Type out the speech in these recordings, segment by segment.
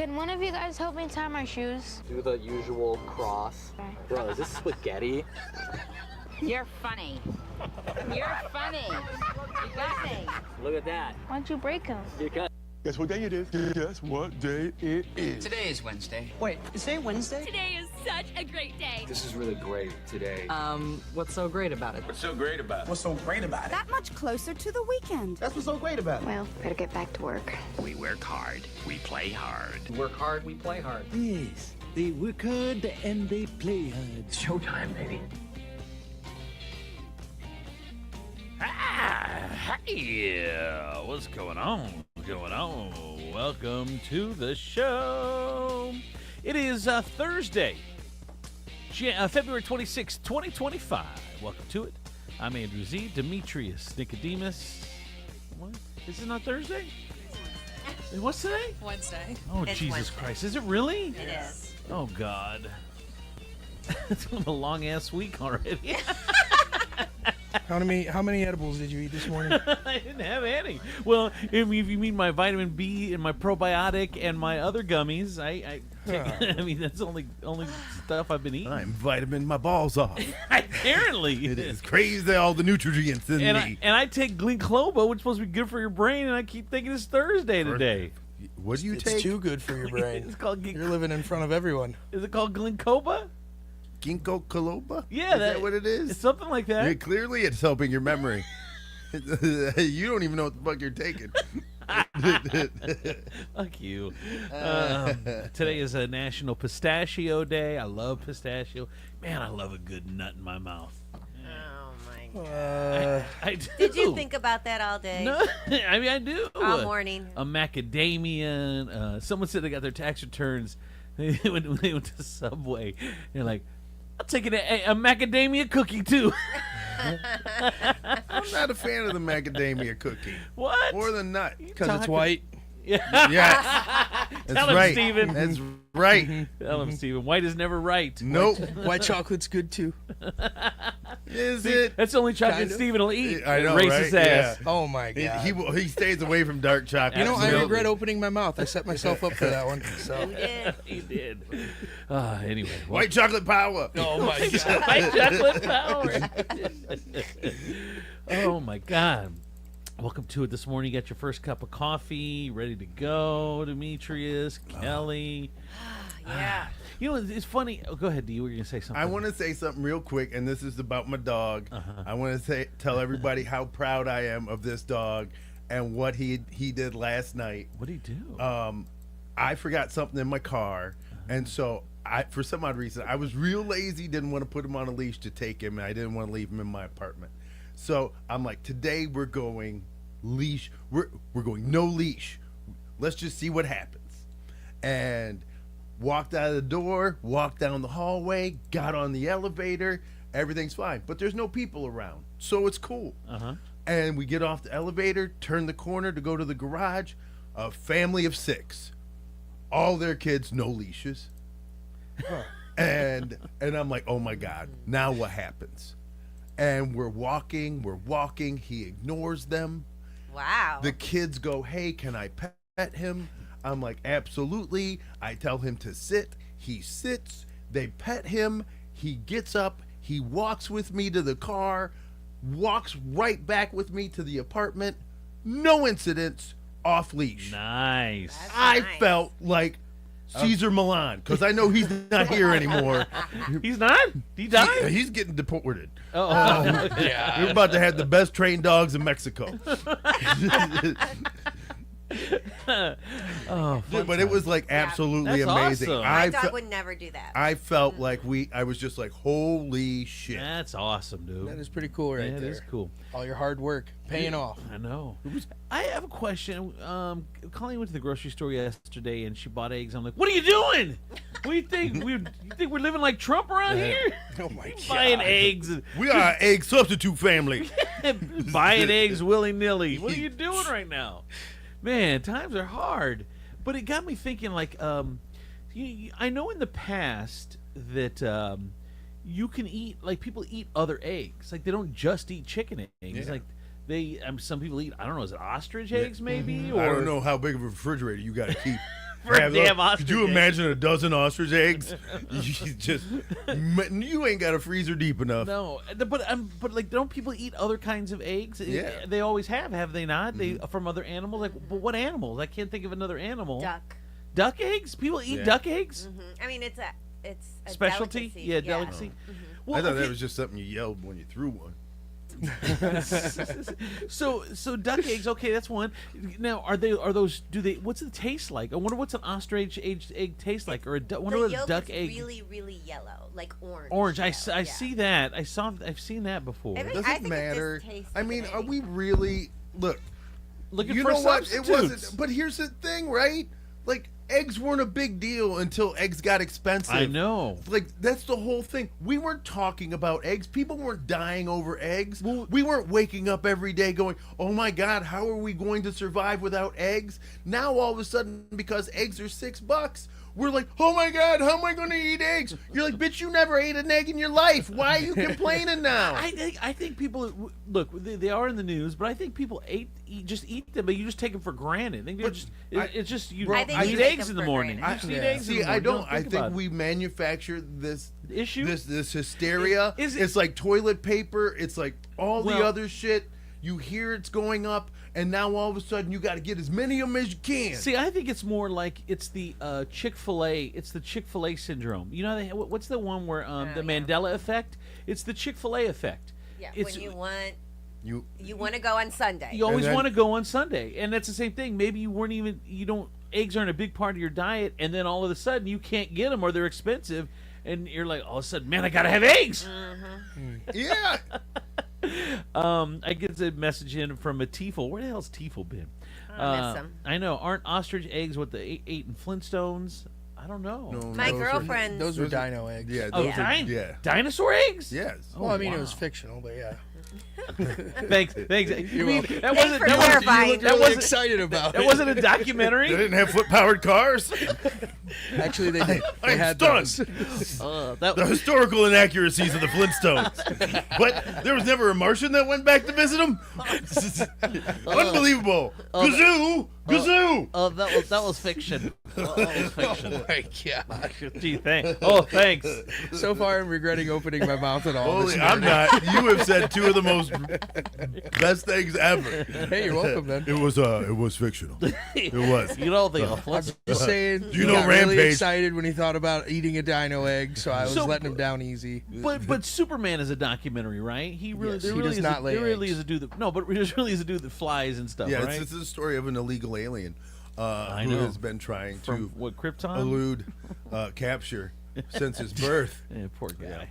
Can one of you guys help me tie my shoes? Do the usual cross. Okay. Bro, is this spaghetti? You're funny. You're funny. You got me. Look at that. Why'd you break them? Because Guess what day it is? Guess what day it is? Today is Wednesday. Wait, is today Wednesday? Today is such a great day. This is really great today. What's so great about it? What's so great about it? What's so great about it? That much closer to the weekend. That's what's so great about it. Well, better get back to work. We work hard, we play hard. We work hard, we play hard. Yes, they work hard and they play hard. It's showtime, baby. Hey, what's going on? Welcome to the show. It is Thursday, February 26, 2025. Welcome to it. I'm Andrew Z. Demetrius, Nicodemus. What? This is not Thursday? What's today? Wednesday. Oh, It's Jesus Wednesday. Christ. Is it really? It is. Oh, God. It's been a long-ass week already. How many edibles did you eat this morning? I didn't have any. Well, if you mean my vitamin B and my probiotic and my other gummies, I mean that's only stuff I've been eating. I'm vitamin my balls off. Apparently, It is crazy all the nutrients in me. And I take Glyncloba, which is supposed to be good for your brain, and I keep thinking it's Thursday today. What do you It's take? too good for your brain. It's called You're living in front of everyone. Is it called Glyncloba? Ginkgo biloba? Yeah, is that what it is? It's something like that. Yeah, clearly, it's helping your memory. You don't even know what the fuck you're taking. Fuck you. Today is a National Pistachio Day. I love pistachio. Man, I love a good nut in my mouth. Oh my god. I do. Did you think about that all day? No, I mean I do. All morning. A macadamia. Someone said they got their tax returns. They went to Subway. They're like, I'll take a macadamia cookie too. I'm not a fan of the macadamia cookie. What? Or the nut. Because it's white. Yeah. Yes. That's Tell him, right. Steven. That's right. Tell him, Steven. White is never right. Nope. White chocolate's good too. Is See, it? that's the only chocolate Kind of. Steven will eat. I know, Racist right? ass. Yeah. Oh my god. He stays away from dark chocolate. You know, I Absolutely. regret opening my mouth. I set myself up for that one. So. You did. He did. Anyway. White chocolate power. Oh my god. White chocolate power. Oh my God. Welcome to it this morning. You got your first cup of coffee, ready to go. Demetrius, Kelly. Yeah. You know, it's funny. Oh, go ahead, D. You were going to say something. I want to say something real quick, and this is about my dog. I want to tell everybody how proud I am of this dog and what he did last night. What did he do? I forgot something in my car, and so for some odd reason, I was real lazy, didn't want to put him on a leash to take him, and I didn't want to leave him in my apartment. So I'm like, today we're going leash. We're going no leash. Let's just see what happens. And walked out of the door, walked down the hallway, got on the elevator. Everything's fine, but there's no people around, so it's cool. And we get off the elevator, turn the corner to go to the garage. A family of 6, all their kids, no leashes. And I'm like, oh my God, now what happens? And we're walking. He ignores them. Wow. The kids go, hey, can I pet him? I'm like, absolutely. I tell him to sit. He sits. They pet him. He gets up. He walks with me to the car, walks right back with me to the apartment. No incidents, off leash. Nice. I felt like Caesar Milan, because I know he's not here anymore. He's not? He died? He's getting deported. Yeah. We're about to have the best trained dogs in Mexico. Oh, fun But it was like absolutely That's amazing. awesome. My I dog felt, would never do that. I felt like I was just like, holy shit. That's awesome, dude. That is pretty cool right That there. is cool. All your hard work paying off. I know. I have a question. Colleen went to the grocery store yesterday and she bought eggs. I'm like, what are you doing? What do you think? You think we're living like Trump around here? Oh my god. Buying eggs. And We are an egg substitute family. buying eggs willy-nilly. What are you doing right now? Man, times are hard. But it got me thinking, like, I know in the past that you can eat, like, people eat other eggs. Like, they don't just eat chicken eggs. Yeah. Like, some people eat, I don't know, is it ostrich eggs maybe? Or I don't know how big of a refrigerator you got to keep. For a damn ostrich Could you egg. imagine a dozen ostrich eggs? You ain't got a freezer deep enough. No, but like, don't people eat other kinds of eggs? Yeah. They always have they not? They from other animals. Like, but what animals? I can't think of another animal. Duck. Duck eggs? People eat duck eggs? I mean, it's a Specialty? delicacy. Yeah, delicacy. Well, I thought okay. that was just something you yelled when you threw one. So duck eggs, okay, that's one. Now, what's the taste like? I wonder what's an ostrich egg taste like, or wonder The what a yolk duck is egg. really, really yellow, like orange. Orange. I yellow, see that. I've seen that before. I mean, Does I it think it matter? just tastes I mean, like are we really Looking you for know what? It substitutes. wasn't. But here's the thing, right? Like, eggs weren't a big deal until eggs got expensive. I know. Like, that's the whole thing. We weren't talking about eggs. People weren't dying over eggs. We weren't waking up every day going, oh my God, how are we going to survive without eggs? Now, all of a sudden, because eggs are $6, we're like, oh my God, how am I going to eat eggs? You're like, bitch, you never ate an egg in your life. Why are you complaining now? I think people look. They are in the news, but I think people just eat them, but you just take them for granted. I think they're it's just you I think eat you take eggs them in the for morning. granted. You just eat eggs in See, the I morning. don't. I think we manufacture this issue. This hysteria. It's like toilet paper. It's like all the other shit. You hear it's going up, and now all of a sudden you got to get as many of them as you can. See, I think it's more like it's the Chick-fil-A. It's the Chick-fil-A syndrome. You know, what's the one where the Mandela effect? It's the Chick-fil-A effect. Yeah, It's, when you want you want to go on Sunday. You always want to go on Sunday, and that's the same thing. Maybe eggs aren't a big part of your diet, and then all of a sudden you can't get them or they're expensive, and you're like, all of a sudden, man, I gotta have eggs. Yeah. I get a message in from a Tiefel. Where the hell's Tiefel been? I miss him. I know. Aren't ostrich eggs what they ate in Flintstones? I don't know. No, My girlfriend. Those were dino eggs. Yeah, Oh, those are, dinosaur eggs? Yes. Well, I mean, it was fictional, but yeah. Thanks. You're welcome. That Thanks wasn't. for That wasn't. clarifying. You looked That really wasn't excited about That it. wasn't a They documentary. didn't have foot-powered cars. Actually, they did. They I'm had stunned. those. The historical inaccuracies of the Flintstones. What? There was never a Martian that went back to visit them? Unbelievable. Gazoo! Gazoo! That was fiction. That was fiction. Oh my god! Gee, thanks. Oh, thanks. So far, I'm regretting opening my mouth at all. Holy, this I'm morning. not. You have said two of the most best things ever. Hey, you're welcome, then. It was fictional. It was. You know the I'm just saying. You he know got really Rampage. excited when he thought about eating a dino egg, so I was So- letting him down easy. But Superman is a documentary, right? He really Yes, there he really does is not a, lay there really eggs. is a dude that there really is a dude that flies and stuff, Yeah, right? it's the story of an illegal alien who know. has been trying From to what, Krypton? elude capture since his birth. Yeah, poor guy.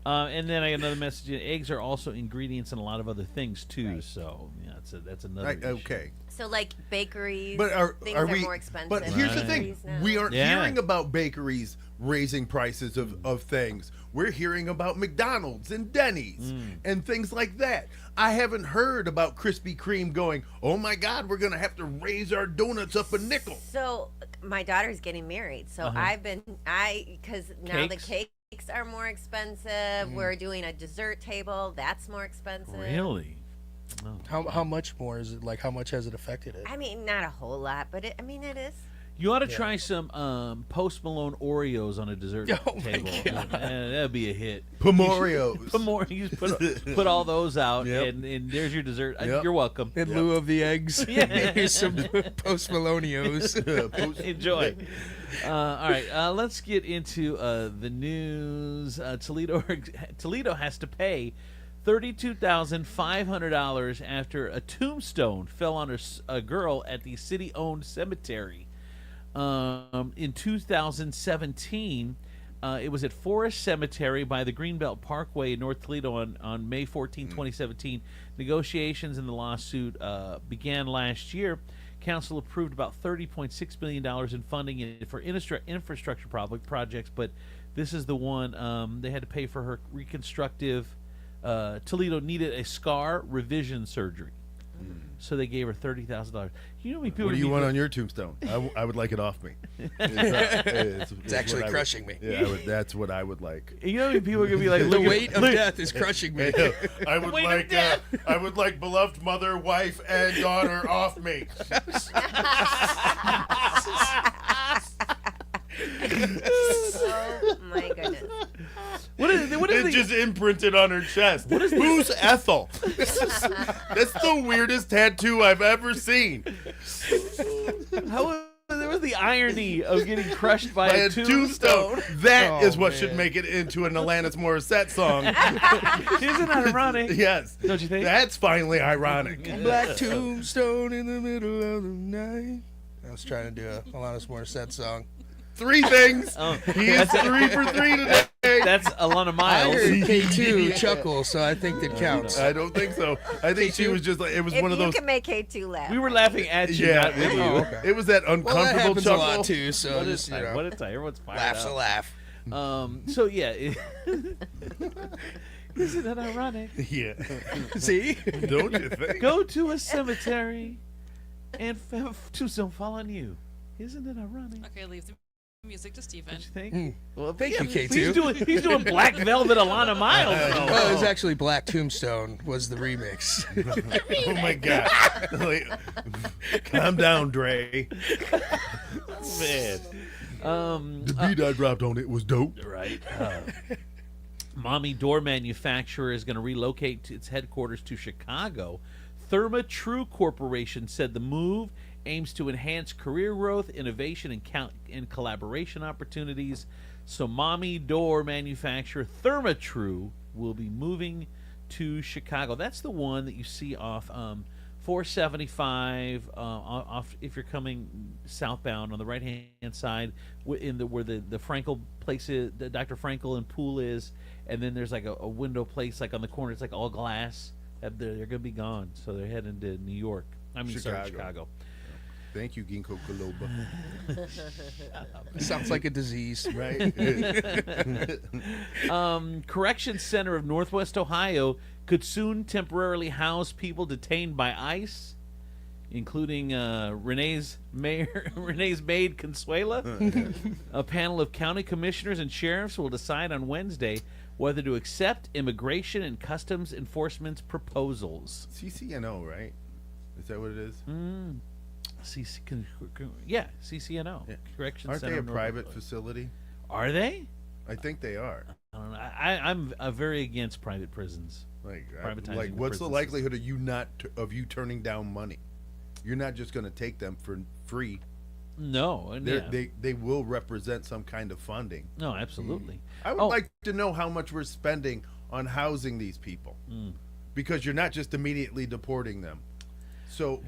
And then I got another message. Eggs are also ingredients in a lot of other things too. So yeah, that's another. issue. Okay. So like bakeries, But things are are we? more expensive. But here's the than thing: bakeries now. we aren't Yeah. hearing about bakeries raising prices of things. We're hearing about McDonald's and Denny's and things like that. I haven't heard about Krispy Kreme going, oh my God, we're gonna have to raise our donuts up a nickel. So my daughter's getting married, so because now the cakes are more expensive. We're doing a dessert table, that's more expensive. Really? Oh. How much more is it? Like, how much has it affected it? I mean, not a whole lot, but it is. You ought to try some Post Malone Oreos on a dessert Oh my table. God. That'd be a hit. Pomorios. You just put all those out, Yep. and there's your dessert. Yep. You're welcome. In lieu of the eggs, Yeah. here's some Post Malonios. Enjoy. All right, let's get into the news. Toledo has to pay $32,500 after a tombstone fell on a girl at the city-owned cemetery. In 2017, it was at Forest Cemetery by the Greenbelt Parkway in North Toledo on May 14, 2017. Negotiations in the lawsuit began last year. Council approved about $30.6 million in funding for infrastructure projects, but this is the one they had to pay for her reconstructive. Toledo needed a scar revision surgery. So they gave her $30,000. You know, people. What do you want on your tombstone? I would like it off me. It's actually what crushing me. Yeah, that's what I would like. You know, people are gonna be like, The weight of death is crushing me. I would like beloved mother, wife, and daughter off me. Oh my goodness. What is It's just imprinted on her chest. Who's Ethel? That's the weirdest tattoo I've ever seen. There was the irony of getting crushed by a tombstone. That is what man. should make it into an Alanis Morissette song. Isn't that ironic? Yes. Don't you think? That's finally ironic. Black tombstone in the middle of the night. I was trying to do a Alanis Morissette song. 3 things. He is 3 for 3 today. That's Alana I Miles. heard K2 chuckle, so I think that counts. I don't think so. I think she was just like, it was If one of you those. can make K2 laugh. We were laughing at you, Yeah, not with you. okay. It was that Well, that uncomfortable happens chuckle. a lot too, so What just, a time. What a time. Everyone's fired laugh's up. a laugh. So, yeah. Isn't that ironic? Yeah. See? Don't you think? Go to a cemetery and tombstone fall on you. Isn't it ironic? Okay, leave the music to Stephen. Don't you think? Well, thank you, K2. He's doing Black Velvet Alana Miles, though. Oh, it was actually Black Tombstone was the remix. Oh my God. Like, calm down, Dre. Man. The beat I dropped on it was dope. Right. Mommy door manufacturer is going to relocate its headquarters to Chicago. Therma-Tru Corporation said the move aims to enhance career growth, innovation, and collaboration opportunities. So Mommy door manufacturer Therma-Tru will be moving to Chicago. That's the one that you see off 475 off if you're coming southbound on the right-hand side where the Frankel place is, the Dr. Frankel and pool is, and then there's like a window place like on the corner. It's like all glass. They're going to be gone, so they're heading to New York. Chicago. Thank you, Ginkgo biloba. Sounds like a disease. Right? Correction Center of Northwest Ohio could soon temporarily house people detained by ICE, including Renee's maid Consuela. A panel of county commissioners and sheriffs will decide on Wednesday whether to accept Immigration and Customs Enforcement's proposals. CCNO, right? Is that what it is? CCNO. Yeah. Correction Aren't Center. they a of Northwest private Ohio. facility? Are they? I think they are. I don't know. I'm very against private prisons. Privatizing What's the prison likelihood of you turning down money? You're not just going to take them for free. No, and they will represent some kind of funding. No, absolutely. I would like to know how much we're spending on housing these people, because you're not just immediately deporting them. So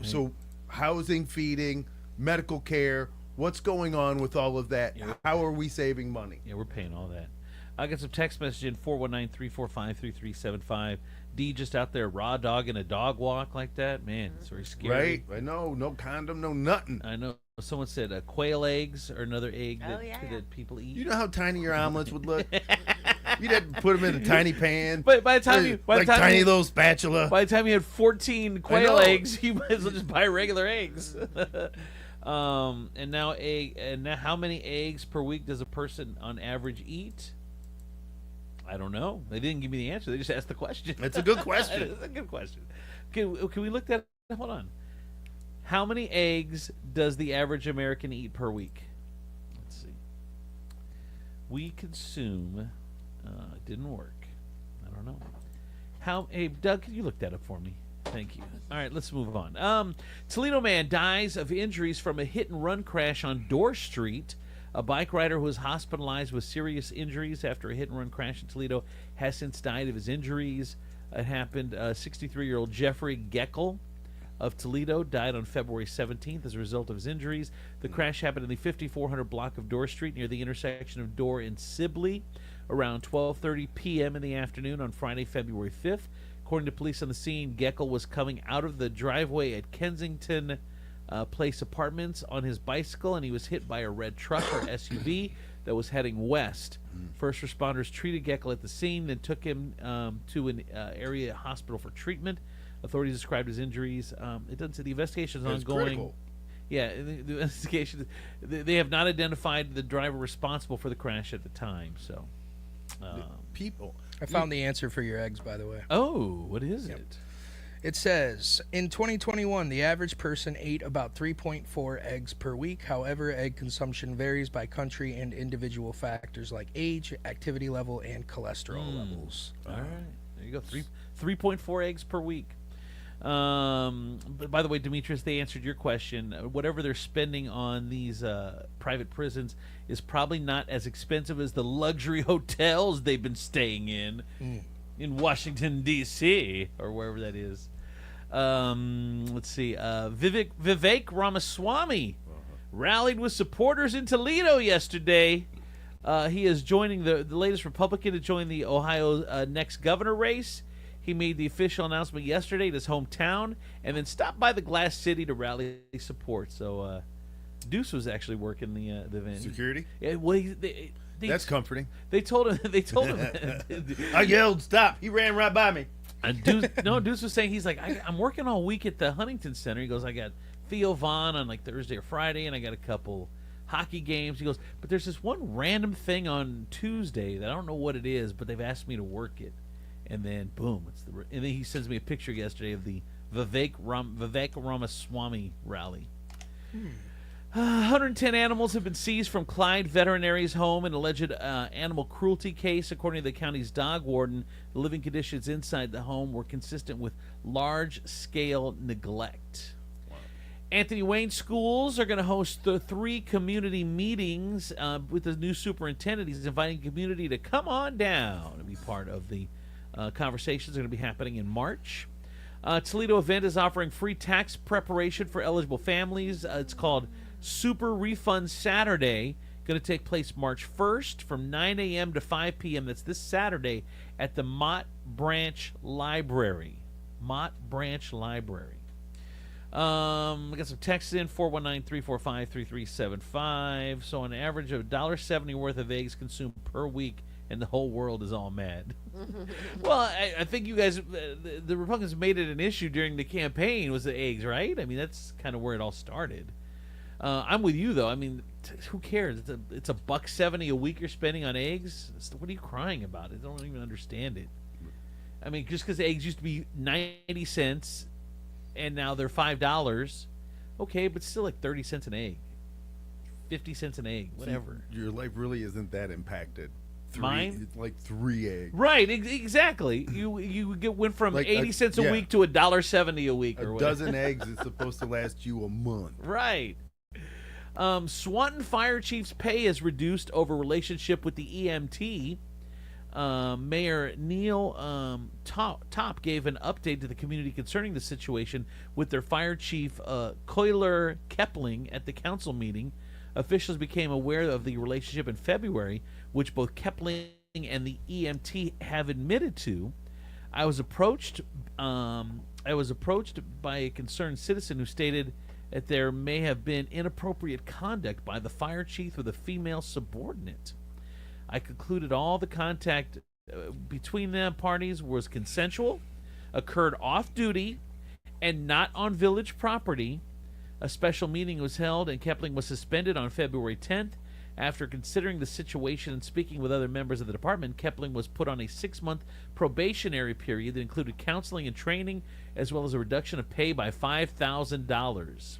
housing, feeding, medical care. What's going on with all of that? How are we saving money? Yeah, we're paying all that. I got some text message in 419-345-3375. D just out there raw dogging a dog walk like that. Man, it's very scary. Right? I know. No condom, no nothing. I know. Someone said quail eggs are another egg that people eat. You know how tiny your omelets would look? You'd have to put them in a tiny pan. But by the time tiny little spatula. By the time you had 14 quail eggs, you might as well just buy regular eggs. And now how many eggs per week does a person on average eat? I don't know. They didn't give me the answer. They just asked the question. It's a good question. It's a good question. Can we look that? Hold on. How many eggs does the average American eat per week? Let's see. We consume. It didn't work. I don't know. Hey, Doug, can you look that up for me? Thank you. All right, let's move on. Toledo man dies of injuries from a hit-and-run crash on Dorr Street. A bike rider who was hospitalized with serious injuries after a hit-and-run crash in Toledo has since died of his injuries. It happened. 63-year-old Jeffrey Geckel of Toledo died on February 17th as a result of his injuries. The crash happened in the 5400 block of Dorr Street near the intersection of Dorr and Sibley around 12:30 p.m. in the afternoon on Friday, February 5th. According to police on the scene, Geckel was coming out of the driveway at Kensington Place Apartments on his bicycle, and he was hit by a red truck or SUV that was heading west. First responders treated Geckel at the scene, then took him to an area hospital for treatment. Authorities described his injuries. It doesn't say the investigation is ongoing. Critical. Yeah, the investigation. They have not identified the driver responsible for the crash at the time. So, people. I found the answer for your eggs, by the way. Oh, what is it? It says, in 2021, the average person ate about 3.4 eggs per week. However, egg consumption varies by country and individual factors like age, activity level, and cholesterol levels. All right. There you go. 3.4 eggs per week. But by the way, Demetrius, they answered your question. Whatever they're spending on these private prisons is probably not as expensive as the luxury hotels they've been staying in Washington, D.C., or wherever that is. Let's see. Vivek Ramaswamy rallied with supporters in Toledo yesterday. He is joining the latest Republican to join the Ohio next governor race. He made the official announcement yesterday at his hometown and then stopped by the Glass City to rally support. So Deuce was actually working the event. Security? Yeah, well, that's comforting. They told him. I yelled, "Stop!" He ran right by me. Deuce was saying, he's like, I'm working all week at the Huntington Center. He goes, I got Theo Vaughn on like Thursday or Friday, and I got a couple hockey games. He goes, but there's this one random thing on Tuesday that I don't know what it is, but they've asked me to work it. And then boom, and then he sends me a picture yesterday of the Vivek Ramaswamy rally. 110 animals have been seized from Clyde Veterinary's home in alleged animal cruelty case. According to the county's dog warden, the living conditions inside the home were consistent with large-scale neglect. Wow. Anthony Wayne schools are going to host 3 community meetings with the new superintendent. He's inviting the community to come on down and be part of the conversations. Are going to be happening in March. Toledo event is offering free tax preparation for eligible families. It's called Super Refund Saturday. Going to take place March 1st from 9 a.m. to 5 p.m. That's this Saturday at the Mott Branch Library. Mott Branch Library. I got some texts in, 419-345-3375. So an average of $1.70 worth of eggs consumed per week, and the whole world is all mad. Well, I think you guys, the Republicans made it an issue during the campaign, was the eggs, right? I mean, that's kind of where it all started. I'm with you, though. I mean, who cares? It's $1.70 a week you're spending on eggs. What are you crying about? I don't even understand it. I mean, just because eggs used to be 90 cents and now they're $5, okay, but still like 30 cents an egg, 50 cents an egg, whatever. Your life really isn't that impacted. Mine? Like 3 eggs. Right, exactly. You went from like 80 cents a week to $1.70 a week. Or a dozen eggs is supposed to last you a month. Right. Swanton Fire Chief's pay is reduced over relationship with the EMT. Mayor Neil Top gave an update to the community concerning the situation with their fire chief, Koiler Kepling, at the council meeting. Officials became aware of the relationship in February, which both Kepling and the EMT have admitted to. I was approached by a concerned citizen who stated that there may have been inappropriate conduct by the fire chief with a female subordinate. I concluded all the contact between the parties was consensual, occurred off-duty, and not on village property. A special meeting was held, and Kepling was suspended on February 10th. After considering the situation and speaking with other members of the department, Kepling was put on a 6-month probationary period that included counseling and training, as well as a reduction of pay by $5,000.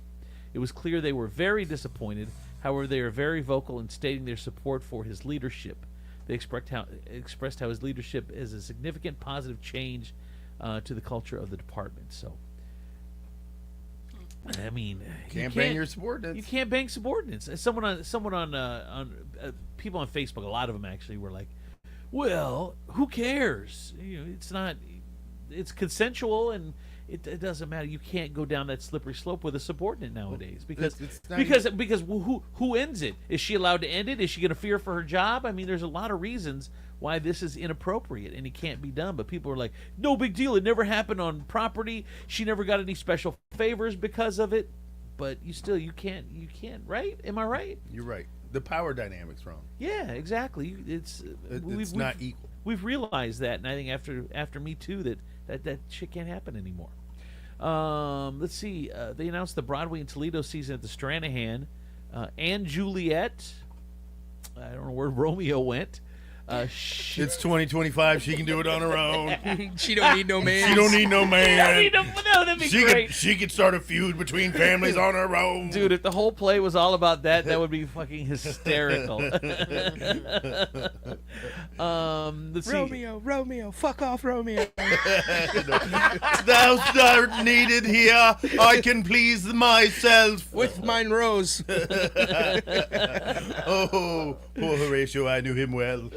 It was clear they were very disappointed. However, they are very vocal in stating their support for his leadership. They expressed how his leadership is a significant positive change to the culture of the department. So, I mean, can't bang your subordinates. You can't bang subordinates. Someone on people on Facebook, a lot of them actually were like, "Well, who cares? You know, it's consensual and it doesn't matter. You can't go down that slippery slope with a subordinate nowadays because who ends it? Is she allowed to end it? Is she going to fear for her job? I mean, there's a lot of reasons why this is inappropriate and it can't be done. But people are like, no big deal. It never happened on property. She never got any special favors because of it. But you can't, right? Am I right? You're right. The power dynamic's wrong. Yeah, exactly. It's not equal. We've realized that, and I think after Me Too that shit can't happen anymore. Let's see. They announced the Broadway and Toledo season at the Stranahan. Anne Juliet, I don't know where Romeo went, It's 2025. She can do it on her own. She don't need no man. She don't need no man. No, that'd be great. She could start a feud between families on her own. Dude, if the whole play was all about that, that would be fucking hysterical. Let's see. Romeo, fuck off, Romeo. Thou art needed here. I can please myself with mine rose. Oh, poor Horatio. I knew him well.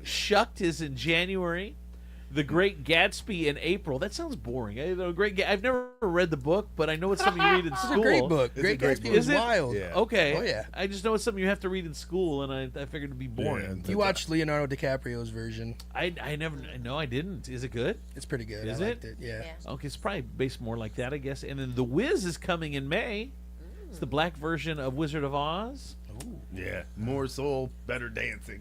Shucked is in January. The Great Gatsby in April. That sounds boring. I've never read the book, but I know it's something you read in school. It's a great book. Great Gatsby is wild. Yeah. Okay. Oh yeah. I just know it's something you have to read in school, and I figured it'd be boring. Yeah, you watched Leonardo DiCaprio's version. I never. No, I didn't. Is it good? It's pretty good. Is I liked it? Yeah. Okay, it's probably based more like that, I guess. And then The Wiz is coming in May. It's the black version of Wizard of Oz. Ooh. Yeah, more soul, better dancing.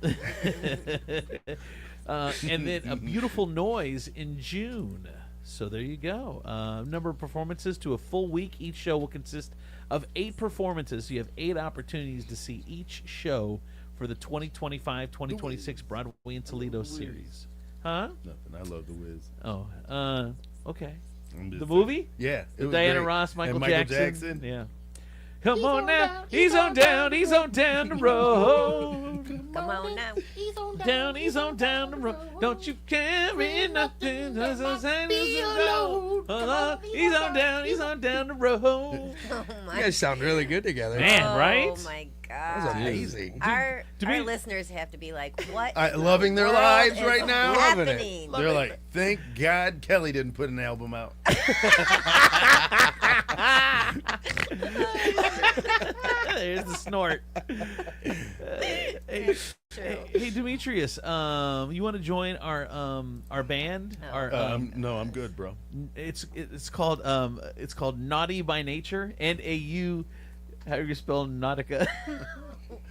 And then A Beautiful Noise in June. So there you go. Number of performances to a full week. Each show will consist of 8 performances. So you have 8 opportunities to see each show for the 2025-2026 Broadway in Toledo series. Huh? Nothing. I love The Wiz. Oh, okay. The movie? Yeah. With Diana great. Ross, Michael Jackson. Jackson. Yeah. Come on now, he's on down the road. Come on now. He's on down the road. Don't you carry nothing. He's on down the road. Oh my. You guys sound really good together. Man, right? Oh my God. That was amazing. Our listeners have to be like, what? Loving their lives right now. Happening? They're like, thank God Kelly didn't put an album out. There's the snort. Hey, Demetrius, you want to join our band? No, I'm good, bro. It's called Naughty by Nature. N-A-U. How do you spell Nautica?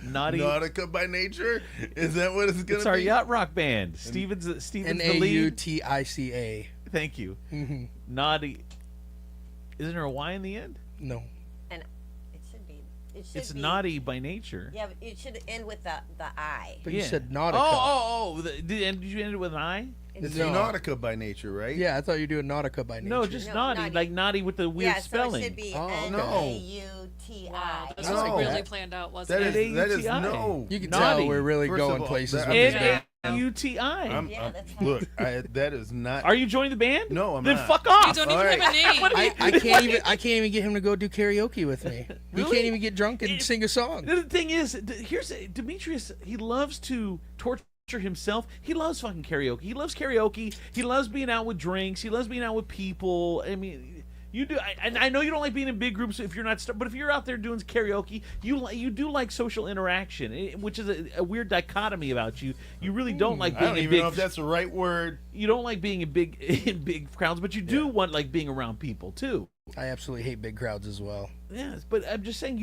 Nautica by Nature? Is that what it's gonna be? It's our yacht rock band. Steven's the lead. Nautica. Thank you. Mm-hmm. Naughty. Isn't there a Y in the end? No. And it should be. It's Naughty by Nature. Yeah, but it should end with the I. But you said Nautica. Oh. Did you end it with an I? It's Nautica by Nature, right? Yeah, I thought you were doing Nautica by Nature. No, just naughty, like naughty with the weird spelling. So it should be N-A-U-T-I. Wow, this was really planned out, wasn't that it? That is no. You can naughty. tell we're really First going of all, places with this band. N-A-U-T-I. Look, that is not. Are you joining the band? No, I'm then not. Then fuck off. You don't even have a name. I can't even get him to go do karaoke with me. Really? He can't even get drunk and sing a song. The thing is, here's Demetrius. He loves to torture himself. He loves fucking karaoke. He loves karaoke. He loves being out with drinks. He loves being out with people. I mean, you do. I know you don't like being in big groups if you're not. But if you're out there doing karaoke, you do like social interaction, which is a weird dichotomy about you. You really don't like being. I don't even know if that's the right word. You don't like being in big crowds, but you do want like being around people too. I absolutely hate big crowds as well. Yes, but I'm just saying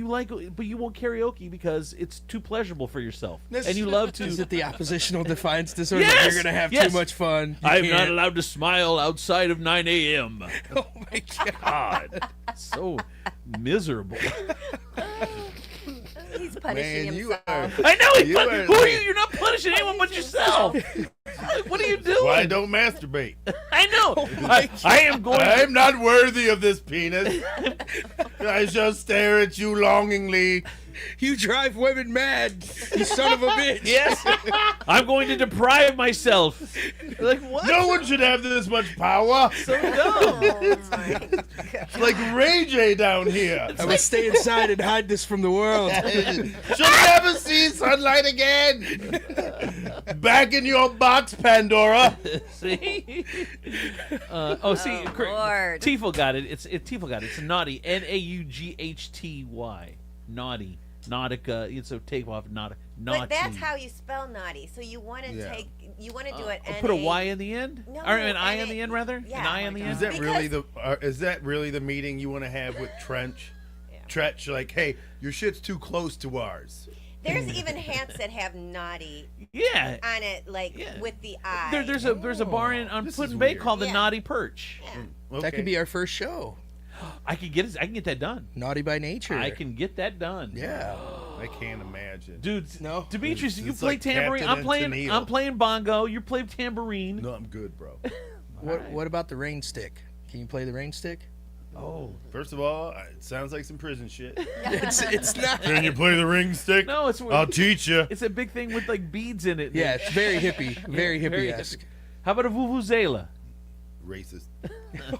but you won't karaoke because it's too pleasurable for yourself, and you love to. Is it the oppositional defiance disorder? Yes! You're gonna have too much fun. I'm not allowed to smile outside of 9 a.m. Oh my God, so miserable. He's punishing himself. I know. Who are you? You're not punishing anyone but yourself. What are you doing? Why don't masturbate? I know. I am going. I'm not worthy of this penis. I shall stare at you longingly. You drive women mad, you son of a bitch. Yes. I'm going to deprive myself. Like what? No one should have this much power. So dumb. Oh my God. It's like Ray J down here. I will stay inside and hide this from the world. She'll never see sunlight again. Back in your box, Pandora. See? See, Lord. Tiefel got it. Tiefel got it. It's naughty. N-A-U-G-H-T-Y. Naughty. Nautica. It's a takeoff. Naughty. But that's how you spell naughty. So you want to you want to do it. Put a Y in the end. No, or an I in the end, rather. Yeah, an I in the end. Is that really the meeting you want to have with Trench? Trench, like, hey, your shit's too close to ours. There's even hats that have naughty on it, with the I. There's a bar on Put and Bay called the Naughty Perch. Yeah. Okay. That could be our first show. I can get that done. Naughty by Nature. I can get that done. Yeah. I can't imagine. Dude, no. Demetrius, you It's play like tambourine. Captain I'm playing bongo. You play tambourine. No, I'm good, bro. What about the rain stick? Can you play the rain stick? Oh, first of all, it sounds like some prison shit. It's not. Can you play the ring stick? No, it's. I'll teach you. It's a big thing with like beads in it. Yeah, it's very hippie, very hippie-esque. How about a vuvuzela? Racist.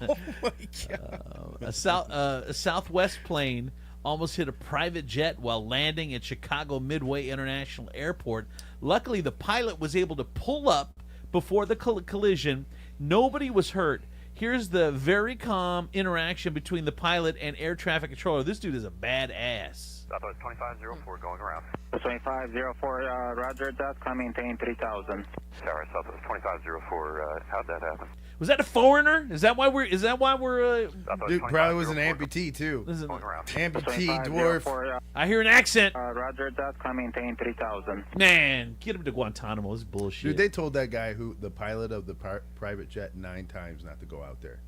Oh my god. A Southwest plane almost hit a private jet while landing at Chicago Midway International Airport. Luckily, the pilot was able to pull up before the collision. Nobody was hurt. Here's the very calm interaction between the pilot and air traffic controller. This dude is a badass. Southwest 2504 going around. 2504, roger that, can maintain 3000. Sorry, Southwest 2504, how'd that happen? Was that a foreigner? Is that why we're Dude, probably was an amputee too. Amputee, dwarf. I hear an accent. Roger that, can maintain 3000. Man, get him to Guantanamo. This is bullshit. Dude, they told that guy the pilot of the private jet 9 times not to go out there.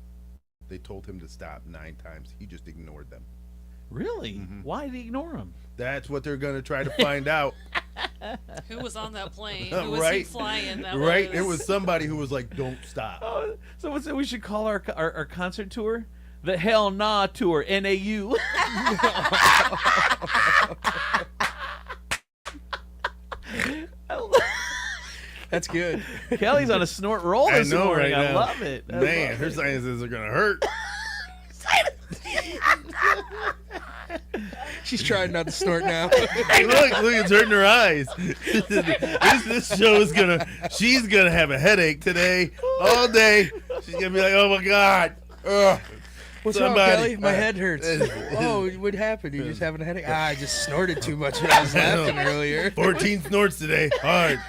They told him to stop 9 times. He just ignored them. Really? Why did he ignore him? That's what they're going to try to find out. Who was on that plane? Who was he flying? That right? It was somebody who was like, don't stop. Oh, so what's we should call our concert tour? The Hell Nah Tour, NAU. That's good. Kelly's on a snort roll this morning. Right I now. love it. Man, her sinuses are going to hurt. She's trying not to snort now. look, it's hurting her eyes. this show is she's gonna have a headache today, all day. She's gonna be like, oh my God. Ugh. What's wrong, Kelly? My head hurts. Oh, what happened? You just having a headache? I just snorted too much when I was laughing earlier. 14 snorts today. Hard.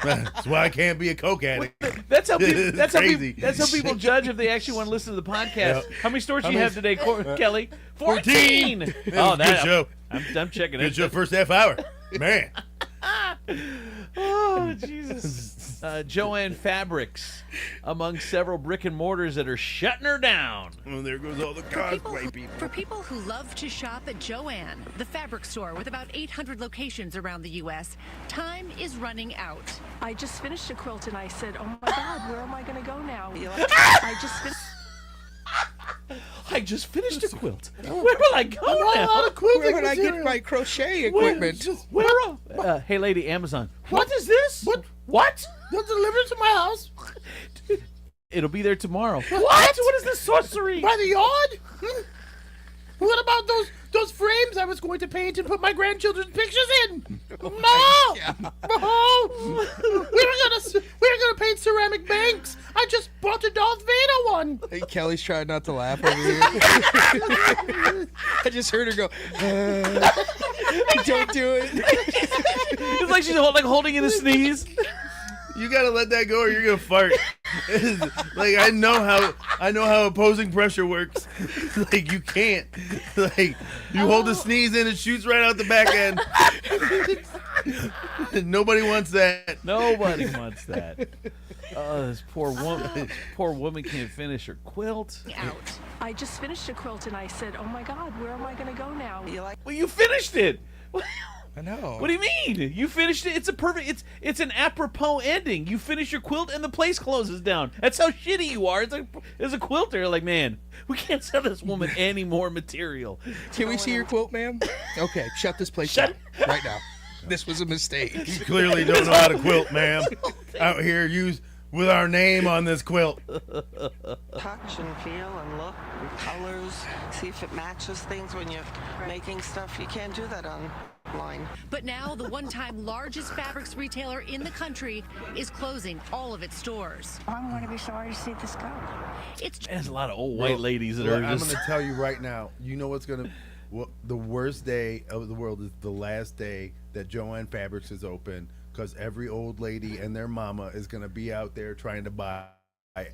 That's why I can't be a coke addict. That's how people judge if they actually want to listen to the podcast. Yep. How many snorts you have today, Kelly? 14. Oh, good show. I'm checking it. Good show first half hour. Man. Oh, Jesus. Joann Fabrics, among several brick and mortars that are shutting her down. Well, there goes all the cosplay people. For people who love to shop at Joann, the fabric store with about 800 locations around the U.S., time is running out. I just finished a quilt and I said, oh my God, where am I going to go now? I just finished a quilt. Where will I go now? Where would I get my crochet equipment? Hey, lady, Amazon. What is this? What? They'll deliver it to my house. It'll be there tomorrow. What? What is this sorcery? By the yard? What about those frames I was going to paint and put my grandchildren's pictures in? No! No! We were gonna paint ceramic banks. I just bought a Darth Vader one. Hey, Kelly's trying not to laugh over here. I just heard her go, don't do it. It's like she's holding in a sneeze. You gotta let that go or you're gonna fart. Like I know how opposing pressure works. Like you can't. Like you hold the sneeze in, it shoots right out the back end. Nobody wants that. Nobody wants that. Oh, this poor woman. This poor woman can't finish her quilt. out. I just finished a quilt and I said, oh my God, where am I going to go now? Well, you finished it. I know. What do you mean? You finished it. It's a perfect. It's an apropos ending. You finish your quilt and the place closes down. That's how shitty you are. As a quilter, like, man, we can't sell this woman any more material. Can we see your quilt, ma'am? Okay, shut this place down right now. This was a mistake. You clearly don't know how to quilt, ma'am. Out here, with our name on this quilt. Touch and feel and look and colors, see if it matches things when you're making stuff. You can't do that online. But now the one-time largest fabrics retailer in the country is closing all of its stores. I'm going to be sorry to see this go. There's a lot of old white ladies that are I'm just... going to tell you right now, you know what's going to... Well, the worst day of the world is the last day that Joann Fabrics is open, because every old lady and their mama is going to be out there trying to buy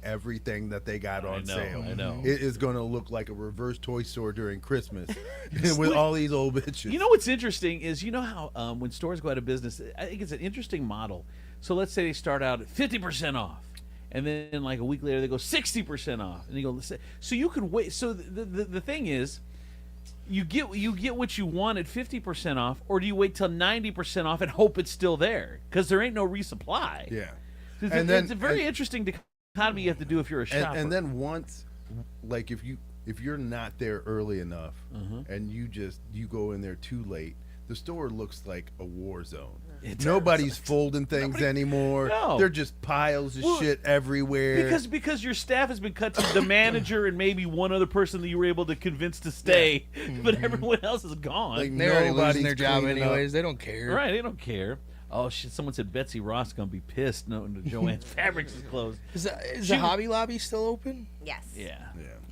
everything that they got on sale. I know. It is going to look like a reverse toy store during Christmas with all these old bitches. You know what's interesting is, you know how when stores go out of business, I think it's an interesting model. So let's say they start out at 50% off. And then like a week later they go 60% off. And you go, so you can wait. So the thing is, you get what you want at 50% off, or do you wait till 90% off and hope it's still there? Because there ain't no resupply. Yeah. It's a very interesting dichotomy you have to do if you're a shopper. And then once, like if you're not there early enough, and you go in there too late, the store looks like a war zone. Nobody's folding things anymore. No. They're just piles of shit everywhere. Because your staff has been cut to the manager and maybe one other person that you were able to convince to stay, but everyone else is gone. Like they're already losing their job anyways. They don't care. Right, they don't care. Oh shit! Someone said Betsy Ross gonna be pissed. No, Joann's Fabrics is closed. Is the Hobby Lobby still open? Yes. Yeah.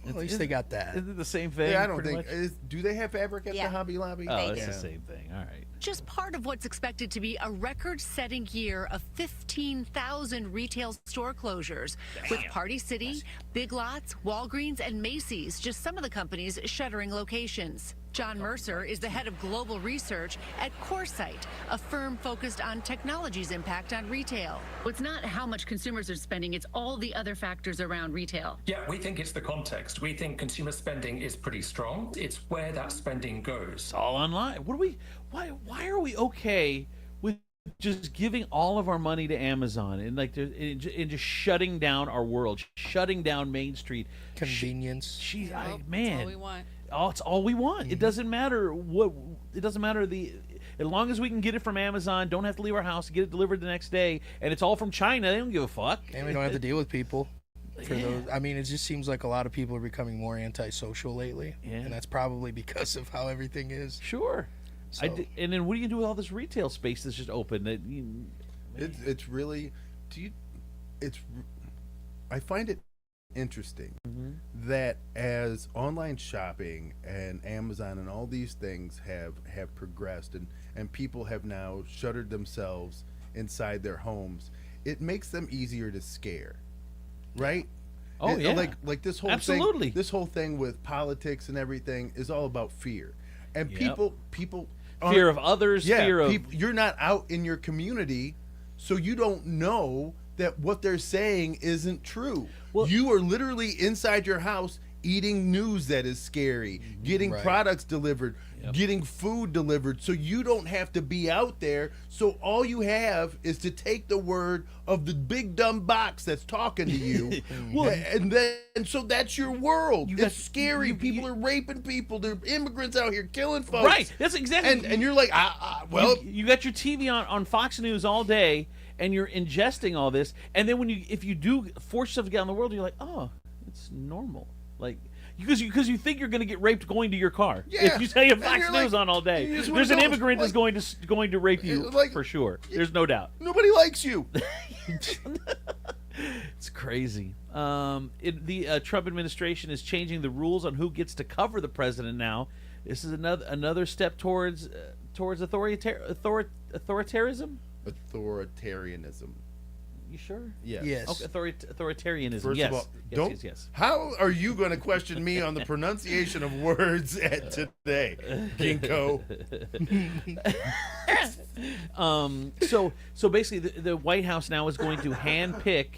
Well, at least they got that. Isn't it the same thing? Yeah, I don't think. Do they have fabric at the Hobby Lobby? Oh, it's the same thing. All right. Just part of what's expected to be a record-setting year of 15,000 retail store closures, with Party City, Big Lots, Walgreens, and Macy's just some of the companies shuttering locations. John Mercer is the head of global research at Coresight, a firm focused on technology's impact on retail. It's not how much consumers are spending, it's all the other factors around retail. Yeah, we think it's the context. We think consumer spending is pretty strong. It's where that spending goes. It's all online. Why are we okay with just giving all of our money to Amazon and and just shutting down our world, shutting down Main Street? Convenience. That's all we want. Oh, it's all we want. It doesn't matter what. It doesn't matter as long as we can get it from Amazon, don't have to leave our house, get it delivered the next day, and it's all from China. They don't give a fuck. And we don't have to deal with people. Those, I mean, it just seems like a lot of people are becoming more antisocial lately, and that's probably because of how everything is. Sure. So. And then what do you do with all this retail space that's just open? It's really. I find it interesting that as online shopping and Amazon and all these things have progressed and people have now shuttered themselves inside their homes, it makes them easier to scare, right? Oh, yeah. Like this whole Absolutely. thing, this whole thing with politics and everything is all about fear, and people fear of others, fear of you're not out in your community, so you don't know that what they're saying isn't true. Well, you are literally inside your house eating news that is scary, getting products delivered, getting food delivered, so you don't have to be out there. So all you have is to take the word of the big dumb box that's talking to you, and so that's your world. It's scary. People are raping people. There are immigrants out here killing folks. Right. That's exactly. And you're like, you got your TV on Fox News all day, and you're ingesting all this, and then if you do force yourself to get out in the world, you're like, oh, it's normal. Like, because you think you're going to get raped going to your car. Yeah. If you say Fox News on all day, there's an immigrant that's going to rape you for sure. There's no doubt. Nobody likes you. It's crazy. The Trump administration is changing the rules on who gets to cover the president now. This is another step towards authoritarianism. Authoritarianism. You sure? Yes. Okay, authoritarianism. First yes. of all, Yes. How are you going to question me on the pronunciation of words at today, Ginkgo? So basically, the White House now is going to handpick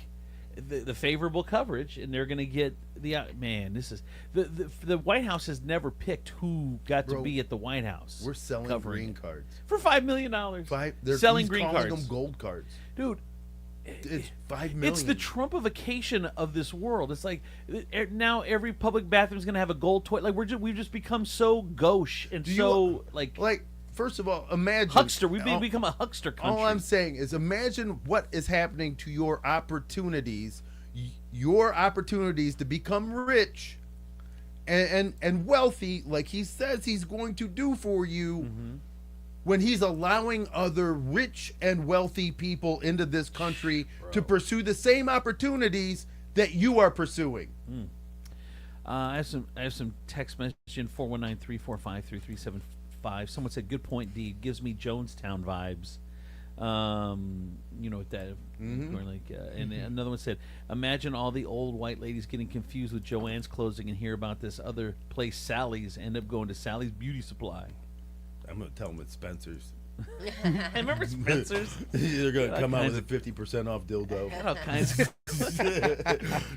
the favorable coverage, and they're going to get This is the White House has never picked who got to be at the White House. We're selling green cards for $5 million. They're selling green cards. Them gold cards, dude. It's $5 million. It's the Trumpification of this world. It's like now every public bathroom is going to have a gold toilet. Like we've just become so gauche and like. First of all, imagine huckster. We've become a huckster country. All I'm saying is, imagine what is happening to your opportunities to become rich and wealthy, like he says he's going to do for you. When he's allowing other rich and wealthy people into this country to pursue the same opportunities that you are pursuing. I have some text message in 419-345-3375. Someone said, "Good point, D. Gives me Jonestown vibes." You know what that? And another one said, "Imagine all the old white ladies getting confused with Joann's closing and hear about this other place, Sally's, end up going to Sally's Beauty Supply." I'm going to tell them it's Spencer's. Remember Spencer's? They're going to All come out kinds with a 50% off dildo. All kinds of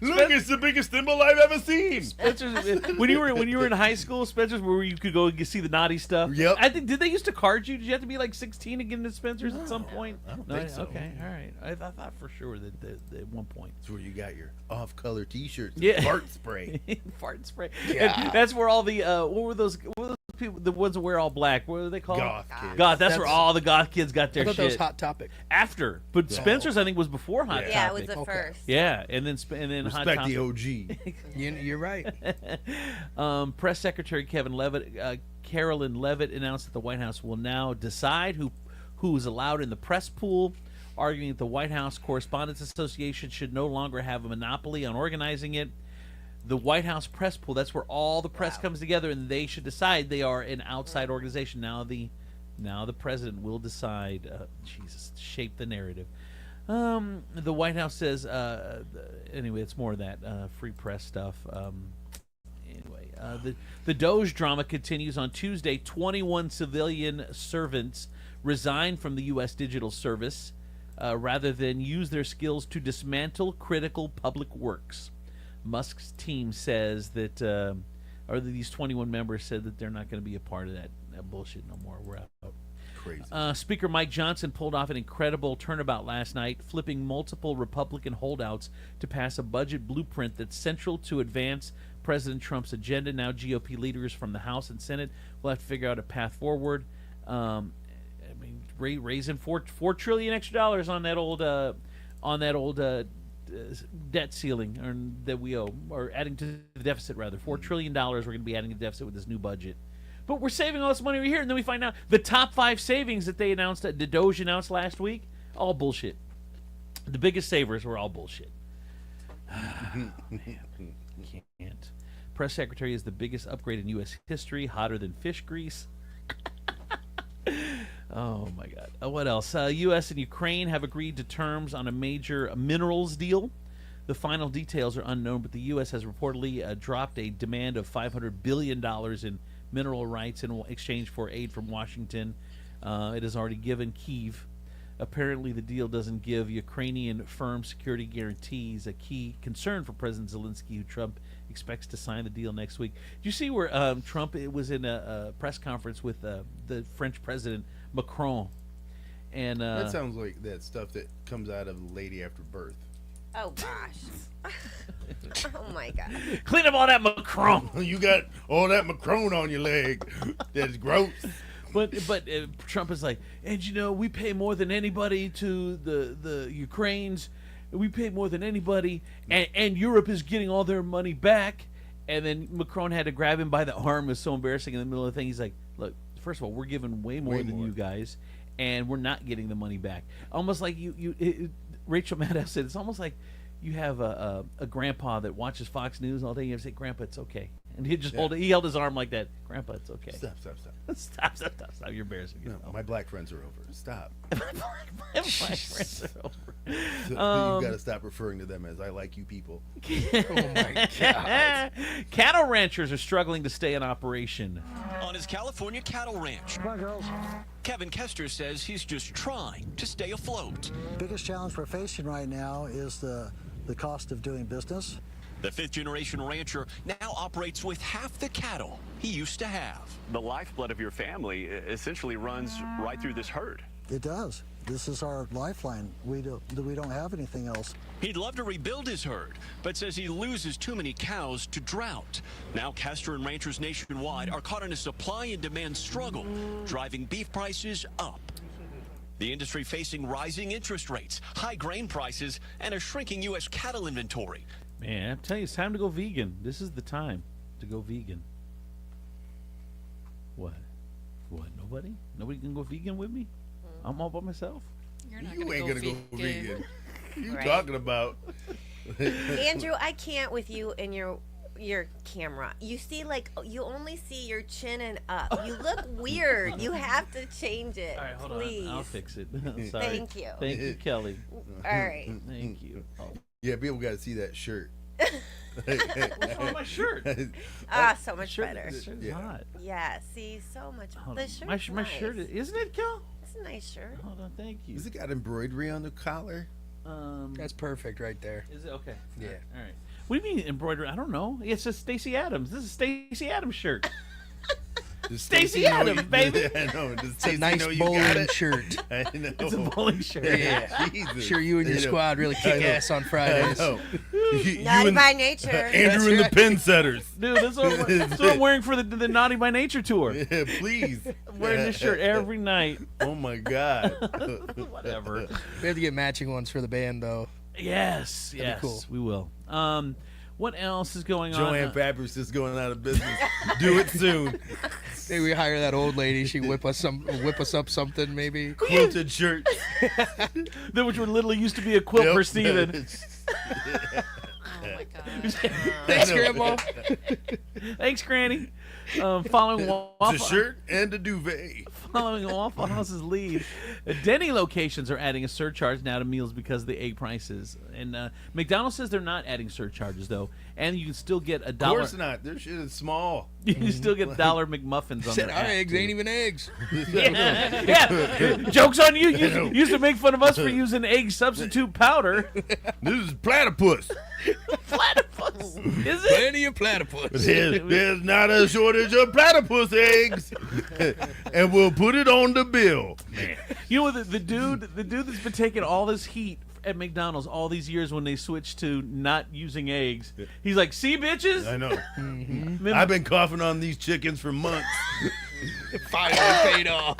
Look, it's the biggest thimble I've ever seen. Spencer's, when you were in high school, Spencer's, where you could go and see the naughty stuff. Yep. I think, did they used to card you? Did you have to be like 16 to get into Spencer's at some point? I don't think so. Okay, all right. I thought for sure that at one point. That's where you got your off-color T-shirts. And Yeah. fart spray. Fart spray. Yeah. And that's where all the what were those people, the ones that wear all black? What are they called? Goth kids. Goth. That's where all the goth kids got their I thought shit. that was Hot Topic. After, but Spencer's I think was before Hot Topic. Yeah, it was the first. Yeah, and then Hot Respect Topic. the OG. You're right. Press Secretary Carolyn Levitt announced that the White House will now decide who is allowed in the press pool, arguing that the White House Correspondents Association should no longer have a monopoly on organizing it. The White House press pool, that's where all the press comes together, and they should decide. They are an outside organization. Now the president will decide, shape the narrative. The White House says, anyway, it's more of that free press stuff. The Doge drama continues on Tuesday. 21 civilian servants resigned from the U.S. Digital Service rather than use their skills to dismantle critical public works. Musk's team says that, or these 21 members said that they're not going to be a part of that bullshit no more. We're out. Crazy. Speaker Mike Johnson pulled off an incredible turnabout last night, flipping multiple Republican holdouts to pass a budget blueprint that's central to advance President Trump's agenda. Now GOP leaders from the House and Senate will have to figure out a path forward. Raising $4 trillion extra dollars on that old debt ceiling that we owe, or adding to the deficit rather. $4 trillion we're going to be adding to the deficit with this new budget. But we're saving all this money over here, and then we find out the top 5 savings that they announced, that the Doge announced last week, all bullshit. The biggest savers were all bullshit. Man, can't. Press secretary is the biggest upgrade in U.S. history, hotter than fish grease. Oh, my God. What else? U.S. and Ukraine have agreed to terms on a major minerals deal. The final details are unknown, but the U.S. has reportedly dropped a demand of $500 billion in mineral rights in exchange for aid from Washington. It has already given Kyiv. Apparently, the deal doesn't give Ukrainian firm security guarantees, a key concern for President Zelensky, who Trump expects to sign the deal next week. Did you see where Trump was in a press conference with the French President Macron? And that sounds like that stuff that comes out of a lady after birth. Oh, gosh. Oh, my God. Clean up all that Macron. You got all that Macron on your leg. That's gross. But Trump is like, and we pay more than anybody to the Ukrainians. We pay more than anybody, and Europe is getting all their money back. And then Macron had to grab him by the arm. It was so embarrassing in the middle of the thing. He's like, look, first of all, we're giving way more than you guys, and we're not getting the money back. Almost like Rachel Maddow said, it's almost like you have a grandpa that watches Fox News all day. You have to say, Grandpa, it's okay. And he just he held his arm like that. Grandpa, it's okay. Stop. Stop. You're embarrassing yourself. No, my black friends are over. Stop. My black friends are over. You got to stop referring to them as I like you people. Oh, my God. Cattle ranchers are struggling to stay in operation. On his California cattle ranch, come on, girls. Kevin Kester says he's just trying to stay afloat. Biggest challenge we're facing right now is the cost of doing business. The fifth-generation rancher now operates with half the cattle he used to have. The lifeblood of your family essentially runs right through this herd. It does. This is our lifeline. We don't have anything else. He'd love to rebuild his herd, but says he loses too many cows to drought. Now Kester and ranchers nationwide are caught in a supply and demand struggle, driving beef prices up. The industry facing rising interest rates, high grain prices, and a shrinking U.S. cattle inventory. Man, I'm telling you, it's time to go vegan. This is the time to go vegan. What? Nobody? Nobody can go vegan with me? I'm all by myself? You ain't gonna go vegan. You Right. talking about? Andrew, I can't with you and your camera. You see, you only see your chin and up. You look weird. You have to change it. All right, hold please. on. I'll fix it. Sorry. Thank you. Thank you, Kelly. All right. Thank you. Oh. Yeah, people got to see that shirt. What's wrong with my shirt? So much better. This shirt is hot. Yeah, see, so much. The shirt. My shirt, isn't it, Kel? That's a nice shirt. Hold on, thank you. Has it got embroidery on the collar? That's perfect right there. Is it okay? Yeah. All right. What do you mean embroidery? I don't know. It's just Stacey Adams. This is Stacey Adams' shirt. Stacey Adams, baby. I know. It's a nice bowling shirt. I know. It's a bowling shirt. Yeah. Jesus. Sure, you and your squad really kick ass on Fridays. Naughty by nature. Andrew and the pin setters. Dude, that's what I'm wearing for the Naughty by Nature tour. Yeah, please. I'm wearing this shirt every night. Oh my God. Whatever. We have to get matching ones for the band, though. Yes, That'd be cool. we will. What else is going on? Joanne Fabrics is going out of business. Do it soon. Maybe we hire that old lady. She whip us up something, maybe. Quilted shirt. That which would literally used to be a quilt for Steven. Oh my god. Thanks, Grandma. Thanks, Granny. Following It's a shirt and a duvet. Following Waffle House's lead, Denny locations are adding a surcharge now to meals because of the egg prices. And McDonald's says they're not adding surcharges, though. And you can still get $1. Of course not. Their shit is small. You can still get $1 McMuffins on Said their our app, eggs too. ain't even eggs. Yeah. Joke's on you. You used to make fun of us for using egg substitute powder. This is platypus. Platypus. Is it? Plenty of platypus. There's not a shortage of platypus eggs. And we'll put it on the bill. Man. You know what? The dude that's been taking all this heat at McDonald's all these years when they switched to not using eggs. He's like, see, bitches? I know. I've been coughing on these chickens for months. Finally paid off.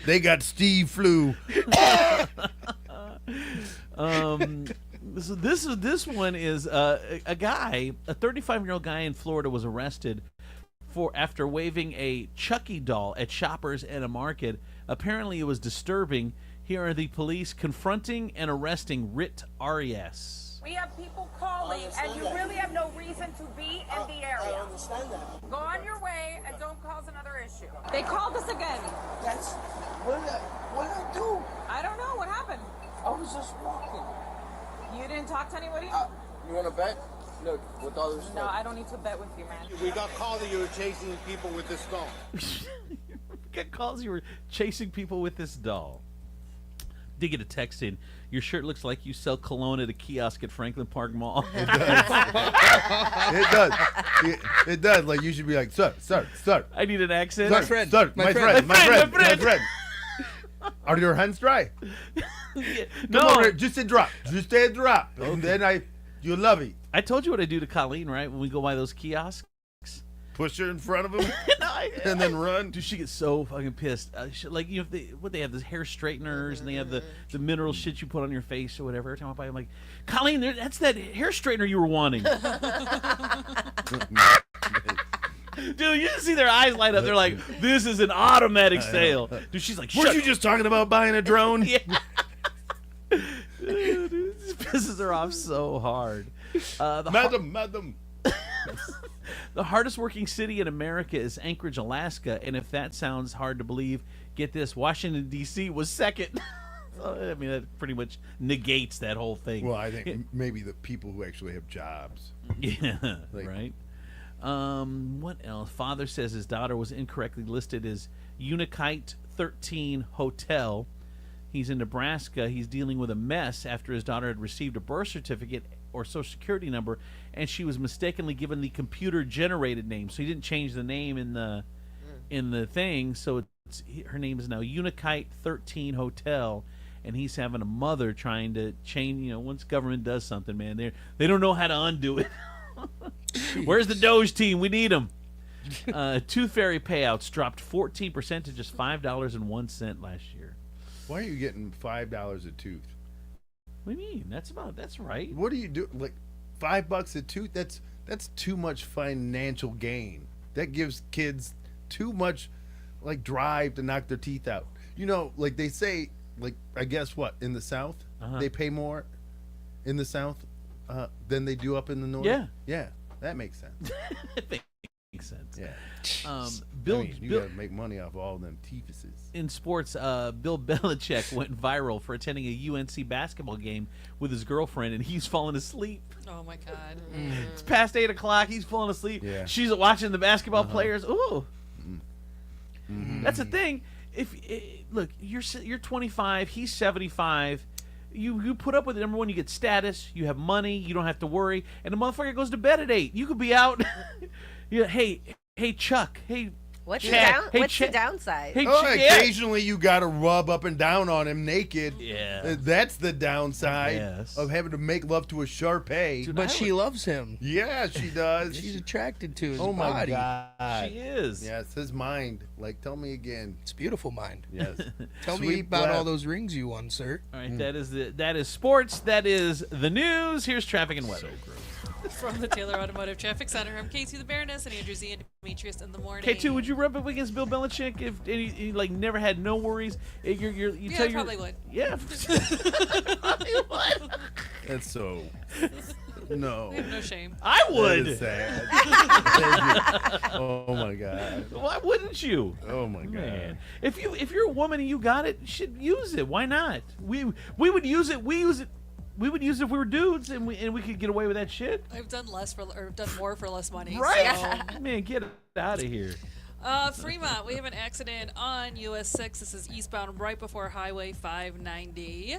They got Steve flu. This one is a guy, a 35-year-old guy in Florida was arrested after waving a Chucky doll at shoppers at a market. Apparently, it was disturbing. Here are the police confronting and arresting Rit Arias. We have people calling, and you really have no reason to be in the area. I understand that. Go on your way and don't cause another issue. They called us again. That's what did I do? I don't know what happened. I was just walking. You didn't talk to anybody? You want to bet? Look, with all this No, I don't need to bet with you, man. We got called that you were chasing people with this doll. Got calls you were chasing people with this doll. Did get a text in. Your shirt looks like you sell cologne at a kiosk at Franklin Park Mall. It does. It does. Like, you should be like, sir. I need an accent. Sir, friend. Sir, My my friend. Are your hands dry? No. Come on, just a drop. Just a drop. Okay. And then you'll love it. I told you what I do to Colleen, right? When we go by those kiosks. Push her in front of him and then run. Dude, she gets so fucking pissed. Like, you know, they have the hair straighteners and they have the mineral shit you put on your face or whatever. Every time I buy, I'm like, Colleen, that's that hair straightener you were wanting. Dude, you see their eyes light up. They're like, this is an automatic sale. Dude, she's like, weren't you just talking about buying a drone? Yeah. Dude, this pisses her off so hard. Madam. The hardest working city in America is Anchorage, Alaska, and if that sounds hard to believe, get this: Washington D.C. was second. I mean, that pretty much negates that whole thing. Well, I think maybe the people who actually have jobs. Yeah, right. What else? Father says his daughter was incorrectly listed as Unikite 13 Hotel. He's in Nebraska. He's dealing with a mess after his daughter had received a birth certificate or social security number, and she was mistakenly given the computer-generated name. So he didn't change the name in the thing. So her name is now Unikite 13 Hotel, and he's having a mother trying to change. You know, once government does something, man, they don't know how to undo it. Where's the Doge team? We need them. Tooth Fairy payouts dropped 14% to just $5.01 last year. Why are you getting $5 a tooth? What do you mean? That's right. What do you do? Like $5 a tooth? That's too much financial gain. That gives kids too much like drive to knock their teeth out. You know, like they say, like I guess what in the South they pay more in the South than they do up in the North. Yeah, that makes sense. Makes sense. Yeah. Bill gotta make money off all them teethuses. In sports, Bill Belichick went viral for attending a UNC basketball game with his girlfriend, and he's falling asleep. Oh my God! It's past 8 o'clock. He's falling asleep. Yeah. She's watching the basketball players. Ooh. That's the thing. look, you're 25, he's 75. You put up with it. Number one, you get status, you have money, you don't have to worry, and the motherfucker goes to bed at 8. You could be out. Hey Chuck. Hey. What's Chad. the downside? Hey, occasionally you got to rub up and down on him naked. Yeah. That's the downside of having to make love to a Shar-Pei. But she loves him. Yeah, she does. She's attracted to his body. body. Oh, my God. She is. Yes, his mind. Like, tell me again. It's beautiful mind. Yes. Tell me about all those rings you won, sir. All right, that is sports. That is the news. Here's traffic and weather. From the Taylor Automotive Traffic Center, I'm Casey the Baroness and Andrew Z and Demetrius in the morning. K2, would you rub up against Bill Belichick if he like never had no worries? I probably would. Yeah. That's so. No. I have no shame. I would. That is sad. Oh my God. Why wouldn't you? Oh my God. Man. If you're a woman and you got it, you should use it. Why not? We would use it. We would use it if we were dudes and we could get away with that shit. I've done done more for less money. Right. So. Man, get out of here. Fremont, we have an accident on US 6. This is eastbound right before Highway 590.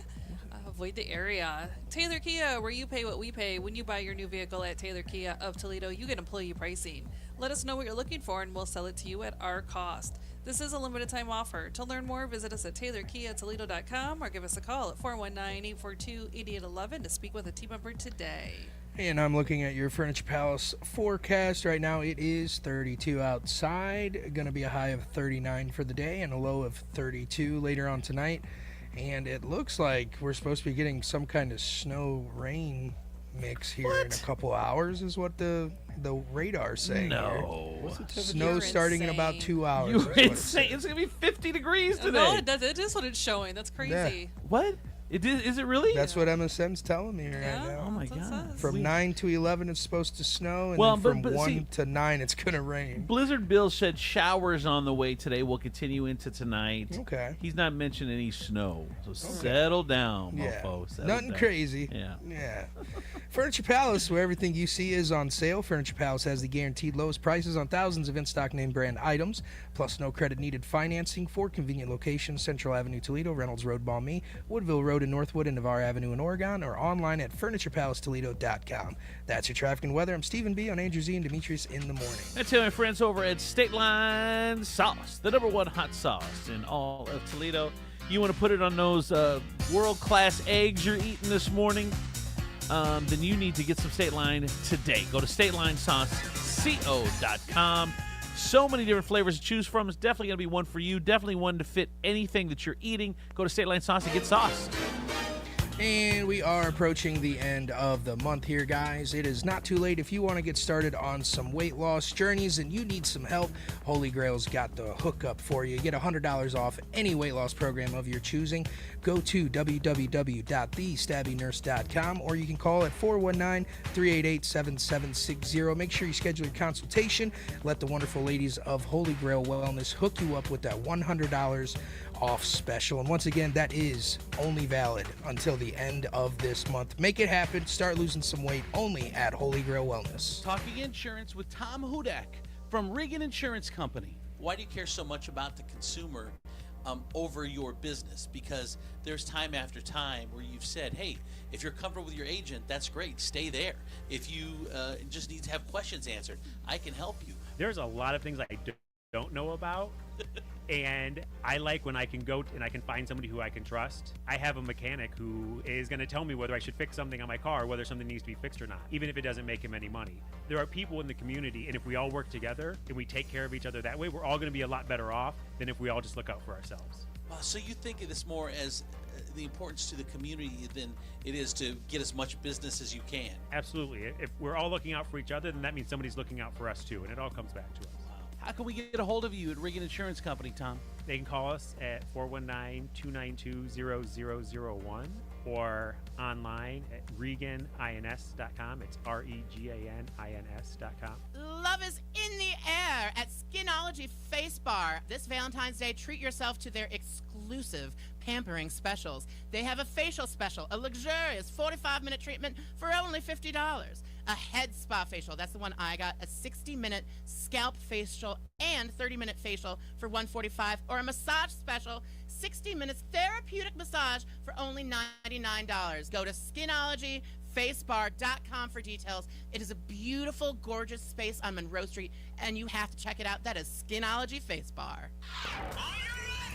Avoid the area. Taylor Kia, where you pay what we pay. When you buy your new vehicle at Taylor Kia of Toledo, you get employee pricing. Let us know what you're looking for and we'll sell it to you at our cost. This is a limited time offer. To learn more, visit us at TaylorKiaToledo.com or give us a call at 419-842-8811 to speak with a team member today. And I'm looking at your Furniture Palace forecast right now. It is 32 outside. Going to be a high of 39 for the day and a low of 32 later on tonight. And it looks like we're supposed to be getting some kind of snow-rain mix here in a couple hours is what the radar's saying. No. Snow's starting in about 2 hours. You're insane. It's going to be 50 degrees today. No, it is what it's showing. That's crazy. Yeah. What? Is it really? That's what MSN's telling me right now. Oh my God. From 9 to 11 it's supposed to snow, and then from 1 to 9 it's going to rain. Blizzard Bill said showers on the way today. Will continue into tonight. Okay. He's not mentioning any snow. So settle down, mofo. Settle Nothing down. crazy. Yeah. Furniture Palace, where everything you see is on sale. Furniture Palace has the guaranteed lowest prices on thousands of in-stock name brand items, plus no credit needed financing. 4 convenient locations: Central Avenue, Toledo; Reynolds Road, Maumee; Woodville Road in Northwood; and Navarre Avenue in Oregon, or online at FurniturePalaceToledo.com. That's your traffic and weather. I'm Stephen B. on Andrew Z and Demetrius in the morning. And to my friends over at State Line Sauce, the #1 hot sauce in all of Toledo. You want to put it on those world-class eggs you're eating this morning? Then you need to get some State Line today. Go to StatelineSauceCo.com. So many different flavors to choose from. It's definitely going to be one for you. Definitely one to fit anything that you're eating. Go to State Line Sauce and get sauce. And we are approaching the end of the month here, guys. It is not too late if you want to get started on some weight loss journeys and you need some help. Holy Grail's got the hookup for you. Get $100 off any weight loss program of your choosing. Go to www.thestabbynurse.com or you can call at 419-388-7760. Make sure you schedule your consultation. Let the wonderful ladies of Holy Grail Wellness hook you up with that $100 off special. And once again, that is only valid until the end of this month. Make it happen. Start losing some weight only at Holy Grail Wellness. Talking insurance with Tom Hudak from Regan Insurance Company. Why do you care so much about the consumer over your business? Because there's time after time where you've said, hey, if you're comfortable with your agent, that's great. Stay there. If you just need to have questions answered, I can help you. There's a lot of things I don't know about. And I like when I can go and I can find somebody who I can trust. I have a mechanic who is going to tell me whether I should fix something on my car, whether something needs to be fixed or not, even if it doesn't make him any money. There are people in the community, and if we all work together and we take care of each other that way, we're all going to be a lot better off than if we all just look out for ourselves. So you think of this more as the importance to the community than it is to get as much business as you can? Absolutely. If we're all looking out for each other, then that means somebody's looking out for us too, and it all comes back to us. How can we get a hold of you at Regan Insurance Company, Tom? They can call us at 419-292-0001 or online at ReganINS.com. It's ReganINS.com. Love is in the air at Skinology Face Bar. This Valentine's Day, treat yourself to their exclusive pampering specials. They have a facial special, a luxurious 45-minute treatment for only $50. a head spa facial. That's the one I got. A 60-minute scalp facial and 30-minute facial for $145, or a massage special, 60 minutes therapeutic massage for only $99. Go to skinologyfacebar.com for details. It is a beautiful, gorgeous space on Monroe Street, and you have to check it out. That is Skinology Face Bar.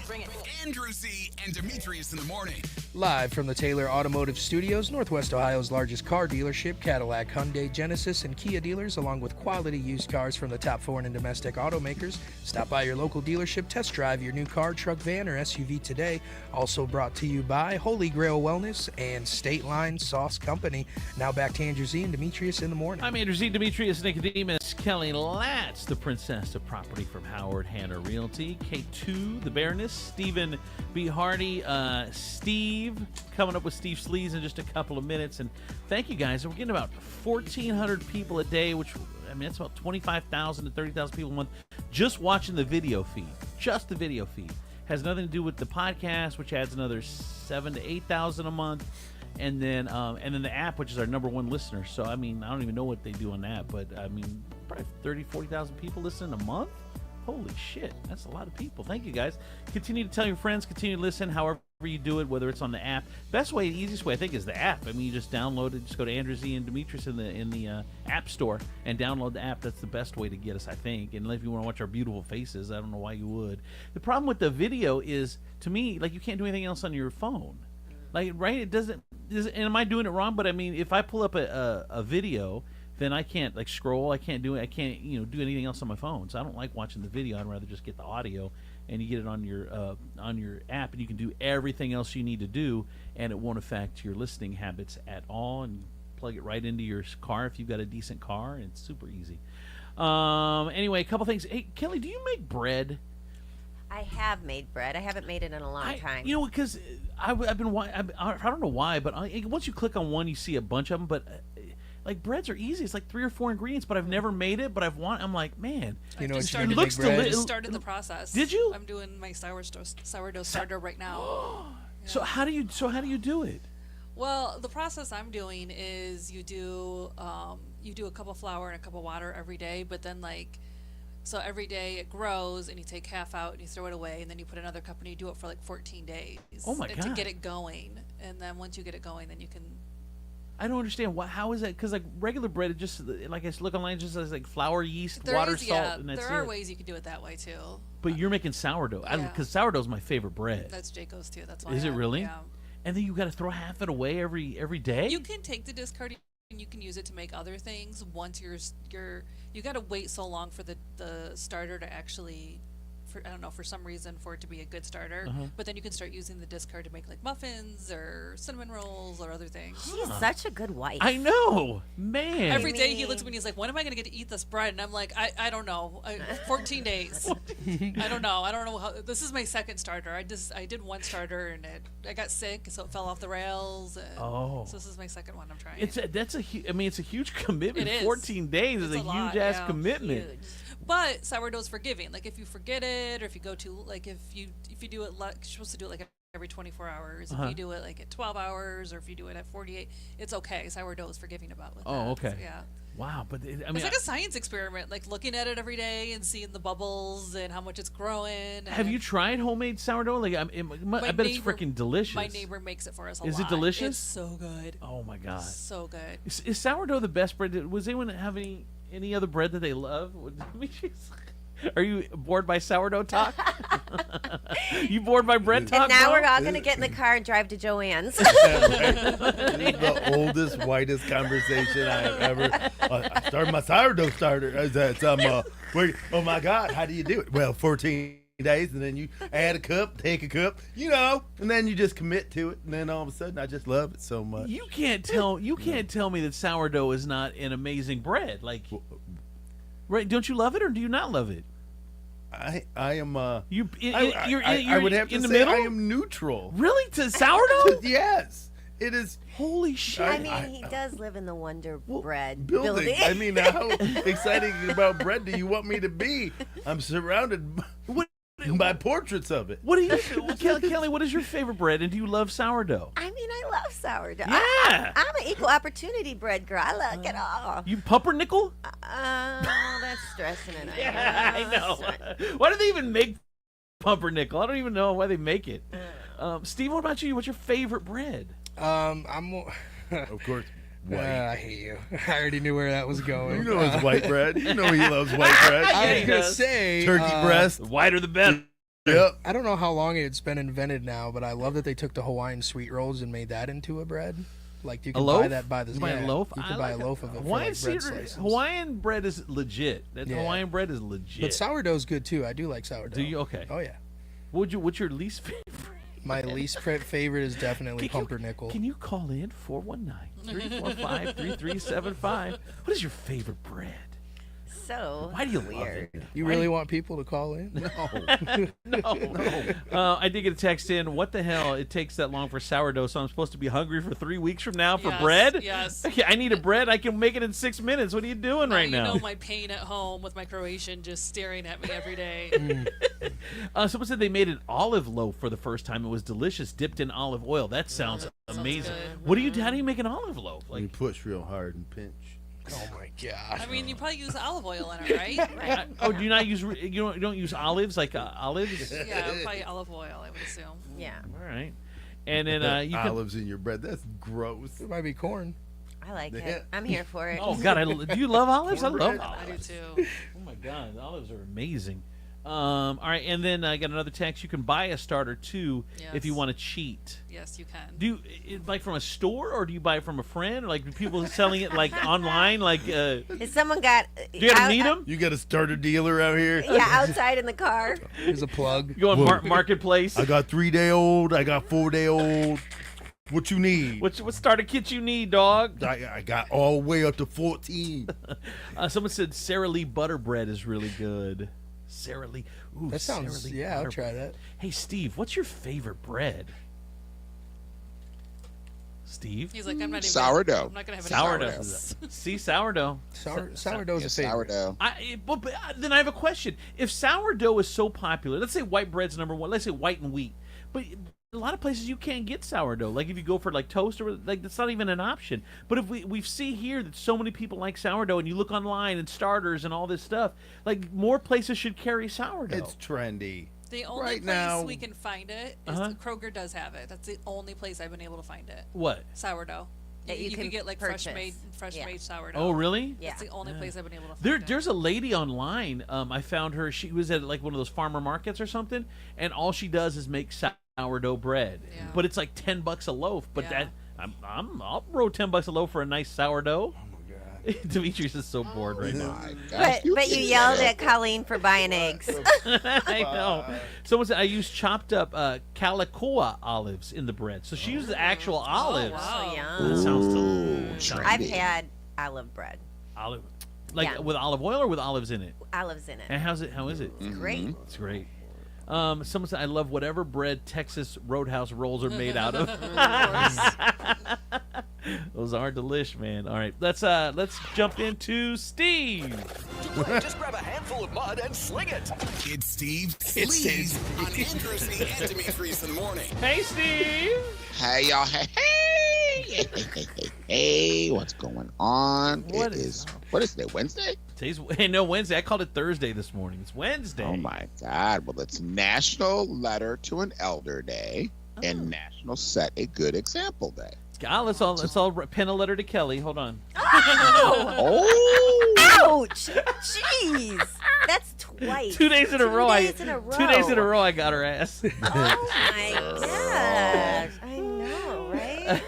Bring it. Andrew Z and Demetrius in the morning. Live from the Taylor Automotive Studios, Northwest Ohio's largest car dealership, Cadillac, Hyundai, Genesis, and Kia dealers, along with quality used cars from the top foreign and domestic automakers. Stop by your local dealership, test drive your new car, truck, van, or SUV today. Also brought to you by Holy Grail Wellness and State Line Sauce Company. Now back to Andrew Z and Demetrius in the morning. I'm Andrew Z, Demetrius, Nicodemus, Kelly Latz, the princess of property from Howard Hanna Realty, K2, the Baroness, Stephen B. Hardy, Steve, coming up with Steve Sleaze in just a couple of minutes. And thank you guys. We're getting about 1,400 people a day, which, I mean, it's about 25,000 to 30,000 people a month just watching the video feed. Just the video feed. Has nothing to do with the podcast, which adds another 7,000 to 8,000 a month. And then the app, which is our number one listener. So, I mean, I don't even know what they do on that, but, I mean, probably 30,000, 40,000 people listening a month. Holy shit, that's a lot of people. Thank you, guys. Continue to tell your friends. Continue to listen however you do it, whether it's on the app. Best way, the easiest way, I think, is the app. I mean, you just download it. Just go to Andrew Z and Demetrius in the App Store and download the app. That's the best way to get us, I think. And if you want to watch our beautiful faces, I don't know why you would. The problem with the video is, to me, like, you can't do anything else on your phone. Like, right? It doesn't. And am I doing it wrong? But I mean, if I pull up a video, then I can't like scroll. I can't do it. I can't do anything else on my phone. So I don't like watching the video. I'd rather just get the audio, and you get it on your app, and you can do everything else you need to do, and it won't affect your listening habits at all. And plug it right into your car if you've got a decent car, and it's super easy. Anyway, a couple things. Hey, Kelly, do you make bread? I have made bread. I haven't made it in a long time. You know, because I don't know why, but once you click on one, you see a bunch of them. But like breads are easy. It's like 3 or 4 ingredients, but I've never made it. But I'm like, man, you know, it looks delicious. Started the process. Did you? I'm doing my sourdough starter right now. Yeah. So how do you do it? Well, the process I'm doing is you do a cup of flour and a cup of water every day, but then so every day it grows, and you take half out and you throw it away, and then you put another cup and you do it for like 14 days. Oh my God. To get it going, and then once you get it going, then you can. I don't understand how is that? Because like regular bread, it just like I look online, it just says like flour, yeast, water, salt, and that's it. There are ways you can do it that way too. But you're making sourdough, because sourdough is my favorite bread. That's Jayco's too. That's why. Is it really? Yeah. And then you got to throw half it away every day. You can take the discard and you can use it to make other things. Once you got to wait so long for the starter to actually, I don't know, for some reason for it to be a good starter. But then you can start using the discard to make like muffins or cinnamon rolls or other things. She's such a good wife. I know, man. Every day he looks at me and he's like, when am I going to get to eat this bread? And I'm like, I don't know. 14 days. I don't know how. This is my second starter. I did one starter and I got sick, so it fell off the rails. And so this is my second one I'm trying. It's a huge commitment. It is. 14 days is a huge ass commitment. Huge. But sourdough's forgiving. Like if you forget it, or if you go to if you do it, you're supposed to do it like every 24 hours. If you do it like at 12 hours, or if you do it at 48, it's okay. Sourdough is forgiving about with that. Oh, okay. So, yeah. Wow, but it's like a science experiment, like looking at it every day and seeing the bubbles and how much it's growing. Have you tried homemade sourdough? Like I bet it's freaking delicious. My neighbor makes it for us a lot. Is it delicious? It's so good. Oh my God. It's so good. Is sourdough the best bread? Was anyone have any other bread that they love? Are you bored by sourdough talk? You bored by bread talk? And now bro? we're all going to get in the car and drive to Joanne's. This is the oldest, whitest conversation I have ever. I started my sourdough starter. Oh my God, how do you do it? Well, 14 days, and then you add a cup, take a cup, and then you just commit to it, and then all of a sudden I just love it so much. You can't tell me that sourdough is not an amazing bread. Like, right? Don't you love it, or do you not love it? I am. I would have to say I am neutral. Really, to sourdough? Yes, it is. Holy shit! I mean, he does live in the Wonder Bread building. I mean, how exciting about bread do you want me to be? I'm surrounded. By portraits of it. What do you, Kelly? What is your favorite bread, and do you love sourdough? I mean, I love sourdough. Yeah. I'm an equal opportunity bread girl. I like it all. You pumpernickel? That's stressing it. Yeah, I know. Why do they even make pumpernickel? I don't even know why they make it. Steve, what about you? What's your favorite bread? I'm. Of course. White. I hate you. I already knew where that was going. You know it's white bread. You know he loves white bread. I was gonna say turkey breast. The whiter the better. Yep. I don't know how long it's been invented now, but I love that they took the Hawaiian sweet rolls and made that into a bread. Like you can buy that by the You buy a loaf? You can buy a loaf of it Hawaiian, for like bread slices. Hawaiian bread is legit. Hawaiian bread is legit. But sourdough's good too. I do like sourdough. Do you? Okay. Oh yeah. What's your least favorite? My least favorite is definitely pumpernickel. Can you call in 419-345-3375? What is your favorite bread? So why do you weird. love it? You really want people to call in? No. I did get a text in. What the hell? It takes that long for sourdough, so I'm supposed to be hungry for 3 weeks from now for bread? Yes. Okay, I need a bread. I can make it in 6 minutes. What are you doing right now? You know my pain at home with my Croatian just staring at me every day. Someone said they made an olive loaf for the first time. It was delicious, dipped in olive oil. That sounds amazing. How do you make an olive loaf? You push real hard and pinch. Oh my gosh! I mean, you probably use olive oil in it, right? Do you not use you don't use olives like olives? Yeah, probably olive oil, I would assume. Yeah. All right. And then you olives in your bread. That's gross. It might be corn. I like it. I'm here for it. Oh God, do you love olives? I love olives. I do too. Oh my God, olives are amazing. All right, and then I got another text. You can buy a starter too if you want to cheat. Yes, you can. Do you like from a store or do you buy it from a friend? Or like people selling it like online? Like, If someone got, do you gotta meet them? You got a starter dealer out here? Yeah, outside in the car. Here's a plug. You go on Marketplace. I got 3-day-old. I got 4-day-old. What you need? What starter kit you need, dog? I got all the way up to 14. Someone said Sara Lee butter bread is really good. Sara Lee. Ooh, That sounds. Sara Lee Yeah, I'll butter try bread. that. Hey, Steve, what's your favorite bread? Steve? He's like, I'm not even. Sourdough. I'm not gonna have Sourdough. any See, sourdough. Sourdough's a favorite. Sourdough. Then I have a question. If sourdough is so popular, let's say white bread's number one. Let's say white and wheat, but a lot of places you can't get sourdough. Like if you go for like toast or like that's not even an option. But if we see here that so many people like sourdough, and you look online and starters and all this stuff, like more places should carry sourdough. It's trendy. The only Right place now- we can find it is Kroger does have it. That's the only place I've been able to find it. What? Sourdough. That you can can get like purchase. fresh made sourdough. Oh, really? That's the only place I've been able to find it. There's a lady online. I found her. She was at like one of those farmer markets or something, and all she does is make sourdough bread. Yeah. But it's like $10 a loaf. But Yeah. I'll throw $10 a loaf for a nice sourdough. Demetrius is so bored right now. But you yelled at Colleen for buying eggs. I know. Someone said I use chopped up Calicoa olives in the bread. So she uses actual olives. Oh, That yum. sounds delicious. I've had olive bread. Olive, like Yeah. with olive oil or with olives in it. Olives in it. And how is it? It's great. It's great. Someone said I love whatever bread Texas Roadhouse rolls are made out of. Those are delish, man. All right, let's jump into Steve. Just grab a handful of mud and sling it. It's Steve Sleaze on Andrew C. and Demetrius in the morning. Hey, Steve. Hey, y'all. Hey, what's going on? What is today, Wednesday? Wednesday. I called it Thursday this morning. It's Wednesday. Oh, my God. Well, it's National Letter to an Elder Day and National Set a Good Example Day. Let's all pen a letter to Kelly. Hold on. Oh! Ouch! Jeez! That's twice. 2 days in a row. 2 days in a row. 2 days in a row, I got her ass. Oh my gosh! I know, right?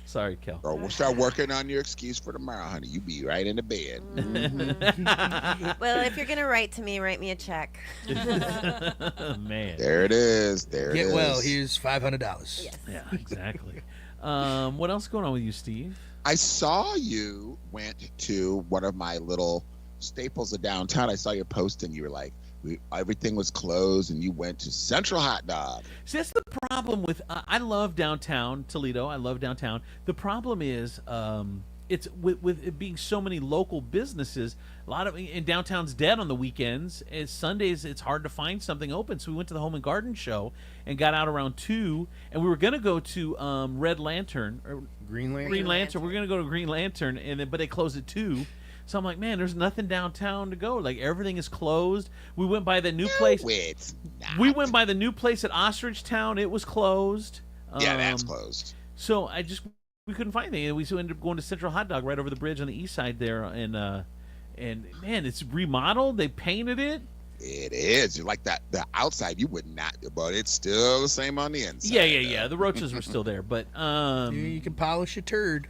Sorry, Kel. Bro, we'll start working on your excuse for tomorrow, honey. You be right in the bed. Well, if you're gonna write to me, write me a check. Man. There it is. There it is. Get well. Here's $500. Yes. Yeah, exactly. What else is going on with you, Steve? I saw you went to one of my little staples of downtown. I saw your post and you were like, everything was closed and you went to Central Hot Dog. See, that's the problem with I love downtown Toledo. I love downtown. The problem is it's with it being so many local businesses, a lot of in downtown's dead on the weekends. It's Sundays, it's hard to find something open. So we went to the Home and Garden show and got out around 2, and we were gonna go to Red Lantern or Green Lantern. Green Lantern. We're gonna go to Green Lantern, but they closed at 2. So I'm like, man, there's nothing downtown to go. Like everything is closed. We went by the new place. It's not. We went by the new place at Ostrich Town. It was closed. Yeah, that's closed. So we couldn't find anything. We ended up going to Central Hot Dog right over the bridge on the east side there, and man, it's remodeled. They painted it. It is. You like that the outside you would not, but it's still the same on the inside. Yeah. The roaches were still there, but you can polish a turd.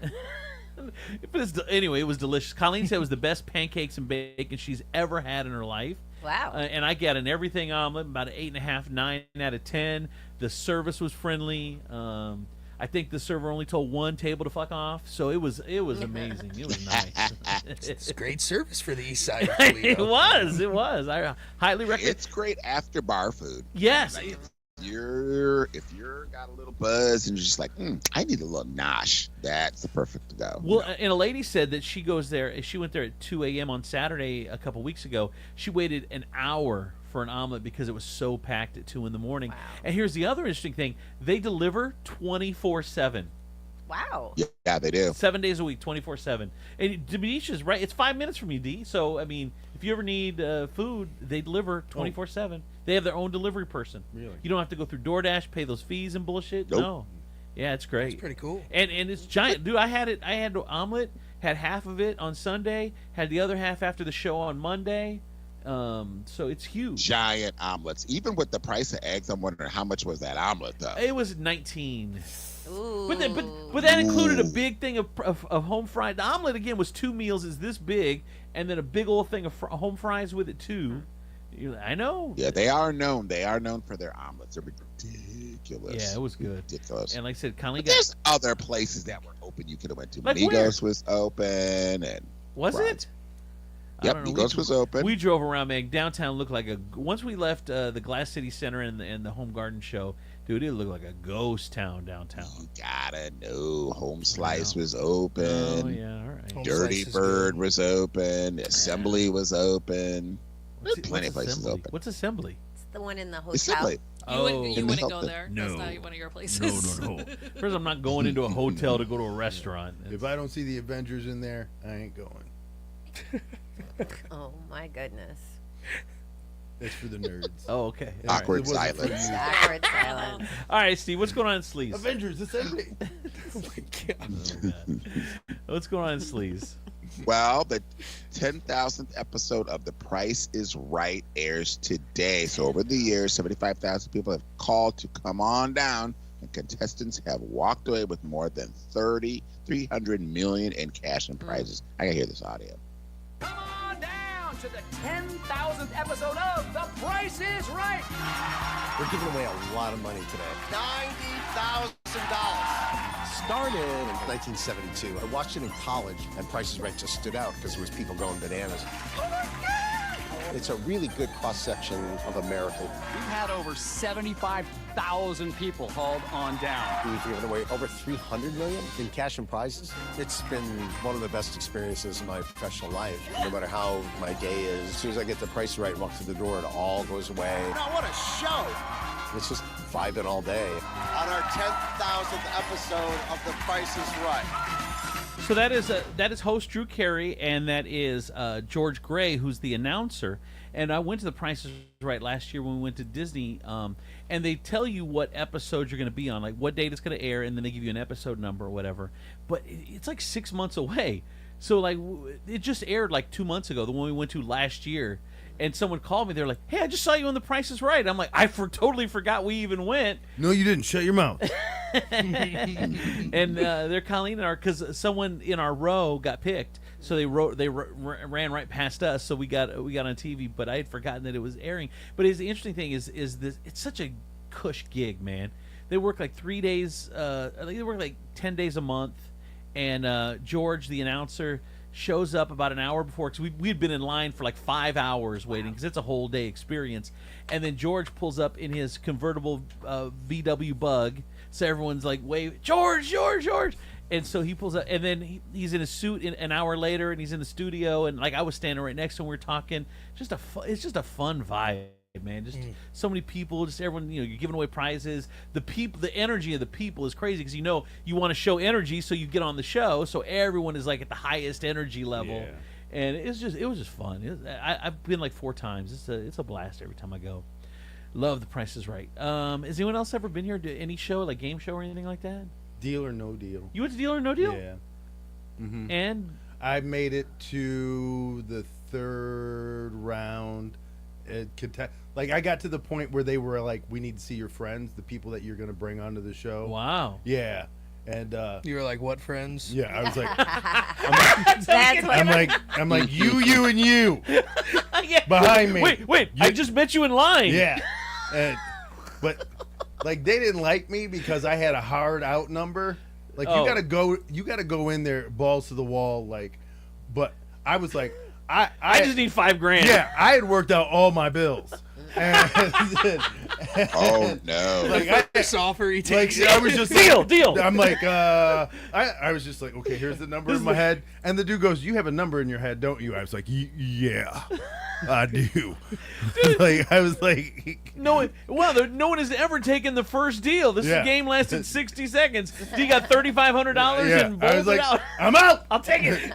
But anyway, it was delicious. Colleen said it was the best pancakes and bacon she's ever had in her life. Wow. And I got an everything omelet, about an 8.5, 9 out of 10. The service was friendly. I think the server only told one table to fuck off, so it was amazing. It was nice. It's great service for the East Side. It was. I highly recommend. It's great after bar food. Yes. Like, if you're got a little buzz and you're just like, I need a little nosh, that's the perfect to go. Well, and a lady said that she goes there. She went there at 2 a.m. on Saturday a couple weeks ago. She waited an hour for an omelet because it was so packed at 2 in the morning. Wow. And here's the other interesting thing: they deliver 24/7. Wow. Yeah, they do. 7 days a week, 24/7. And Demetrius is right. It's 5 minutes from you, D. So I mean, if you ever need food, they deliver 24/7. They have their own delivery person. Really? You don't have to go through DoorDash, pay those fees and bullshit. Nope. No. Yeah, it's great. It's pretty cool. And it's giant, dude. I had the omelet, had half of it on Sunday, had the other half after the show on Monday. So it's huge. Giant omelets. Even with the price of eggs, I'm wondering how much was that omelet though. It was 19. Ooh. But that included a big thing of home fried. The omelet again was 2 meals, is this big, and then a big old thing of home fries with it too. I know. Yeah, they are known. They are known for their omelets. They're ridiculous. Yeah, it was good. Ridiculous. And like I said, Colleen there's other places that were open you could have went to. Like Migos was open, and was it? Yep, Migos was open. We drove around, man. Downtown looked like once we left the Glass City Center and the Home Garden show, dude, it looked like a ghost town downtown. You gotta know, Home Slice was open. Oh yeah, all right. Dirty Bird was open. Assembly was open. There's plenty of places Assembly? open. What's Assembly? It's the one in the hotel. Assembly. You wouldn't go there. No. That's not one of your places. No. First, I'm not going into a hotel to go to a restaurant. If I don't see the Avengers in there, I ain't going. Oh my goodness. That's for the nerds. Oh, okay. Awkward It wasn't for silence. you. Awkward silence. All right, Steve, what's going on in Sleaze? Avengers Assembly. Oh my God. What's going on in Sleaze? Well, the 10,000th episode of The Price is Right airs today. So over the years, 75,000 people have called to come on down, and contestants have walked away with more than $300 million in cash and prizes. I gotta hear this audio. Come on down to the 10,000th episode of The Price is Right. We're giving away a lot of money today. $90,000. Started in 1972. I watched it in college, and Price is Right just stood out because there was people going bananas. Oh my God! It's a really good cross-section of America. We've had over 75,000 people called on down. We've given away over $300 million in cash and prizes. It's been one of the best experiences in my professional life. No matter how my day is, as soon as I get The Price Right, walk through the door, it all goes away. Now what a show! It's just vibing all day. On our 10,000th episode of The Price is Right. So that is host Drew Carey, and that is George Gray, who's the announcer. And I went to The Price is Right last year when we went to Disney, and they tell you what episode you're going to be on, like what date it's going to air, and then they give you an episode number or whatever. But it's like 6 months away. So like it just aired like 2 months ago, the one we went to last year. And someone called me. They're like, "Hey, I just saw you on The Price is Right." I'm like, I totally forgot we even went. No, you didn't. Shut your mouth. And they're Colleen and because someone in our row got picked, so they ran right past us. So we got on TV, but I had forgotten that it was airing. But the interesting thing is this: it's such a cush gig, man. They work like 3 days. I think they work like 10 days a month. And George, the announcer, shows up about an hour before because we had been in line for like 5 hours waiting because it's a whole day experience. And then George pulls up in his convertible VW Bug, so everyone's like, "Wave, George!" And so he pulls up, and then he's in a suit an hour later, and he's in the studio, and like I was standing right next to him, we were talking. It's just a fun vibe, man. Just so many people, just everyone. You're giving away prizes. The energy of the people is crazy because you want to show energy, so you get on the show, so everyone is like at the highest energy level. Yeah. And it was just fun. I've been like 4 times. It's a blast every time I go. Love The Price is Right. Has anyone else ever been here to any show, like game show or anything like that? Deal or No Deal. You went to Deal or No Deal? Yeah. Mm-hmm. And I made it to the 3rd round. Like I got to the point where they were like, "We need to see your friends, the people that you're going to bring onto the show." Wow. Yeah. And you were like, "What friends?" Yeah, I was like, I'm like, you, and you behind me. Wait! I just met you in line. Yeah, but like they didn't like me because I had a hard out number. Like you gotta go in there balls to the wall. Like, but I was like, I just need $5,000. Yeah, I had worked out all my bills. Oh no! Like first offer he takes. I was just deal. I'm like, I was just like, okay, here's the number in my head, and the dude goes, "You have a number in your head, don't you?" I was like, "Yeah, I do." Like I was like, no one has ever taken the first deal. This game lasted 60 seconds. You got $3,500 and I was like, out. I'm out. I'll take it.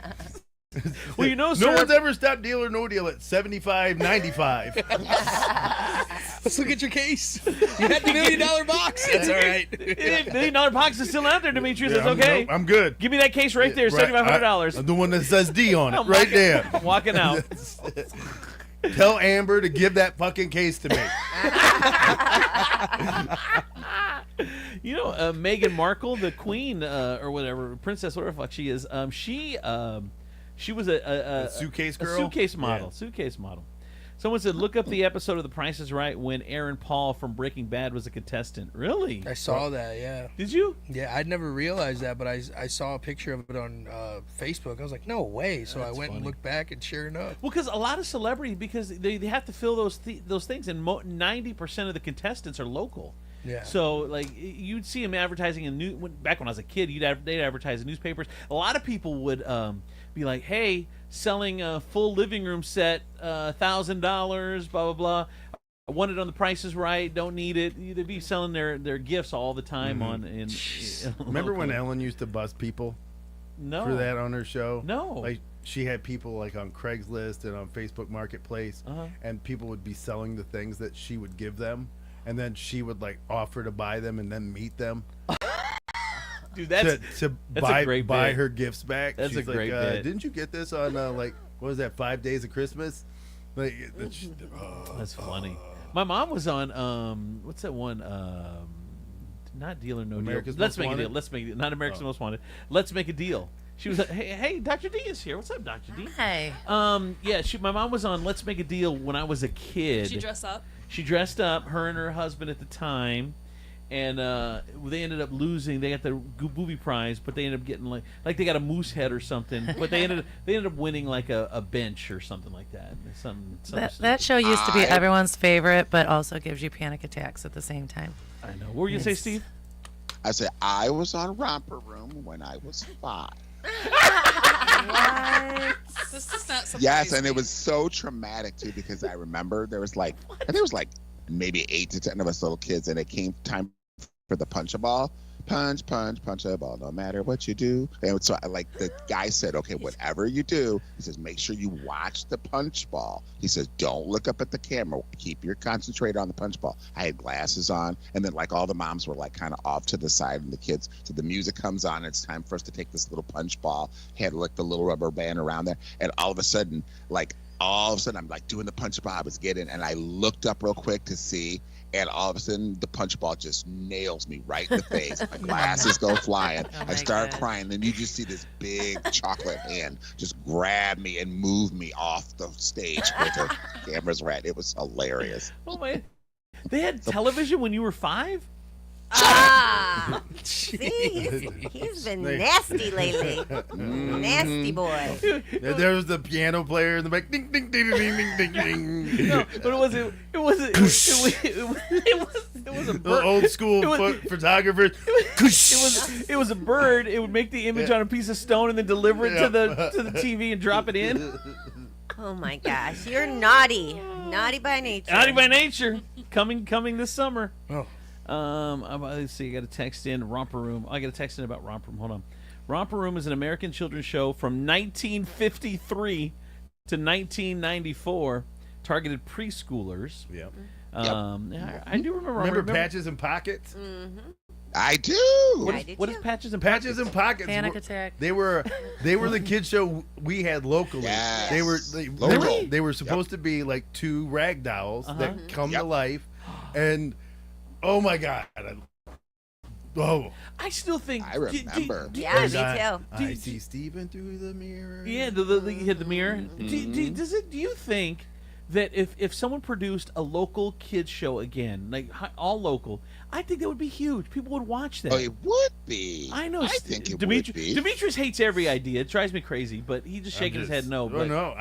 Well, no one's ever stopped Deal or No Deal at $75.95. Let's look at your case. You had the $1 million box. That's all right. The $1 million box is still out there, Demetrius. That's okay. I'm good. Give me that case right there, $7,500. The one that says D on it, right there. I'm walking out. Tell Amber to give that fucking case to me. Meghan Markle, the queen or whatever, princess, whatever the fuck she is, she was a suitcase girl? A suitcase model. Yeah. Suitcase model. Someone said, look up the episode of The Price is Right when Aaron Paul from Breaking Bad was a contestant. Really? I saw that, yeah. Did you? Yeah, I'd never realized that, but I saw a picture of it on Facebook. I was like, no way. So I went and looked back, and sure enough. Well, because a lot of celebrities, because they have to fill those things, and 90% of the contestants are local. Yeah. So like you'd see them advertising back when I was a kid. They'd advertise in newspapers. A lot of people would be like, "Hey, selling a full living room set, $1,000, blah blah blah. I want it on The Price is Right. Don't need it." They'd be selling their gifts all the time in Remember when Ellen used to bust people? No. For that on her show? No. Like she had people like on Craigslist and on Facebook Marketplace, and people would be selling the things that she would give them. And then she would like offer to buy them and then meet them. Dude, that's to a great buy bit. her gifts back. That's She's a great like, bit. Didn't you get this on like what was that 5 Days of Christmas? Like that's funny. My mom was on what's that one? Not Deal or No America's Deal. Let's Most make Wanted? a deal. Let's make it. Not America's Most Wanted. Let's make a deal. She was like, hey, Dr. D is here. What's up, Dr. D? Hey. Yeah, my mom was on Let's Make a Deal when I was a kid. Did she dress up? She dressed up, her and her husband at the time, and they ended up losing. They got the booby prize, but they ended up getting like they got a moose head or something. But they ended up winning like a bench or something like that. That show used to be everyone's favorite, but also gives you panic attacks at the same time. I know. What were you gonna say, Steve? I said I was on Romper Room when I was 5. What? This is not surprising. Yes, and it was so traumatic too because I remember there was like maybe 8 to 10 of us little kids, and it came time for the punch a ball. Punch a ball, no matter what you do. And so the guy said, okay, whatever you do, he says, make sure you watch the punch ball. He says, don't look up at the camera. Keep your concentrate on the punch ball. I had glasses on, and then like all the moms were like kind of off to the side, and the kids. So the music comes on. It's time for us to take this little punch ball. Had like the little rubber band around there, and all of a sudden, I'm like doing the punch ball. I was getting, and I looked up real quick to see. And all of a sudden, the punch ball just nails me right in the face. My glasses go flying. I start crying. Then you just see this big chocolate hand just grab me and move me off the stage where the cameras were at. It was hilarious. Oh, man. They had television when you were 5? Ah, see, he's been nasty lately. Nasty boy. There was the piano player in the back. Ding, ding, ding, ding, ding, ding, ding. No, but it was a bird. Old school photographer. It was a bird. It would make the image on a piece of stone and then deliver it to the TV and drop it in. Oh my gosh, you're naughty. Naughty by nature. Naughty by nature. Coming this summer. Oh. Let's see. I got a text in Romper Room. I got a text in about Romper Room. Hold on. Romper Room is an American children's show from 1953 to 1994, targeted preschoolers. Yep. I do remember. Remember Patches and Pockets? Mm-hmm. I do. What is Patches and Pockets? Patches and Pockets. Panic Attack. They were the kids show we had locally. Yes. They were supposed to be like two rag dolls that come to life, and oh my god. I still think. I remember. Yeah, me too. I see Steven through the mirror. Yeah, you hit the mirror. Do you think that if someone produced a local kids show again, like all local, I think that would be huge. People would watch that. Oh, it would be. I know. I think it would be. Demetrius hates every idea. It drives me crazy, but he's just shaking his head no. But no,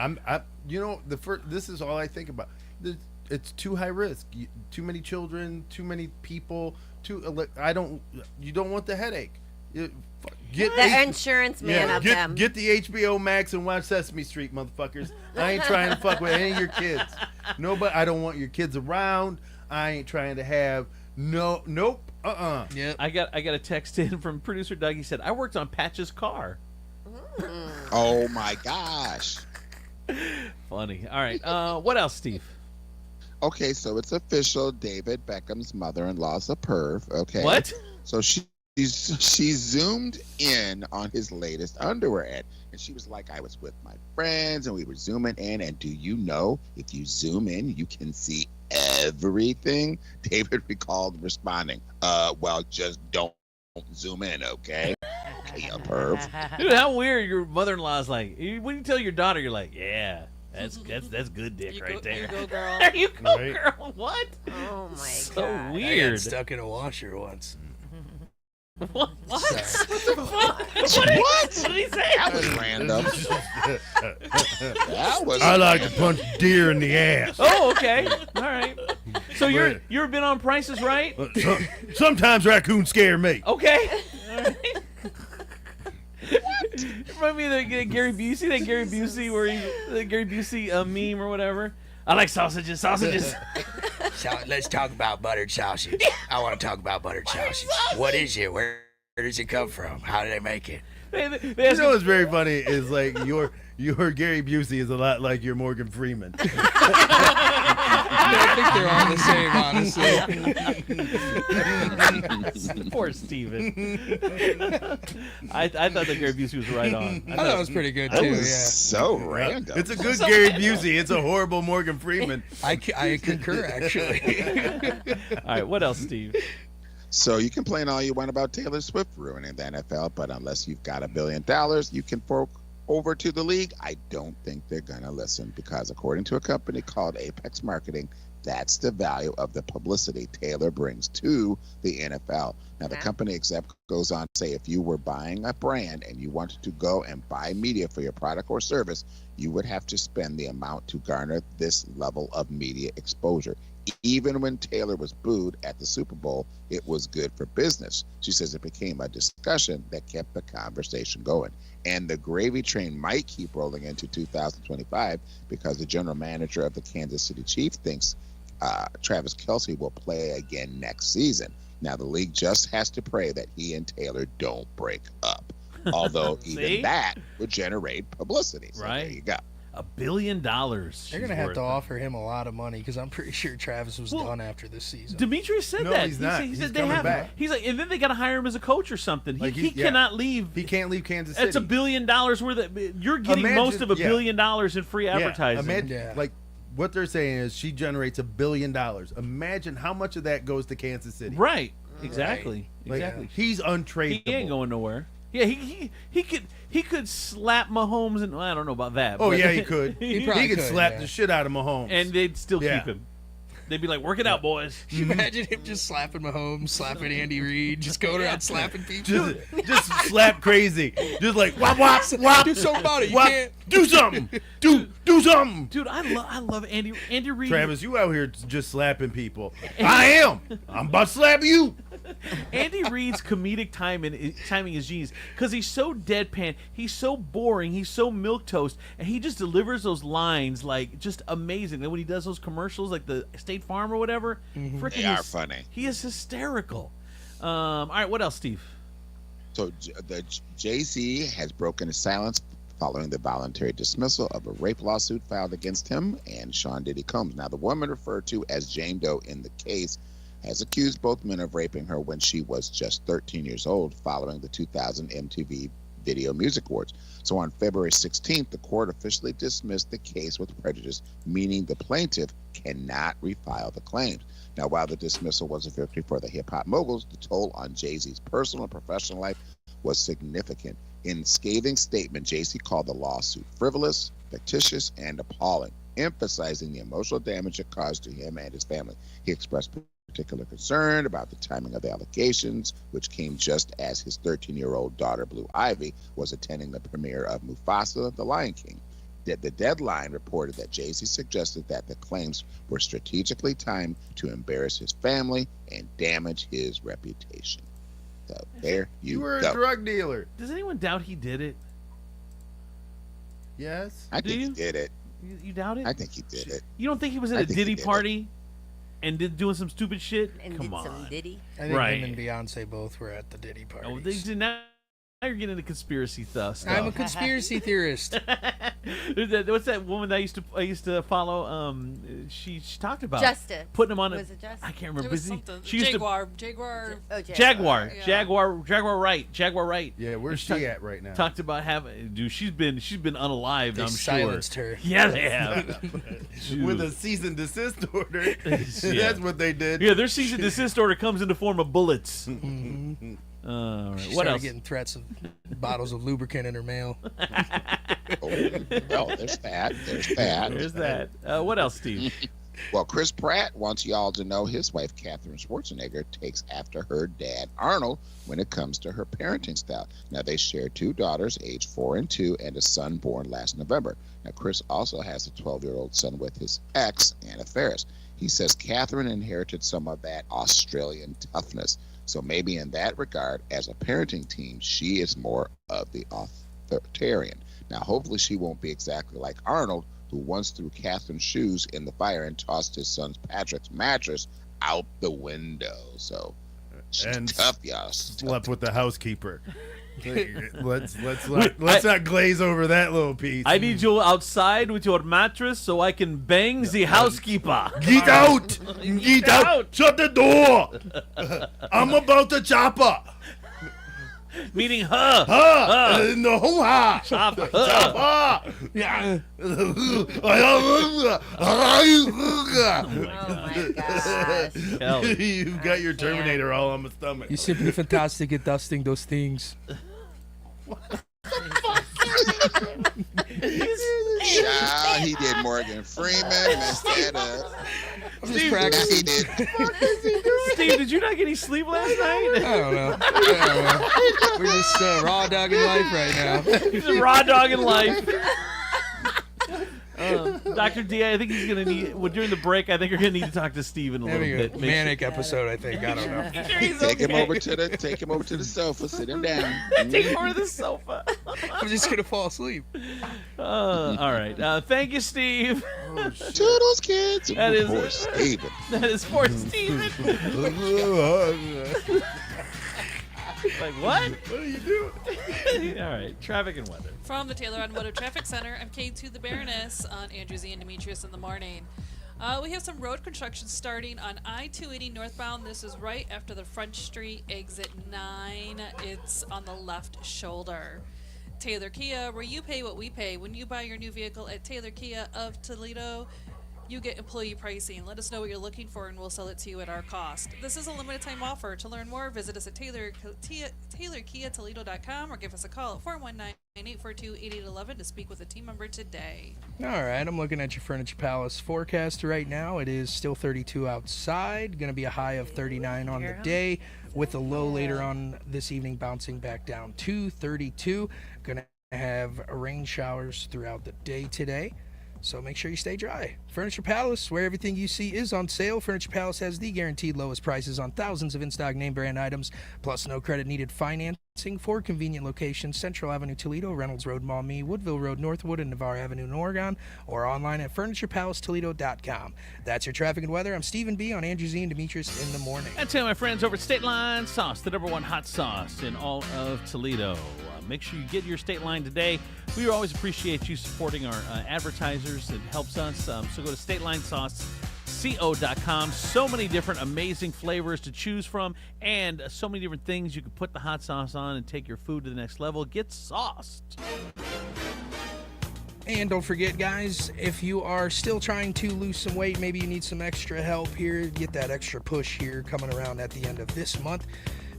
this is all I think about. It's too high risk. Too many children, too many people. You don't want the headache. Get the insurance man of them. Get the HBO Max and watch Sesame Street, motherfuckers. I ain't trying to fuck with any of your kids. Nobody. I don't want your kids around. I ain't trying to have nope. Yeah. I got a text in from producer Doug. He said, I worked on Patch's car. Oh my gosh. Funny. All right. What else, Steve? Okay, so it's official. David Beckham's mother-in-law's a perv. Okay. What? So she zoomed in on his latest underwear ad, and she was like, I was with my friends and we were zooming in, and do you know if you zoom in you can see everything? David recalled responding, well, just don't zoom in, okay? Okay, you perv. Dude, how weird. Your mother-in-law's like, when you tell your daughter, you're like, yeah, that's good dick right there. You go, girl. There you go, girl. What? Oh my so god. Weird. I got stuck in a washer once. What? What the fuck? What? What did he say? That was random. That was I like random. to punch deer in the ass. Oh, okay. All right. So you ever been on Price is Right? Sometimes raccoons scare me. Okay. All right. Remind me of the Gary Busey, the Gary Busey meme or whatever. I like sausages. Let's talk about buttered sausage. I want to talk about buttered sausage. What is it? Where does it come from? How do they make it? You know what's very funny is like your Gary Busey is a lot like your Morgan Freeman. I think they're all the same, honestly. Poor Steven. I thought that Gary Busey was right on. I thought it was pretty good, too. That was so random. It's a good Gary Busey. It's a horrible Morgan Freeman. I concur, actually. All right, what else, Steve? So you complain all you want about Taylor Swift ruining the NFL, but unless you've got $1 billion, you can fork over to the league. I don't think they're going to listen because according to a company called Apex Marketing, that's the value of the publicity Taylor brings to the NFL. Now, the company exec goes on to say if you were buying a brand and you wanted to go and buy media for your product or service, you would have to spend the amount to garner this level of media exposure. Even when Taylor was booed at the Super Bowl, it was good for business. She says it became a discussion that kept the conversation going. And the gravy train might keep rolling into 2025 because the general manager of the Kansas City Chiefs thinks Travis Kelce will play again next season. Now, the league just has to pray that he and Taylor don't break up, although even that would generate publicity. So right. There you go. $1 billion. They're going to have to offer him a lot of money because I'm pretty sure Travis was done after this season. Demetrius said no, that. He's not. He said they have. Back. He's like, and then they got to hire him as a coach or something. Like he cannot leave. He can't leave Kansas City. It's $1 billion worth of. You're getting most of $1 billion in free advertising. Imagine, like what they're saying is she generates $1 billion. Imagine how much of that goes to Kansas City. Right. Exactly. Like, exactly. He's untradeable. He ain't going nowhere. Yeah, he could slap Mahomes, and well, I don't know about that. Oh but yeah, he could. he could slap the shit out of Mahomes, and they'd still keep him. They'd be like, "Work it out, boys." Can you imagine him just slapping Mahomes, slapping Andy Reid, just going around slapping people? Just slap crazy. Just like whop whop whop. Do something about it. You Whop. can't. Do something. Do something. Dude, I love Andy Reid. Travis, you out here just slapping people. I am. I'm about to slap you. Andy Reid's comedic timing is genius because he's so deadpan, he's so boring, he's so milquetoast, and he just delivers those lines like just amazing. And when he does those commercials, like the State Farm or whatever, They are funny. He is hysterical. All right, what else, Steve? So the Jay-Z has broken his silence following the voluntary dismissal of a rape lawsuit filed against him and Sean Diddy Combs. Now, the woman referred to as Jane Doe in the case has accused both men of raping her when she was just 13 years old following the 2000 MTV Video Music Awards. So on February 16th, the court officially dismissed the case with prejudice, meaning the plaintiff cannot refile the claims. Now, while the dismissal was a victory for the hip-hop moguls, the toll on Jay-Z's personal and professional life was significant. In a scathing statement, Jay-Z called the lawsuit frivolous, fictitious, and appalling, emphasizing the emotional damage it caused to him and his family. He expressed particular concern about the timing of the allegations, which came just as his 13-year-old daughter, Blue Ivy, was attending the premiere of Mufasa: The Lion King. The Deadline reported that Jay-Z suggested that the claims were strategically timed to embarrass his family and damage his reputation. So there you were go. a drug dealer. Does anyone doubt he did it? Yes. I think he did it. You doubt it? I think he did it. You don't think he was at I a think he Diddy did party and doing some stupid shit? And Come did on. some Diddy. I think Right. him and Beyonce both were at the Diddy party. Oh, they did not. Now you're getting into conspiracy stuff. I'm a conspiracy theorist. What's that woman that I used to follow? She talked about Justice. putting him on. Was it Justice? I can't remember. It was She something. used to Jaguar. Jaguar. Yeah. Jaguar Wright. Yeah, where's she at right now? Talked about having. Dude, she's been unalived. They I'm silenced sure. her. Yeah, they have. With a cease and desist order. Yeah. That's what they did. Yeah, their cease and desist order comes in the form of bullets. All right. She What started else? getting threats of bottles of lubricant in her mail. Well, there's that. There's that. There's that. What else, Steve? Well, Chris Pratt wants y'all to know his wife, Katherine Schwarzenegger, takes after her dad, Arnold, when it comes to her parenting style. Now, they share two daughters, aged 4 and 2, and a son born last November. Now, Chris also has a 12-year-old son with his ex, Anna Faris. He says Katherine inherited some of that Australian toughness. So maybe in that regard, as a parenting team, she is more of the authoritarian. Now, hopefully she won't be exactly like Arnold, who once threw Catherine's shoes in the fire and tossed his son Patrick's mattress out the window. So she's tough, y'all. Slept with the housekeeper. Let's not glaze over that little piece. I need you outside with your mattress so I can bang the housekeeper. Get out! Get out! Shut the door! I'm about to chop her. Meaning her. Her. No, her. Chop her. Chop her. Yeah. Oh my gosh. You've got your Terminator all on my stomach. You're simply fantastic at dusting those things. Child, he did Morgan Freeman, messed that up. I'm just practicing. He did. Steve, did you not get any sleep last night? I don't know. We're just raw dogging life right now. He's a raw dog in life. Dr. D, I think he's going to need, during the break, I think you're going to need to talk to Steven a little Having bit. a manic episode, I think. I don't know. Take him over to the sofa, sit him down. Take him over to the sofa. I'm just going to fall asleep. All right. Thank you, Steve. Toodles, kids. That is for Steven. That is for Steven. Like, what? What are you doing? All right. Traffic and weather. From the Taylor Automotive Traffic Center, I'm K2 the Baroness on Andrew Z and Demetrius in the morning. We have some road construction starting on I-280 northbound. This is right after the Front Street exit 9. It's on the left shoulder. Taylor Kia, where you pay what we pay. When you buy your new vehicle at Taylor Kia of Toledo, You get employee pricing. Let us know what you're looking for, and we'll sell it to you at our cost. This is a limited time offer. To learn more, visit us at TaylorKiaToledo.com or give us a call at 419-842-8811 to speak with a team member today. All right, I'm looking at your Furniture Palace forecast right now. It is still 32 outside, going to be a high of 39 on the day, with a low later on this evening bouncing back down to 32. Going to have rain showers throughout the day today. So make sure you stay dry. Furniture Palace, where everything you see is on sale. Furniture Palace has the guaranteed lowest prices on thousands of in-stock name brand items, plus no credit needed financing for convenient locations: Central Avenue, Toledo, Reynolds Road, Maumee, Woodville Road, Northwood, and Navarre Avenue in Oregon, or online at FurniturePalaceToledo.com. That's your traffic and weather. I'm Stephen B. on Andrew Z and Demetrius in the morning. That's it, my friends, over at State Line Sauce, the #1 hot sauce in all of Toledo. Make sure you get your State Line today. We always appreciate you supporting our advertisers. It helps us. So go to StatelineSauceCo.com. So many different amazing flavors to choose from, and so many different things you can put the hot sauce on and take your food to the next level. Get sauced. And don't forget, guys, if you are still trying to lose some weight, maybe you need some extra help here, get that extra push here coming around at the end of this month.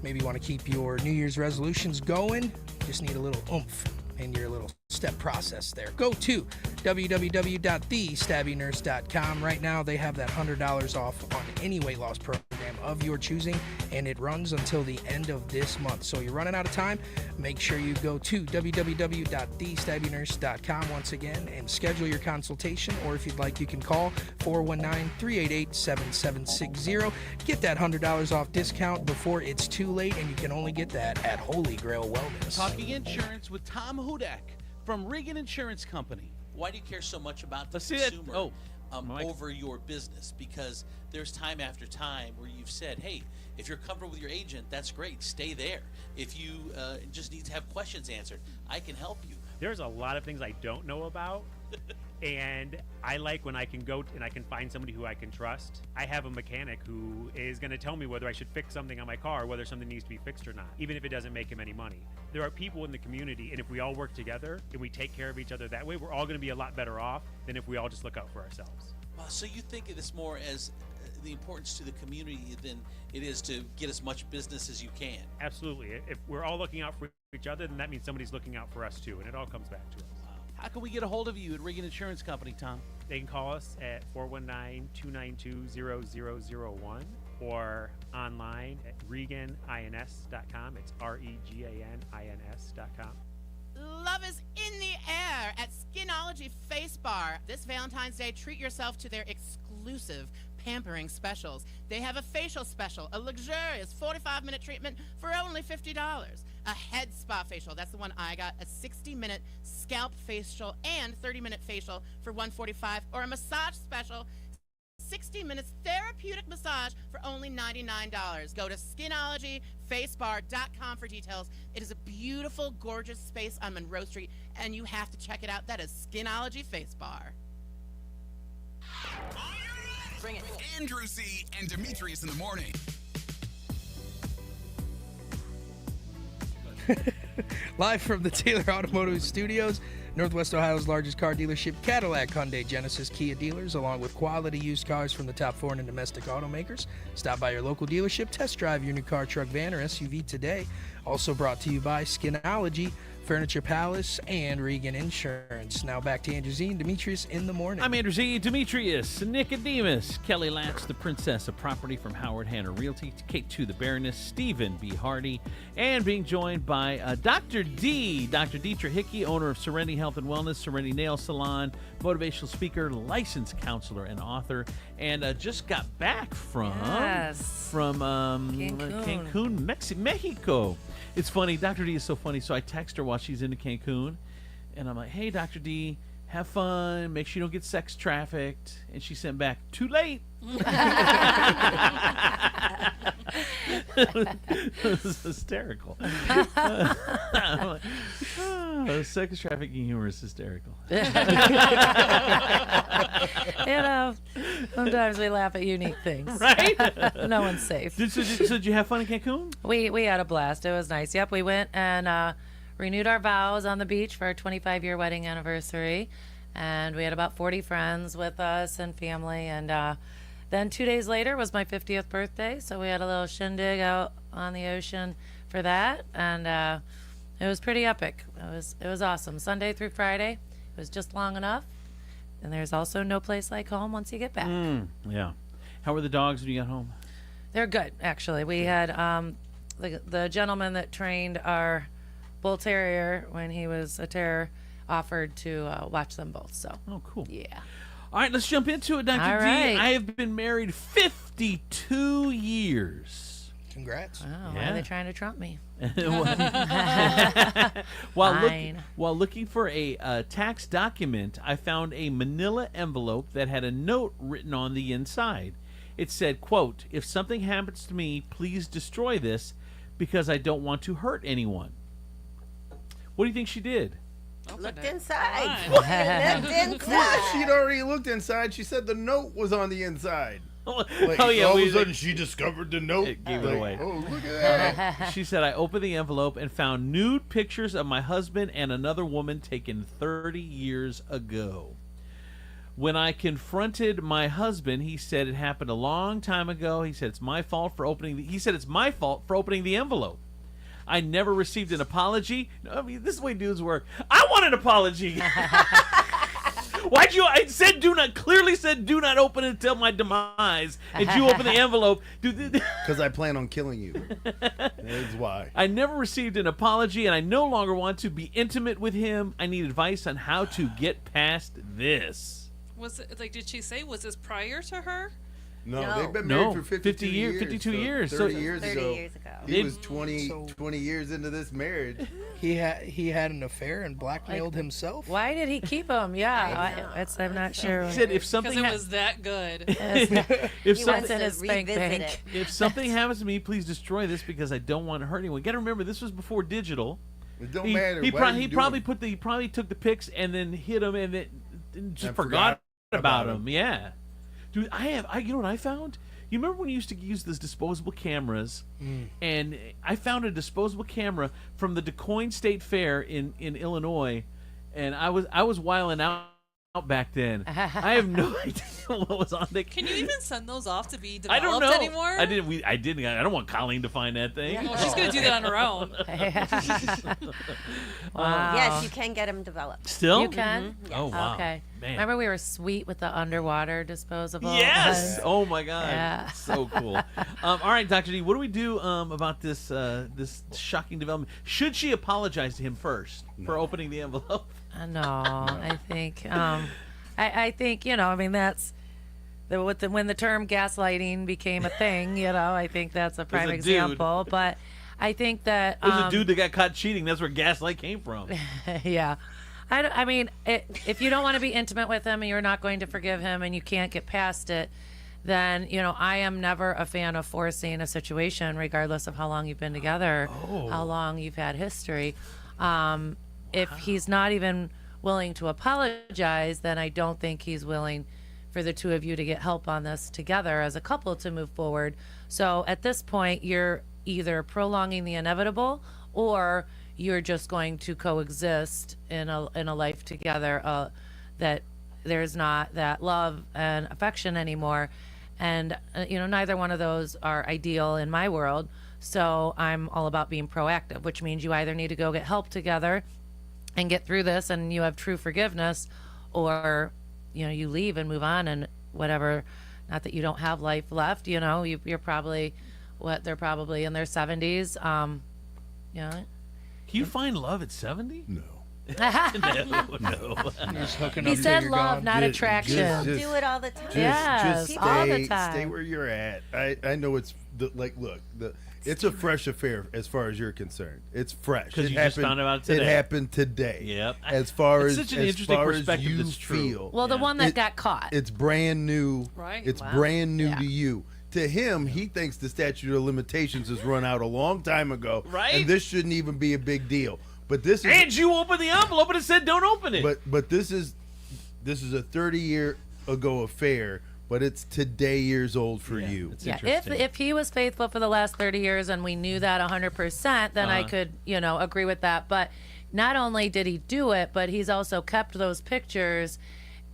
Maybe you want to keep your New Year's resolutions going. Just need a little oomph in your little step process there. Go to www.thestabbynurse.com. Right now, they have that $100 off on any weight loss program of your choosing, and it runs until the end of this month. So you're running out of time. Make sure you go to www.thestabbynurse.com once again and schedule your consultation, or if you'd like, you can call 419-388-7760. Get that $100 off discount before it's too late, and you can only get that at Holy Grail Wellness. Talking insurance with Tom Hudak from Regan Insurance Company. Why do you care so much about the consumer over your business? Because there's time after time where you've said, hey, if you're comfortable with your agent, that's great. Stay there. If you just need to have questions answered, I can help you. There's a lot of things I don't know about. And I like when I can go and I can find somebody who I can trust. I have a mechanic who is going to tell me whether I should fix something on my car, whether something needs to be fixed or not, even if it doesn't make him any money. There are people in the community, and if we all work together and we take care of each other that way, we're all going to be a lot better off than if we all just look out for ourselves. Well, so you think of this more as the importance to the community than it is to get as much business as you can? Absolutely. If we're all looking out for each other, then that means somebody's looking out for us too, and it all comes back to us. How can we get a hold of you at Regan Insurance Company, Tom? They can call us at 419-292-0001 or online at reganins.com. It's REGANINS.com. Love is in the air at Skinology Face Bar. This Valentine's Day, treat yourself to their exclusive pampering specials. They have a facial special, a luxurious 45-minute treatment for only $50. A head spa facial, that's the one I got, a 60-minute scalp facial and 30-minute facial for $145, or a massage special, 60 minutes therapeutic massage for only $99. Go to skinologyfacebar.com for details. It is a beautiful, gorgeous space on Monroe Street, and you have to check it out. That is Skinology Face Bar. Bring it. Andrew Z and Demetrius in the morning. Live from the Taylor Automotive Studios, Northwest Ohio's largest car dealership, Cadillac, Hyundai, Genesis, Kia dealers, along with quality used cars from the top foreign and domestic automakers. Stop by your local dealership, test drive your new car, truck, van, or SUV today. Also brought to you by Skinology, Furniture Palace, and Regan Insurance. Now back to Andrew Z and Demetrius in the morning. I'm Andrew Z, Demetrius, Nicodemus, Kelly Latch, the Princess of Property from Howard Hanna Realty, Kate 2, the Baroness, Stephen B. Hardy, and being joined by Dr. D, Dr. Dietrich Hickey, owner of Serenity Health and Wellness, Serenity Nail Salon, motivational speaker, licensed counselor, and author, and just got back from Cancun, Mexico. It's funny, Dr. D is so funny, so I text her while she's into Cancun, and I'm like, hey, Dr. D, have fun, make sure you don't get sex trafficked, and she sent back, too late. It was hysterical. Like, sex trafficking humor is hysterical. You know, sometimes we laugh at unique things. Right? No one's safe. So did you have fun in Cancun? We had a blast. It was nice. Yep, we went and renewed our vows on the beach for our 25-year wedding anniversary. and we had about 40 friends with us and family. And then 2 days later was my 50th birthday, so we had a little shindig out on the ocean for that, and it was pretty epic. It was awesome. Sunday through Friday, it was just long enough. And there's also no place like home once you get back. Yeah. How were the dogs when you got home? They're good, actually. We had the gentleman that trained our bull terrier when he was a terrier offered to watch them both. So. Oh, cool. Yeah. All right, let's jump into it, Dr. All D. right. I have been married 52 years. Congrats. Wow, why are they trying to trump me? While looking for a tax document, I found a manila envelope that had a note written on the inside. It said, quote, "If something happens to me, please destroy this because I don't want to hurt anyone." What do you think she did? Looked inside. Looked inside. She'd already looked inside. She said the note was on the inside. Like, all of a sudden she discovered the note. It gave it away. Oh, look at that. She said, "I opened the envelope and found nude pictures of my husband and another woman taken 30 years ago. When I confronted my husband, he said it happened a long time ago. He said it's my fault for opening the envelope. I never received an apology." No, I mean, this is the way dudes work. I want an apology. Why'd you? I said clearly said do not open it until my demise, and you open the envelope. Because I plan on killing you. That's why. I never received an apology, and I no longer want to be intimate with him. I need advice on how to get past this. Was it like? Did she say was this prior to her? No, they've been married for 52 years. 30 years ago. He It- was 20 years into this marriage. He had an affair and blackmailed himself. Why did he keep him? Yeah, I'm not sure. He said if something Because it was that good. if He something wants to his spank revisit bank. it. if something happens to me, please destroy this because I don't want to hurt anyone. You got to remember this was before digital. It don't He, matter. he, Why pro- are you he doing probably it? he probably took the pics and then hit him and then just And forgot about about him. Yeah, dude, I you know what I found? You remember when you used to use those disposable cameras? And I found a disposable camera from the DeCoin State Fair in Illinois, and I was wiling out back then. I have no idea what was on the. Can you even send those off to be I developed don't know anymore? I didn't. I don't want Colleen to find that thing. Well, she's gonna do that on her own. Wow. Yes, you can get them developed. Still? You can? Oh, wow. Okay. Man. Remember we were sweet with the underwater disposable? Yes. Oh my God. Yeah. So cool. All right, Dr. D, what do we do about this this shocking development? Should she apologize to him first for opening the envelope? No, I think I think I mean that's when the term gaslighting became a thing. I think that's a prime a dude. example. But I think that There's a dude that got caught cheating. That's where gaslight came from. yeah. I mean, if you don't want to be intimate with him and you're not going to forgive him and you can't get past it, then, I am never a fan of forcing a situation, regardless of how long you've been together, how long you've had history. If he's not even willing to apologize, then I don't think he's willing for the two of you to get help on this together as a couple to move forward. So at this point, you're either prolonging the inevitable or you're just going to coexist in a life together that there's not that love and affection anymore. And, neither one of those are ideal in my world. So I'm all about being proactive, which means you either need to go get help together and get through this and you have true forgiveness, or, you leave and move on and whatever. Not that you don't have life left, you're probably they're probably in their 70s. Can you find love at 70? No. No. Just hooking He up till said you're love, gone. not attraction. Do it all the time. Yes, all the time. Stay where you're at. I know it's it's a fresh affair as far as you're concerned. It's fresh. Because you just found out today. It happened today. Yep. As far It's as such an interesting far as perspective you that's true. feel. Well, the one that got caught. It's brand new. Right. It's Wow. brand new Yeah. to you. To him, he thinks the statute of limitations has run out a long time ago. Right. And this shouldn't even be a big deal. But this is And you opened the envelope and it said don't open it. But this is a 30-year ago affair, but it's today years old for you. Yeah, if he was faithful for the last 30 years and we knew that 100%, then I could, agree with that. But not only did he do it, but he's also kept those pictures,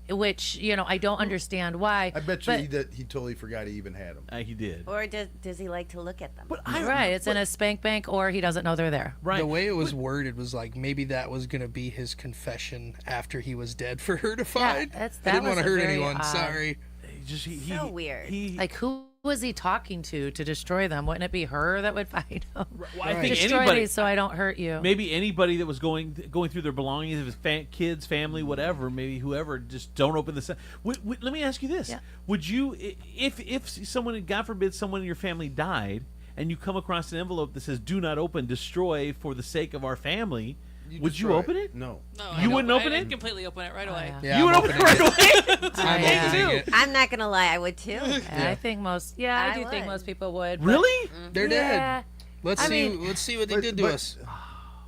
which, you know, I don't understand why. I bet you he totally forgot he even had them. He did. Or does he like to look at them? Right, it's in a spank bank, or he doesn't know they're there. Right. The way it was worded was like maybe that was going to be his confession after he was dead for her to find. I didn't want to hurt anyone. Sorry. So weird. Like, who was he talking to destroy them? Wouldn't it be her that would find them? Well, I think destroy anybody, these so I don't hurt you. Maybe anybody that was going through their belongings, if it's kids, family, whatever, maybe whoever, just don't open this. Let me ask you this: would you, if someone, God forbid, someone in your family died, and you come across an envelope that says "Do not open, destroy for the sake of our family"? Would you open it? No. You wouldn't open it? I'd completely open it right away. Yeah, you would open it right away? I'm not gonna lie, I would too. I think most. Yeah, I do think most people would. but- Really? They're Yeah. dead. Let's see what they did to us.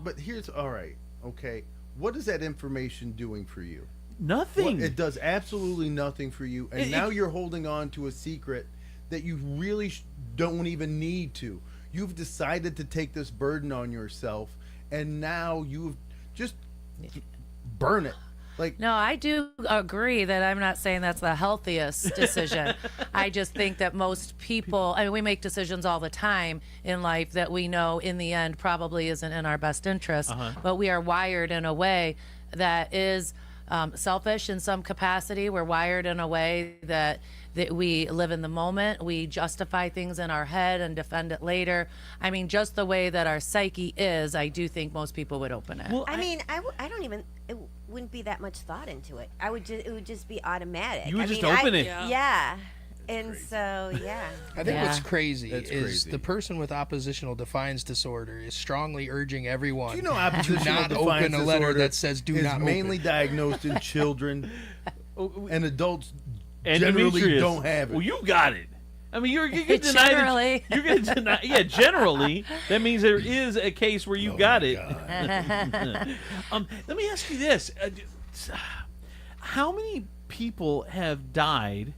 But here's all right. Okay, what is that information doing for you? Nothing. It does absolutely nothing for you, and now you're holding on to a secret that you really don't even need to. You've decided to take this burden on yourself, and now you've just burn it. Like, no, I do agree that I'm not saying that's the healthiest decision. I just think that most people, I mean, we make decisions all the time in life that we know in the end probably isn't in our best interest, but we are wired in a way that is selfish in some capacity. We're wired in a way that we live in the moment. We justify things in our head and defend it later. I mean, just the way that our psyche is, I do think most people would open it. Well, I mean, I don't even. It wouldn't be that much thought into it. It would just be automatic. You would just open it. Yeah. And so, yeah. I think what's crazy is the person with oppositional defiance disorder is strongly urging everyone do you know to oppositional not defiance open a letter disorder that says "Do is not mainly open." diagnosed in children, and adults And generally Demetrius, don't have it. Well, you got it. I mean, you're getting denied. Generally. You're getting denied. Yeah, generally, that means there is a case where you got it. Let me ask you this: how many people have died,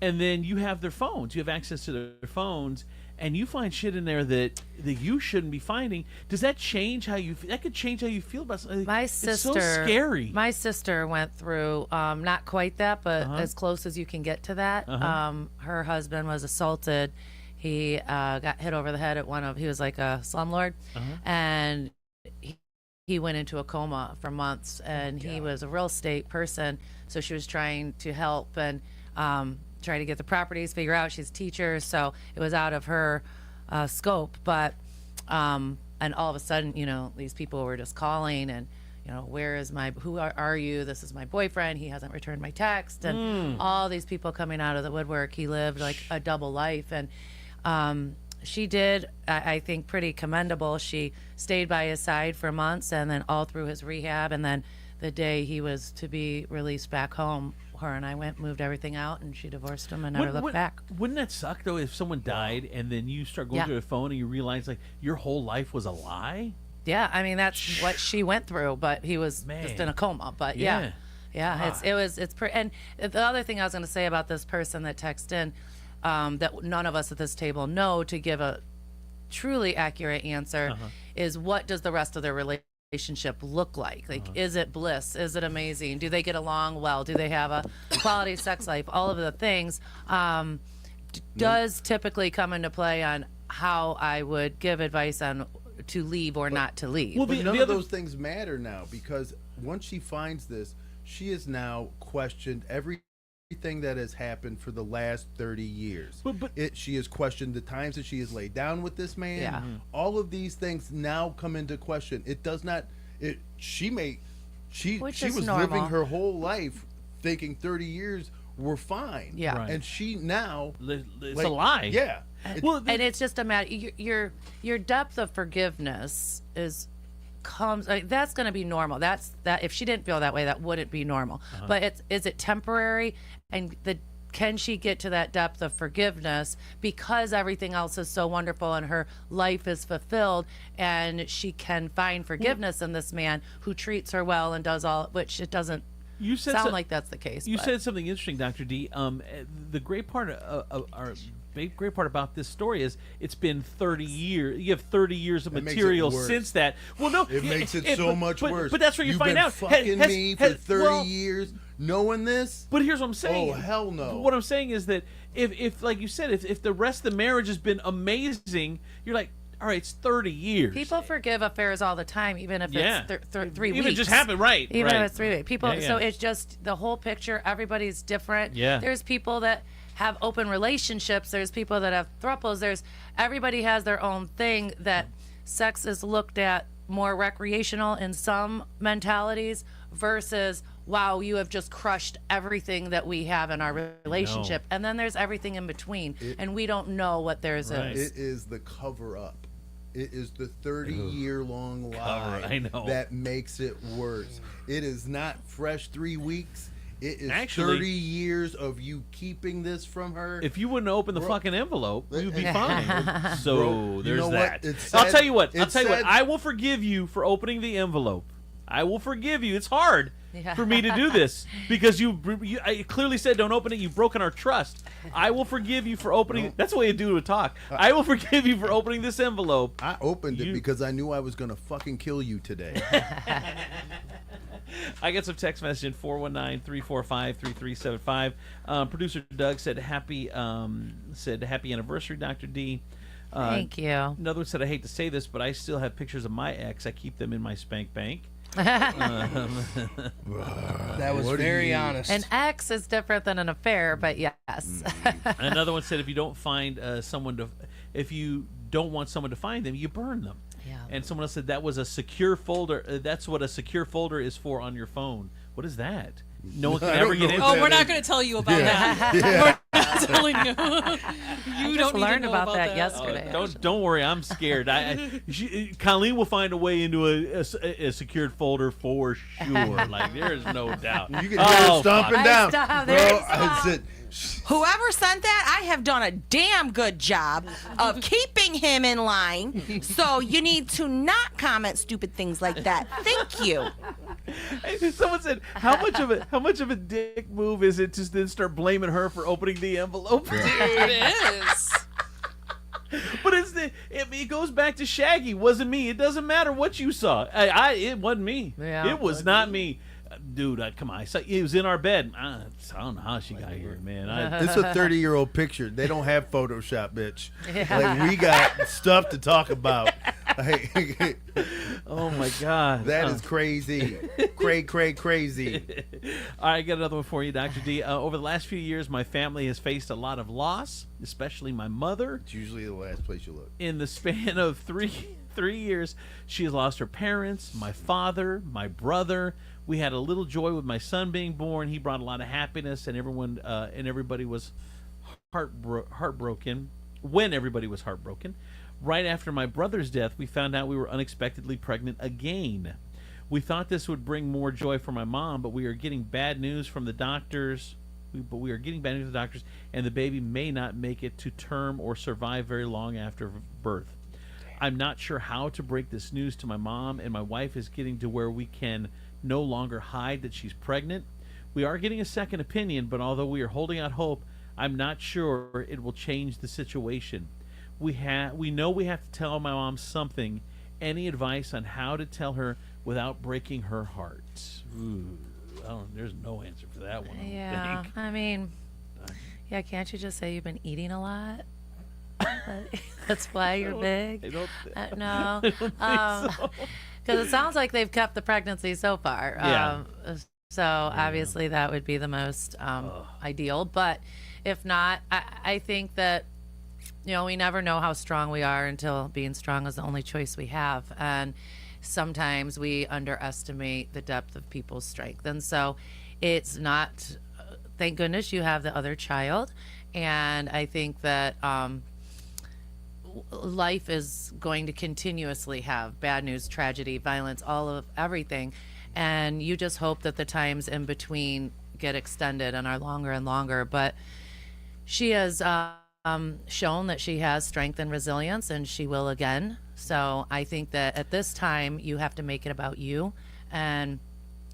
and then you have their phones? You have access to their phones, and you find shit in there that you shouldn't be finding. Does that change how you? That could change how you feel about something. My sister, it's so scary. My sister went through not quite that, but as close as you can get to that. Her husband was assaulted. He got hit over the head at he was like a slumlord, and he went into a coma for months. And he was a real estate person, so she was trying to help and try to get the properties, figure out she's a teacher, so it was out of her scope. But and all of a sudden, you know, these people were just calling and, you know, who are you? This is my boyfriend. He hasn't returned my text. And all these people coming out of the woodwork. He lived like a double life. And she did, I think, pretty commendable. She stayed by his side for months, and then all through his rehab. And then the day he was to be released back home, her and I moved everything out, and she divorced him and never looked back. Wouldn't that suck, though, if someone died and then you start going through a phone and you realize, like, your whole life was a lie? Yeah, I mean, that's what she went through, but he was just in a coma. But yeah, it's pretty. And the other thing I was going to say about this person that texted in, that none of us at this table know to give a truly accurate answer, is what does the rest of their relationship look like? Like, is it bliss? Is it amazing? Do they get along well? Do they have a quality sex life? All of the things does typically come into play on how I would give advice on to leave or not to leave. Well, but none of those things matter now, because once she finds this, she has now questioned everything that has happened for the last 30 years. She has questioned the times that she has laid down with this man. Yeah. All of these things now come into question. It does not. She was normal. living her whole life thinking 30 years were fine. Yeah. Right. And she now it's a lie. Yeah. And it's just a matter. Your depth of forgiveness that's going to be normal. That if she didn't feel that way, that wouldn't be normal. But is it temporary? And can she get to that depth of forgiveness because everything else is so wonderful and her life is fulfilled, and she can find forgiveness in this man who treats her well and does all, which it doesn't sound like that's the case. You said something interesting, Dr. D. The great part of great part about this story is it's been 30 years. You have 30 years of That makes it material worse. since that. Well, no, It makes it so much worse. But that's where you You've find been out. Fucking me for 30 well, years, knowing this. But here's what I'm saying. Oh hell no! What I'm saying is that if like you said, if the rest of the marriage has been amazing, you're like, all right, it's 30 years. People forgive affairs all the time, even if Yeah. it's 3 weeks. Even it just happened, right? Even right. if it's 3 weeks. People. Yeah, So yeah. it's just the whole picture. Everybody's different. Yeah. There's people that have open relationships. There's people that have thruples. Everybody has their own thing. That sex is looked at more recreational in some mentalities versus, wow, you have just crushed everything that we have in our relationship. And then there's everything in between, and we don't know what theirs is. It is the cover up. It is the 30-year-long lie I know. that makes it worse. It is not fresh 3 weeks. It is Actually, 30 years of you keeping this from her. If you wouldn't open the fucking envelope, we would be fine. So Bro, you there's know that. what? It I'll said- tell you what. it said- I will forgive you for opening the envelope. I will forgive you. It's hard for me to do this because I clearly said don't open it. You've broken our trust. I will forgive you for opening. That's the way a dude would talk. I will forgive you for opening this envelope. I opened it because I knew I was going to fucking kill you today. I get some text message in 419-345-3375. Producer Doug said happy anniversary, Dr. D. Thank you. Another one said, I hate to say this, but I still have pictures of my ex. I keep them in my spank bank. That was very honest. An ex is different than an affair, but yes. Another one said, if you don't find if you don't want someone to find them, you burn them. Yeah. And someone else said that was a secure folder. That's what a secure folder is for on your phone. What is that? No one can ever get into. Oh, we're not going to tell you about that. Yeah. We're not telling you. You just don't learned need to know about that yesterday. Don't worry, I'm scared. Colleen will find a way into a secured folder for sure. Like there's no doubt. You can hear it stomping down. Bro, I said, Whoever sent that, I have done a damn good job of keeping him in line. So you need to not comment stupid things like that. Thank you. Someone said, "How much of a dick move is it to then start blaming her for opening the envelope?" Dude, it is. But it goes back to Shaggy. Wasn't me. It doesn't matter what you saw. It wasn't me. Yeah, it was not me. Dude, come on. It was in our bed. I don't know how she got here, man. It's a 30-year-old picture. They don't have Photoshop, bitch. Yeah. Like, we got stuff to talk about. Oh, my God. That is crazy. Crazy. All right, I got another one for you, Dr. D. Over the last few years, my family has faced a lot of loss, especially my mother. It's usually the last place you look. In the span of three years, she has lost her parents, my father, my brother. We had a little joy with my son being born. He brought a lot of happiness, and everybody was heartbroken. When everybody was heartbroken, right after my brother's death, we found out we were unexpectedly pregnant again. We thought this would bring more joy for my mom, but we are getting bad news from the doctors. And the baby may not make it to term or survive very long after birth. I'm not sure how to break this news to my mom, and my wife is getting to where we can no longer hide that she's pregnant. We are getting a second opinion, but although we are holding out hope, I'm not sure it will change the situation. We know we have to tell my mom something. Any advice on how to tell her without breaking her heart? Ooh, there's no answer for that one. Yeah, I mean, can't you just say you've been eating a lot? That's why you're big. No, because it sounds like they've kept the pregnancy so far. Yeah. So obviously that would be the most ideal. But if not, I think that we never know how strong we are until being strong is the only choice we have. And sometimes we underestimate the depth of people's strength. And so it's not. Thank goodness you have the other child, and I think that. Life is going to continuously have bad news, tragedy, violence, all of everything, and you just hope that the times in between get extended and are longer and longer. But she has shown that she has strength and resilience, and she will again. So I think that at this time you have to make it about you, and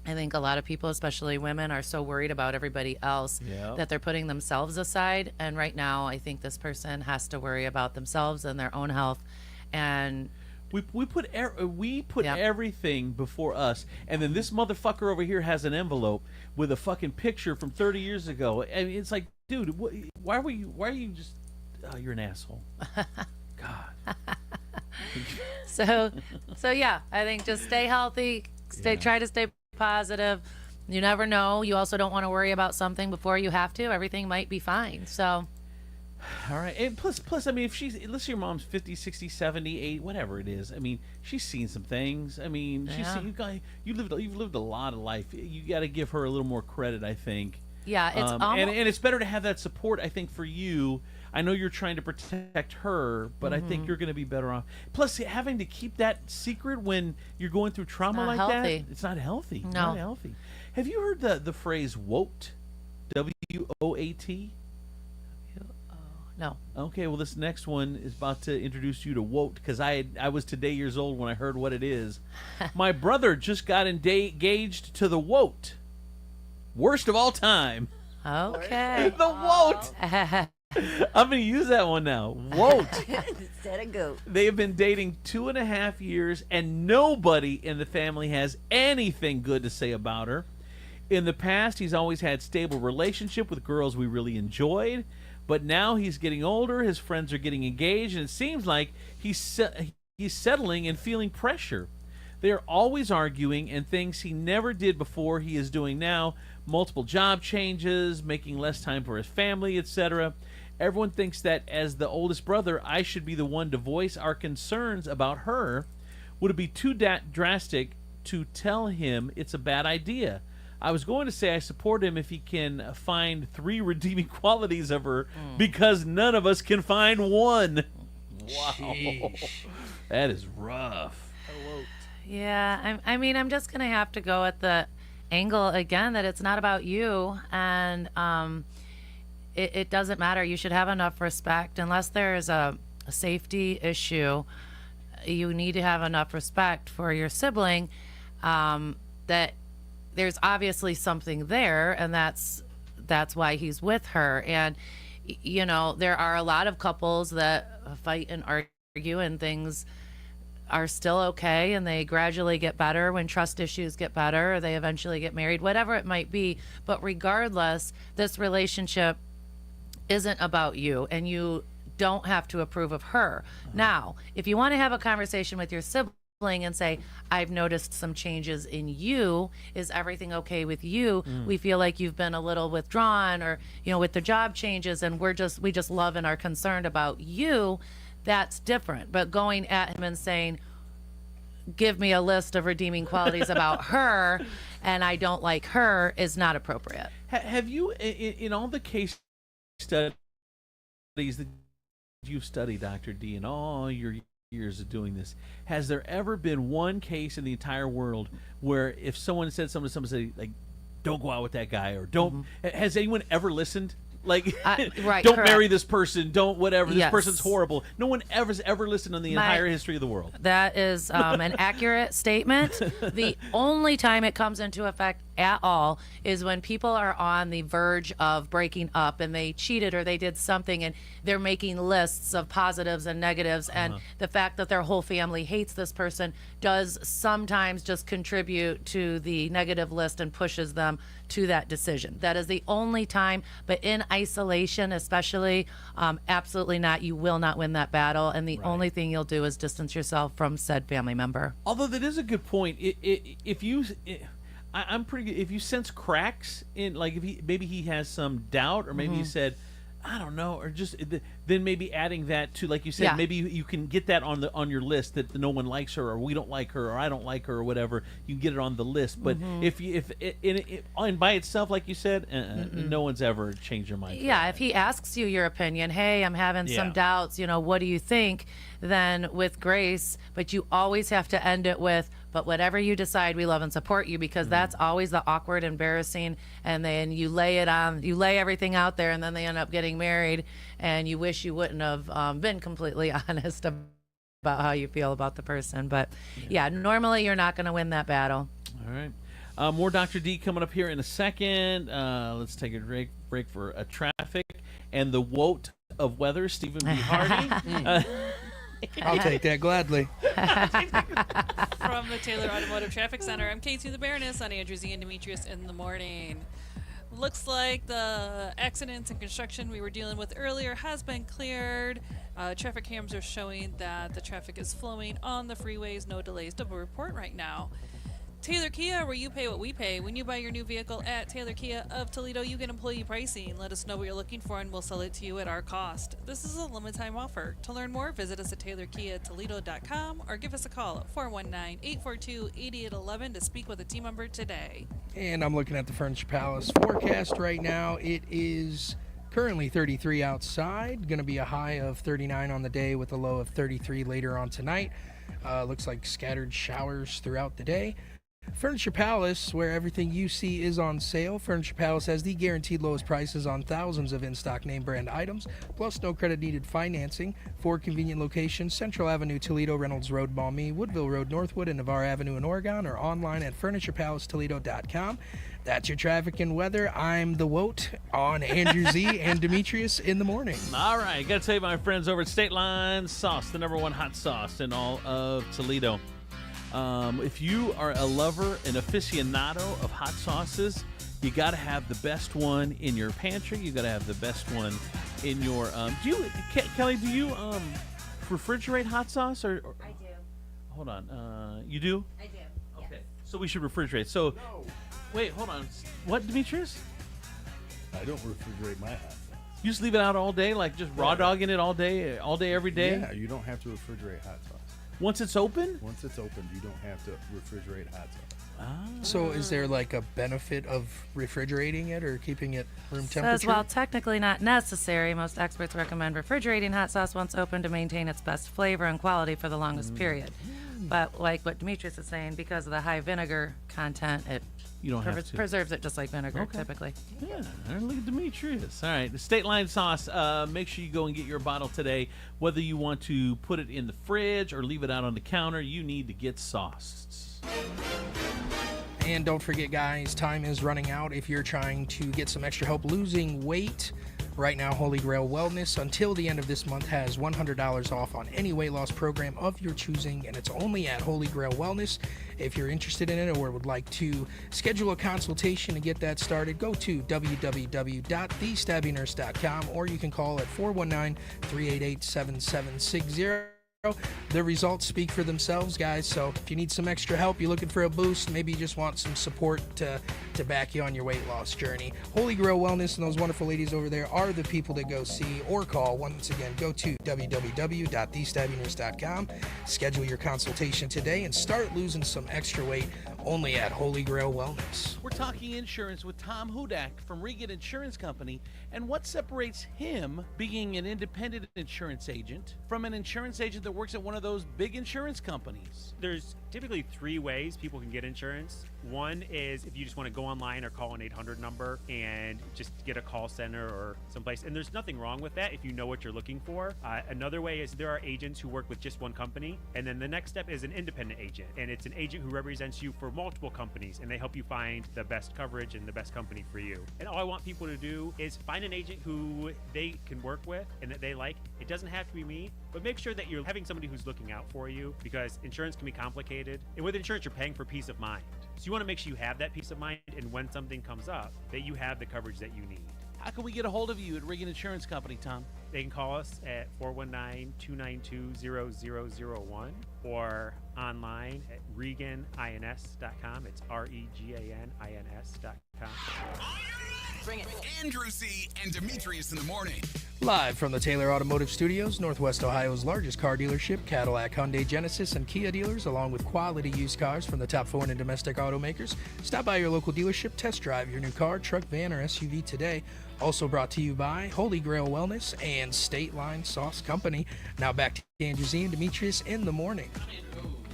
I think a lot of people, especially women, are so worried about everybody else that they're putting themselves aside. And right now, I think this person has to worry about themselves and their own health. And we put everything before us, and then this motherfucker over here has an envelope with a fucking picture from 30 years ago. I mean, it's like, dude, why are you just? Oh, you're an asshole. God. So yeah, I think just stay healthy. Try to stay positive. You never know. You also don't want to worry about something before you have to. Everything might be fine. So. All right, and plus, I mean, if let's say your mom's 50, 60, 70, 80, whatever it is. I mean, she's seen some things. I mean, you've lived a lot of life. You got to give her a little more credit, I think. Yeah, it's and it's better to have that support, I think, for you. I know you're trying to protect her, but I think you're going to be better off. Plus, having to keep that secret when you're going through trauma like that, it's not healthy. No. Not healthy. Have you heard the phrase "woat"? W-O-A-T? No. Okay, well, this next one is about to introduce you to woat, because I was today years old when I heard what it is. My brother just got engaged to the woat. Worst of all time. Okay. The woat. I'm going to use that one now. Woat. Instead of goat. They have been dating 2.5 years, and nobody in the family has anything good to say about her. In the past, he's always had stable relationship with girls we really enjoyed. But now he's getting older, his friends are getting engaged, and it seems like he's settling and feeling pressure. They are always arguing, and things he never did before he is doing now, multiple job changes, making less time for his family, etc. Everyone thinks that as the oldest brother, I should be the one to voice our concerns about her. Would it be too drastic to tell him it's a bad idea? I was going to say I support him if he can find 3 redeeming qualities of her, because none of us can find one. Wow. Sheesh. That is rough. Yeah, I mean, I'm just going to have to go at the angle again that it's not about you, and it doesn't matter. You should have enough respect. Unless there is a safety issue, you need to have enough respect for your sibling that there's obviously something there, and that's why he's with her. And you know, there are a lot of couples that fight and argue, and things are still okay, and they gradually get better when trust issues get better, or they eventually get married, whatever it might be. But regardless, this relationship isn't about you, and you don't have to approve of her. Now, if you want to have a conversation with your sibling and say, I've noticed some changes in you, is everything okay with you? We feel like you've been a little withdrawn, or you know, with the job changes, and we just love and are concerned about you. That's different. But going at him and saying, give me a list of redeeming qualities about her, and I don't like her, is not appropriate. Have you, in all the case studies that you've studied, Dr. D, in all your years of doing this, has there ever been one case in the entire world where if someone said something to somebody, like, don't go out with that guy, or don't, has anyone ever listened? Like, right, don't correct. marry this person, don't whatever, this Yes. person's horrible. No one ever listened in the entire history of the world. That is an accurate statement. The only time it comes into effect at all is when people are on the verge of breaking up, and they cheated or they did something, and they're making lists of positives and negatives, and the fact that their whole family hates this person does sometimes just contribute to the negative list and pushes them to that decision. That is the only time. But in isolation especially, absolutely not. You will not win that battle, and the only thing you'll do is distance yourself from said family member. Although that is a good point. If you sense cracks in, like, if maybe he has some doubt, or maybe he said, I don't know, or just then maybe adding that to, like you said, maybe you can get that on your list, that no one likes her, or we don't like her, or I don't like her, or whatever. You can get it on the list. But if by itself, like you said, no one's ever changed their mind. Yeah, if he asks you your opinion, hey, I'm having some doubts, you know, what do you think? Then with grace, but you always have to end it with, but whatever you decide, we love and support you, because that's always the awkward, embarrassing, and then you lay everything out there, and then they end up getting married, and you wish you wouldn't have been completely honest about how you feel about the person. But yeah, normally you're not going to win that battle. All right. More Dr. D coming up here in a second. Let's take a break for traffic and the woat of weather, Stephen B. Hardy. I'll take that gladly. From the Taylor Automotive Traffic Center, I'm Casey the Baroness on Andrew Z and Demetrius in the morning. Looks like the accidents and construction we were dealing with earlier has been cleared. Traffic cams are showing that the traffic is flowing on the freeways. No delays to report right now. Taylor Kia, where you pay what we pay. When you buy your new vehicle at Taylor Kia of Toledo, you get employee pricing. Let us know what you're looking for and we'll sell it to you at our cost. This is a limited time offer. To learn more, visit us at TaylorKiaToledo.com or give us a call at 419-842-8811 to speak with a team member today. And I'm looking at the Furniture Palace forecast right now. It is currently 33 outside. Going to be a high of 39 on the day with a low of 33 later on tonight. Looks like scattered showers throughout the day. Furniture Palace, where everything you see is on sale. Furniture Palace has the guaranteed lowest prices on thousands of in-stock name brand items, plus no credit needed financing. 4 convenient locations: Central Avenue, Toledo, Reynolds Road, Maumee, Woodville Road, Northwood, and Navarre Avenue in Oregon, or online at FurniturePalaceToledo.com. That's your traffic and weather. I'm the Woat on Andrew Z and Demetrius in the morning. All right, got to tell you, my friends over at State Line Sauce, the #1 hot sauce in all of Toledo. If you are a lover, an aficionado of hot sauces, you got to have the best one in your pantry. You got to have the best one in your. Kelly? Do you refrigerate hot sauce or? I do. Hold on. You do? I do. Okay. Yes. So we should refrigerate. So, wait, hold on. What, Demetrius? I don't refrigerate my hot sauce. You just leave it out all day, like just raw dogging it all day, every day? Yeah, you don't have to refrigerate hot sauce. Once it's open? Once it's opened, you don't have to refrigerate hot sauce. So is there like a benefit of refrigerating it or keeping it room temperature? Says, while technically not necessary, most experts recommend refrigerating hot sauce once open to maintain its best flavor and quality for the longest period. But like what Demetrius is saying, because of the high vinegar content, it You don't have to. preserves it just like vinegar, typically. Yeah, look at Demetrius. All right, the State Line Sauce. Make sure you go and get your bottle today. Whether you want to put it in the fridge or leave it out on the counter, you need to get sauced. And don't forget, guys, time is running out. If you're trying to get some extra help losing weight, right now Holy Grail Wellness, until the end of this month, has $100 off on any weight loss program of your choosing, and it's only at Holy Grail Wellness. If you're interested in it or would like to schedule a consultation to get that started, go to www.thestabbingnurse.com, or you can call at 419-388-7760. The results speak for themselves, guys. So if you need some extra help, you're looking for a boost, maybe you just want some support to back you on your weight loss journey, Holy Grail Wellness and those wonderful ladies over there are the people to go see or call. Once again, go to www.thestabbingnurse.com, schedule your consultation today, and start losing some extra weight only at Holy Grail Wellness. We're talking insurance with Tom Hudak from Regan Insurance Company, and what separates him, being an independent insurance agent, from an insurance agent that works at one of those big insurance companies. There's typically 3 ways people can get insurance. One is if you just want to go online or call an 800 number and just get a call center or someplace. And there's nothing wrong with that if you know what you're looking for. Another way is there are agents who work with just one company. And then the next step is an independent agent. And it's an agent who represents you for multiple companies. And they help you find the best coverage and the best company for you. And all I want people to do is find an agent who they can work with and that they like. It doesn't have to be me, but make sure that you're having somebody who's looking out for you, because insurance can be complicated. And with insurance, you're paying for peace of mind. So you want to make sure you have that peace of mind, and when something comes up, that you have the coverage that you need. How can we get a hold of you at Regan Insurance Company, Tom? They can call us at 419-292-0001 or online at reganins.com. It's REGANINS.com. Bring it. Andrew Z and Demetrius in the morning. Live from the Taylor Automotive Studios, Northwest Ohio's largest car dealership, Cadillac, Hyundai, Genesis, and Kia dealers, along with quality used cars from the top foreign and domestic automakers. Stop by your local dealership, test drive your new car, truck, van, or SUV today. Also brought to you by Holy Grail Wellness and State Line Sauce Company. Now back to Andrew Z and Demetrius in the morning.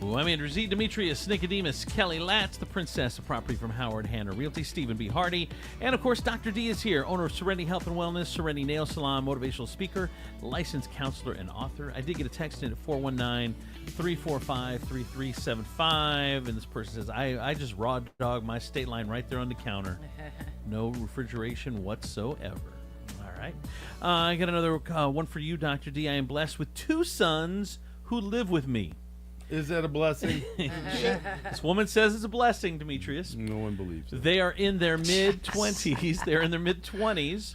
Well, I'm Andrew Z. Demetrius, Nicodemus, Kelly Latz, the princess of property from Howard Hanna Realty, Stephen B. Hardy, and of course, Dr. D is here, owner of Serenity Health and Wellness, Serenity Nail Salon, motivational speaker, licensed counselor, and author. I did get a text in at 419-345-3375, and this person says, I just raw dog my state line right there on the counter. No refrigeration whatsoever. All right. I got another one for you, Dr. D. I am blessed with 2 sons who live with me. Is that a blessing? This woman says it's a blessing, Demetrius. No one believes it. They are in their mid-20s. They're in their mid-20s.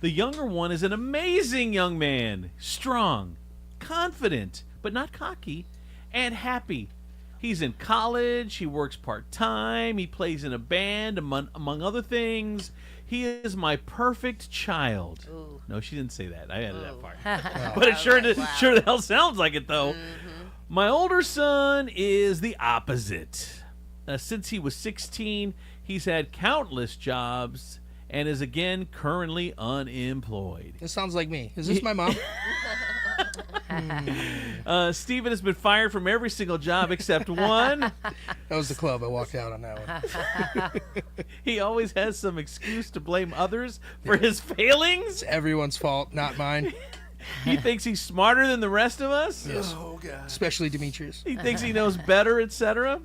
The younger one is an amazing young man. Strong, confident, but not cocky, and happy. He's in college. He works part-time. He plays in a band, among other things. He is my perfect child. Ooh. No, she didn't say that. I added that part. But it sure the hell sounds like it, though. Mm-hmm. My older son is the opposite. Since he was 16, he's had countless jobs and is again currently unemployed. This sounds like me. Is this my mom? Stephen has been fired from every single job except one. That was the club. I walked out on that one. He always has some excuse to blame others for his failings. It's everyone's fault, not mine. He thinks he's smarter than the rest of us. Yes. Oh, God. Especially Demetrius. He thinks he knows better, etc.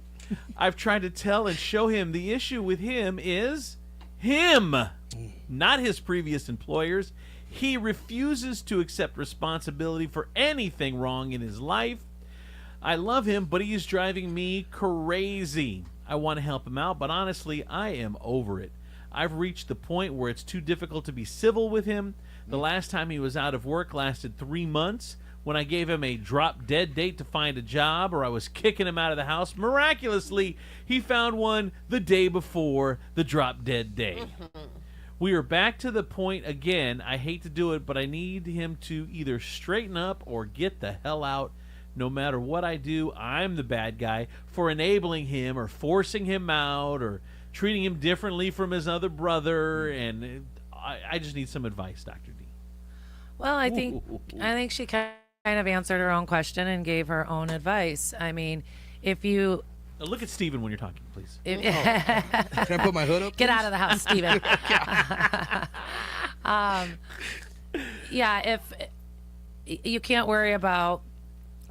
I've tried to tell and show him the issue with him is him, not his previous employers. He refuses to accept responsibility for anything wrong in his life. I love him, but he is driving me crazy. I want to help him out, but honestly, I am over it. I've reached the point where it's too difficult to be civil with him. The last time he was out of work lasted 3 months. When I gave him a drop-dead date to find a job, or I was kicking him out of the house, miraculously, he found one the day before the drop-dead day. We are back to the point again. I hate to do it, but I need him to either straighten up or get the hell out. No matter what I do, I'm the bad guy for enabling him or forcing him out or treating him differently from his other brother, and I just need some advice, Dr. D. Well, I think she kind of answered her own question and gave her own advice. I mean, if you... Look at Stephen when you're talking, please. Can I put my hood up, Get out of the house, Stephen. Yeah, if you can't worry about,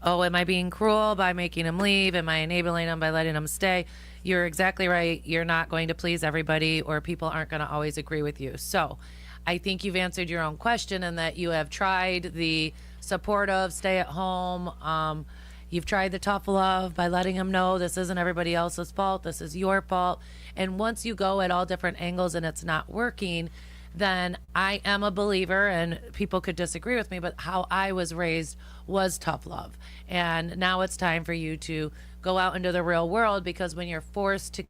oh, am I being cruel by making him leave? Am I enabling him by letting him stay? You're exactly right. You're not going to please everybody, or people aren't going to always agree with you. So I think you've answered your own question in that you have tried the supportive, stay at home. You've tried the tough love by letting him know this isn't everybody else's fault. This is your fault. And once you go at all different angles and it's not working, then I am a believer, and people could disagree with me, but how I was raised was tough love. And now it's time for you to go out into the real world, because when you're forced to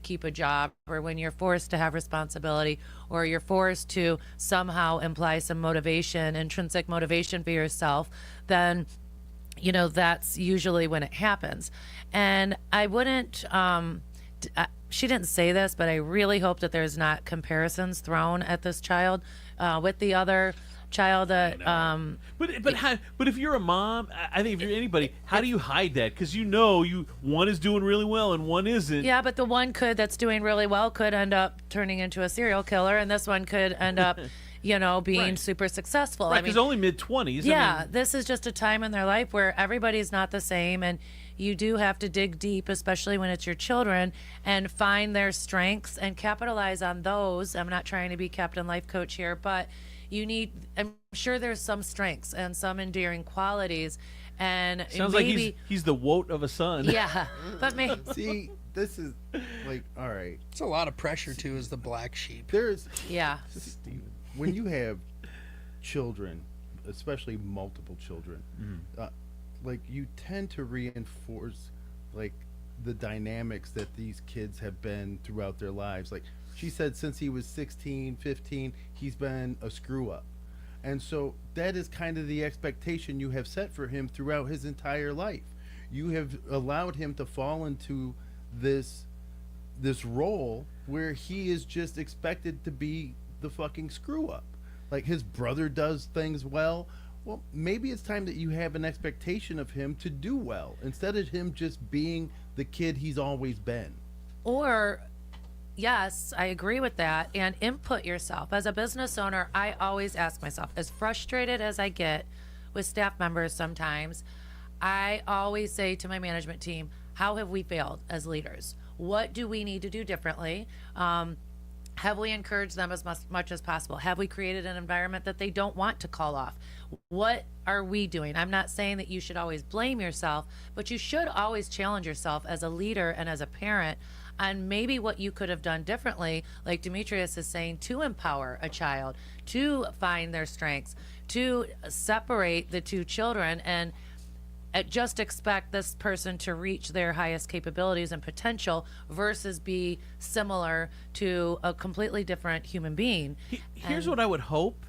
keep a job, or when you're forced to have responsibility, or you're forced to somehow imply some motivation, intrinsic motivation for yourself, then you know that's usually when it happens. And I wouldn't she didn't say this, but I really hope that there's not comparisons thrown at this child with the other child that but if you're a mom, I think if you're anybody, how do you hide that? Because one is doing really well and one isn't. Yeah, but the one that's doing really well could end up turning into a serial killer, and this one could end up being super successful. Right, because only mid-20s. Yeah, this is just a time in their life where everybody's not the same, and you do have to dig deep, especially when it's your children, and find their strengths and capitalize on those. I'm not trying to be Captain Life Coach here, but I'm sure there's some strengths and some endearing qualities, and sounds maybe, like he's the woat of a son. Yeah, but maybe see, this is like, all right, it's a lot of pressure too, as the black sheep. Steven, when you have children, especially multiple children, like you tend to reinforce like the dynamics that these kids have been throughout their lives. Like she said, since he was 16, 15, he's been a screw up. And so that is kind of the expectation you have set for him throughout his entire life. You have allowed him to fall into this role where he is just expected to be the fucking screw up. Like his brother does things well. well, maybe it's time that you have an expectation of him to do well instead of him just being the kid he's always been. Or, yes, I agree with that. And input yourself. As a business owner, I always ask myself, as frustrated as I get with staff members sometimes, I always say to my management team, how have we failed as leaders? What do we need to do differently? Have we encouraged them as much as possible? Have we created an environment that they don't want to call off? What are we doing? I'm not saying that you should always blame yourself, but you should always challenge yourself as a leader and as a parent on maybe what you could have done differently, like Demetrius is saying, to empower a child, to find their strengths, to separate the two children and just expect this person to reach their highest capabilities and potential versus be similar to a completely different human being. Here's what I would hope.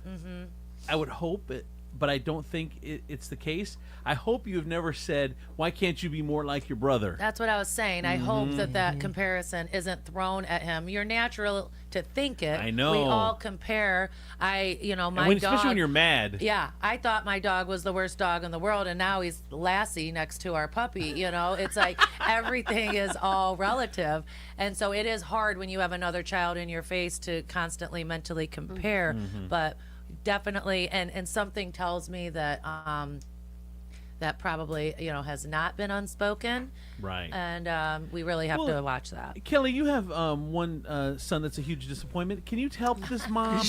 I would hope it, but I don't think it's the case. I hope you've never said, why can't you be more like your brother? That's what I was saying. I hope that comparison isn't thrown at him. You're natural to think it. I know. We all compare. My dog. Especially when you're mad. Yeah, I thought my dog was the worst dog in the world, and now he's Lassie next to our puppy. It's like everything is all relative. And so it is hard when you have another child in your face to constantly mentally compare. But definitely, and something tells me that that probably has not been unspoken, right? And we really have to watch that. Kelly, you have one son that's a huge disappointment. Can you help this mom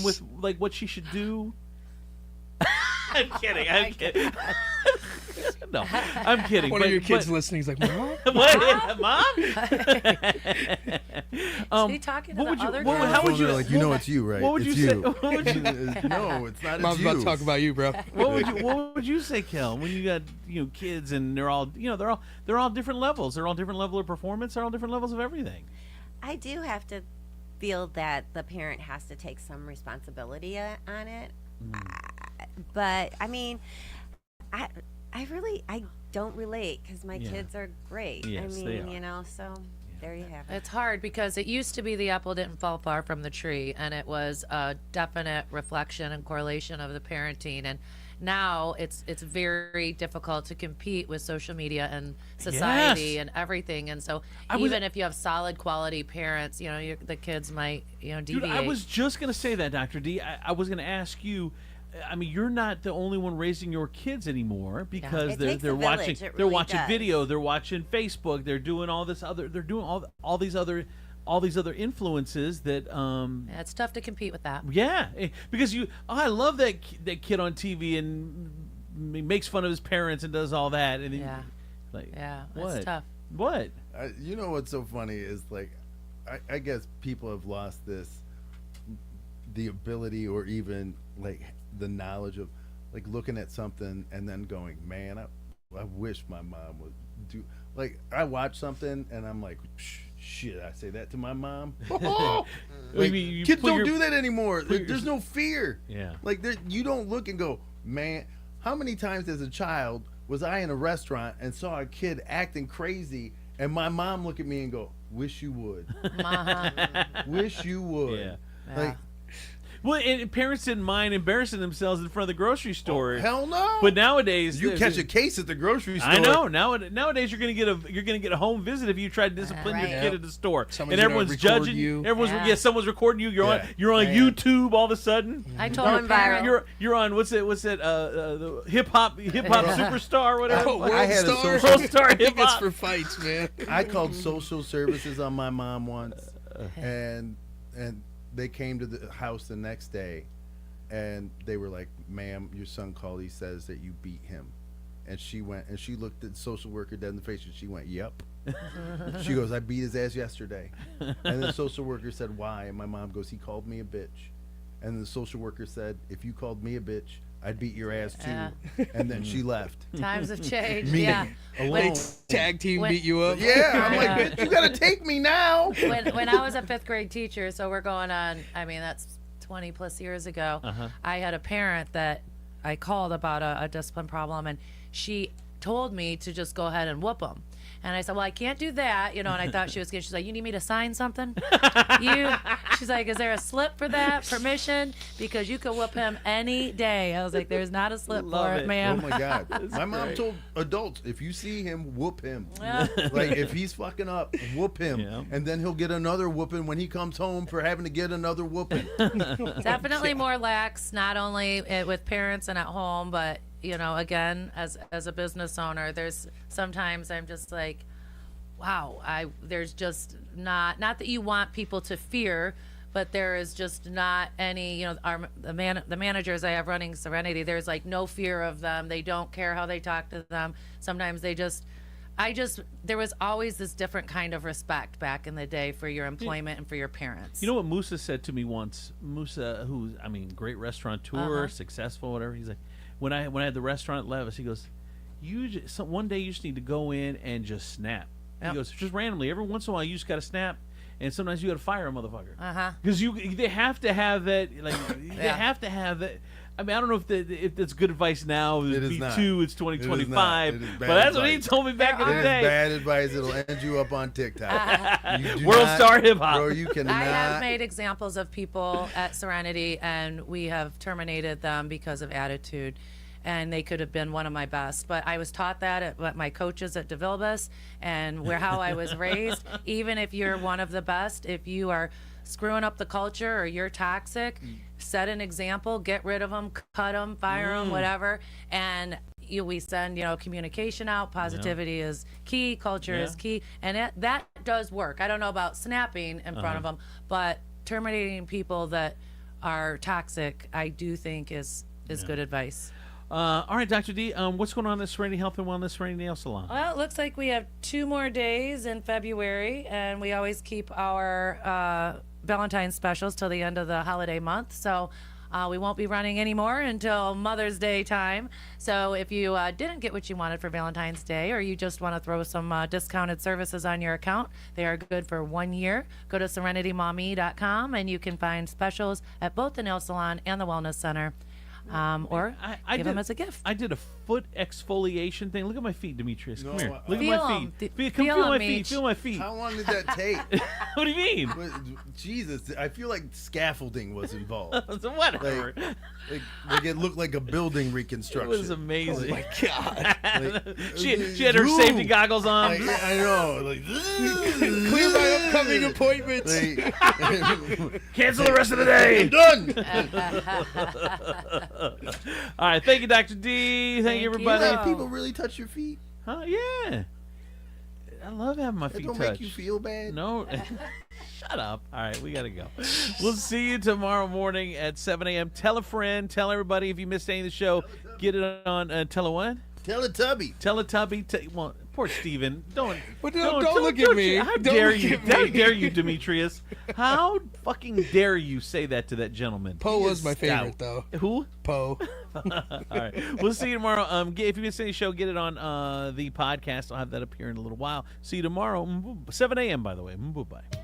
with like what she should do? I'm kidding. I'm kidding. No, I'm kidding. One of your kids listening is like, Mom? What? Mom? Is he talking to the other guy? How would you like? It's you, right? What would it's you say? you. What would you, no, it's not. Mom's about to talk about you, bro. What would you say, Kel? When you got kids and they're all they're all different levels. They're all different level of performance. They're all different levels of everything. I do have to feel that the parent has to take some responsibility on it. But I mean, I don't relate because my kids are great. Yes, they are. So there you have it. It's hard because it used to be the apple didn't fall far from the tree, and it was a definite reflection and correlation of the parenting. And now it's very difficult to compete with social media and society and everything. And so even if you have solid quality parents, the kids might deviate. Dude, I was just gonna say that, Dr. D. I was gonna ask you. I mean, you're not the only one raising your kids anymore because they're watching video, they're watching Facebook, they're doing all this other, they're doing all these other influences that it's tough to compete with that. Yeah, because I love that kid on TV and makes fun of his parents and does all that, and that's tough. What? You know what's so funny is like, I guess people have lost the ability or even like the knowledge of like looking at something and then going, man, I wish my mom would do. Like I watch something and I'm like, shit, I say that to my mom. Like, kids don't do that anymore. There's no fear. Yeah. Like you don't look and go, man, how many times as a child was I in a restaurant and saw a kid acting crazy and my mom look at me and go, wish you would. Wish you would. Yeah. Like, well, and parents didn't mind embarrassing themselves in front of the grocery store. Oh, hell no! But nowadays, you catch a case at the grocery store. I know. Nowadays, you're gonna get a home visit if you try to discipline your kid at the store, and everyone's judging you. Someone's recording you. You're on YouTube all of a sudden. I told a parent you're on what's that the hip hop superstar or whatever. I had a World Star hip It's hop for fights, man. I called social services on my mom once, and they came to the house the next day and they were like, ma'am, your son called, he says that you beat him. And she went and she looked at the social worker dead in the face and she went, yep. She goes, I beat his ass yesterday. And the social worker said, why? And my mom goes, he called me a bitch. And the social worker said, if you called me a bitch, I'd beat your ass too. And then she left. Times have changed. Me alone. Tag team beat you up. Yeah, I'm like, bitch, you gotta take me now. When I was a 5th grade teacher, so we're going on, I mean, that's 20 plus years ago. I had a parent that I called about a discipline problem, and she told me to just go ahead and whoop him. And I said, well, I can't do that, and I thought she was kidding. She's like, you need me to sign something? She's like, is there a slip for that? Permission? Because you could whoop him any day. I was like, there's not a slip for it, ma'am. Oh my God. My mom told adults, if you see him, whoop him. Yeah. Like if he's fucking up, whoop him. Yeah. And then he'll get another whooping when he comes home for having to get another whooping. Definitely more lax, not only with parents and at home, but again, as a business owner, there's sometimes I'm just like, wow, there's just not that you want people to fear, but there is just not any, the managers I have running Serenity, there's like no fear of them. They don't care how they talk to them. Sometimes there was always this different kind of respect back in the day for your employment and for your parents. You know what Musa said to me once? Musa, who's, great restaurateur, successful, whatever. He's like, when I had the restaurant at Levis, he goes, one day you just need to go in and just snap. He goes, just randomly, every once in a while you just got to snap, and sometimes you got to fire a motherfucker. Because they have to have that, they have to have that. I don't know if that's good advice now. It is not. It's 2025. But that's what he told me back in the day. It is bad advice. It'll end you up on TikTok. World star hip hop. Bro, you cannot. I have made examples of people at Serenity, and we have terminated them because of attitude. And they could have been one of my best. But I was taught that at my coaches at DeVilbiss and how I was raised. Even if you're one of the best, if you are screwing up the culture or you're toxic, set an example, get rid of them, cut them, fire them, whatever. And we send, communication out. Positivity is key. Culture is key. And that does work. I don't know about snapping in front of them, but terminating people that are toxic, I do think is good advice. All right, Dr. D, what's going on at Serenity Health and Wellness Serenity Nail Salon? Well, it looks like we have 2 more days in February, and we always keep our Valentine's specials till the end of the holiday month. So we won't be running anymore until Mother's Day time. So if you didn't get what you wanted for Valentine's Day, or you just want to throw some discounted services on your account, they are good for 1 year. Go to serenitymommy.com, and you can find specials at both the nail salon and the wellness center. Or give them as a gift. I did a foot exfoliation thing. Look at my feet, Demetrius. Come here. Look Look at my feet. Come feel my feet. Feel my feet. How long did that take? What do you mean? Jesus, I feel like scaffolding was involved. So whatever. Like it looked like a building reconstruction. It was amazing. Oh my God. She had her safety goggles on. I know. Like, clear my upcoming appointments. Cancel the rest of the day. I'm done. All right, thank you, Dr. D. Thank you, everybody. You let people really touch your feet? Huh? Yeah. I love having my feet touched. That don't make you feel bad? No. Shut up. All right, we got to go. We'll see you tomorrow morning at 7 a.m. Tell a friend. Tell everybody if you missed any of the show. Get it on Tell a what? Teletubby. Teletubby. Well, poor Steven. Don't look at me. How dare you? How dare you, Demetrius? How fucking dare you say that to that gentleman? Poe was my favorite, though. Who? Poe. All right. We'll see you tomorrow. If you missed any show, get it on the podcast. I'll have that up here in a little while. See you tomorrow. 7 a.m., by the way. Bye-bye.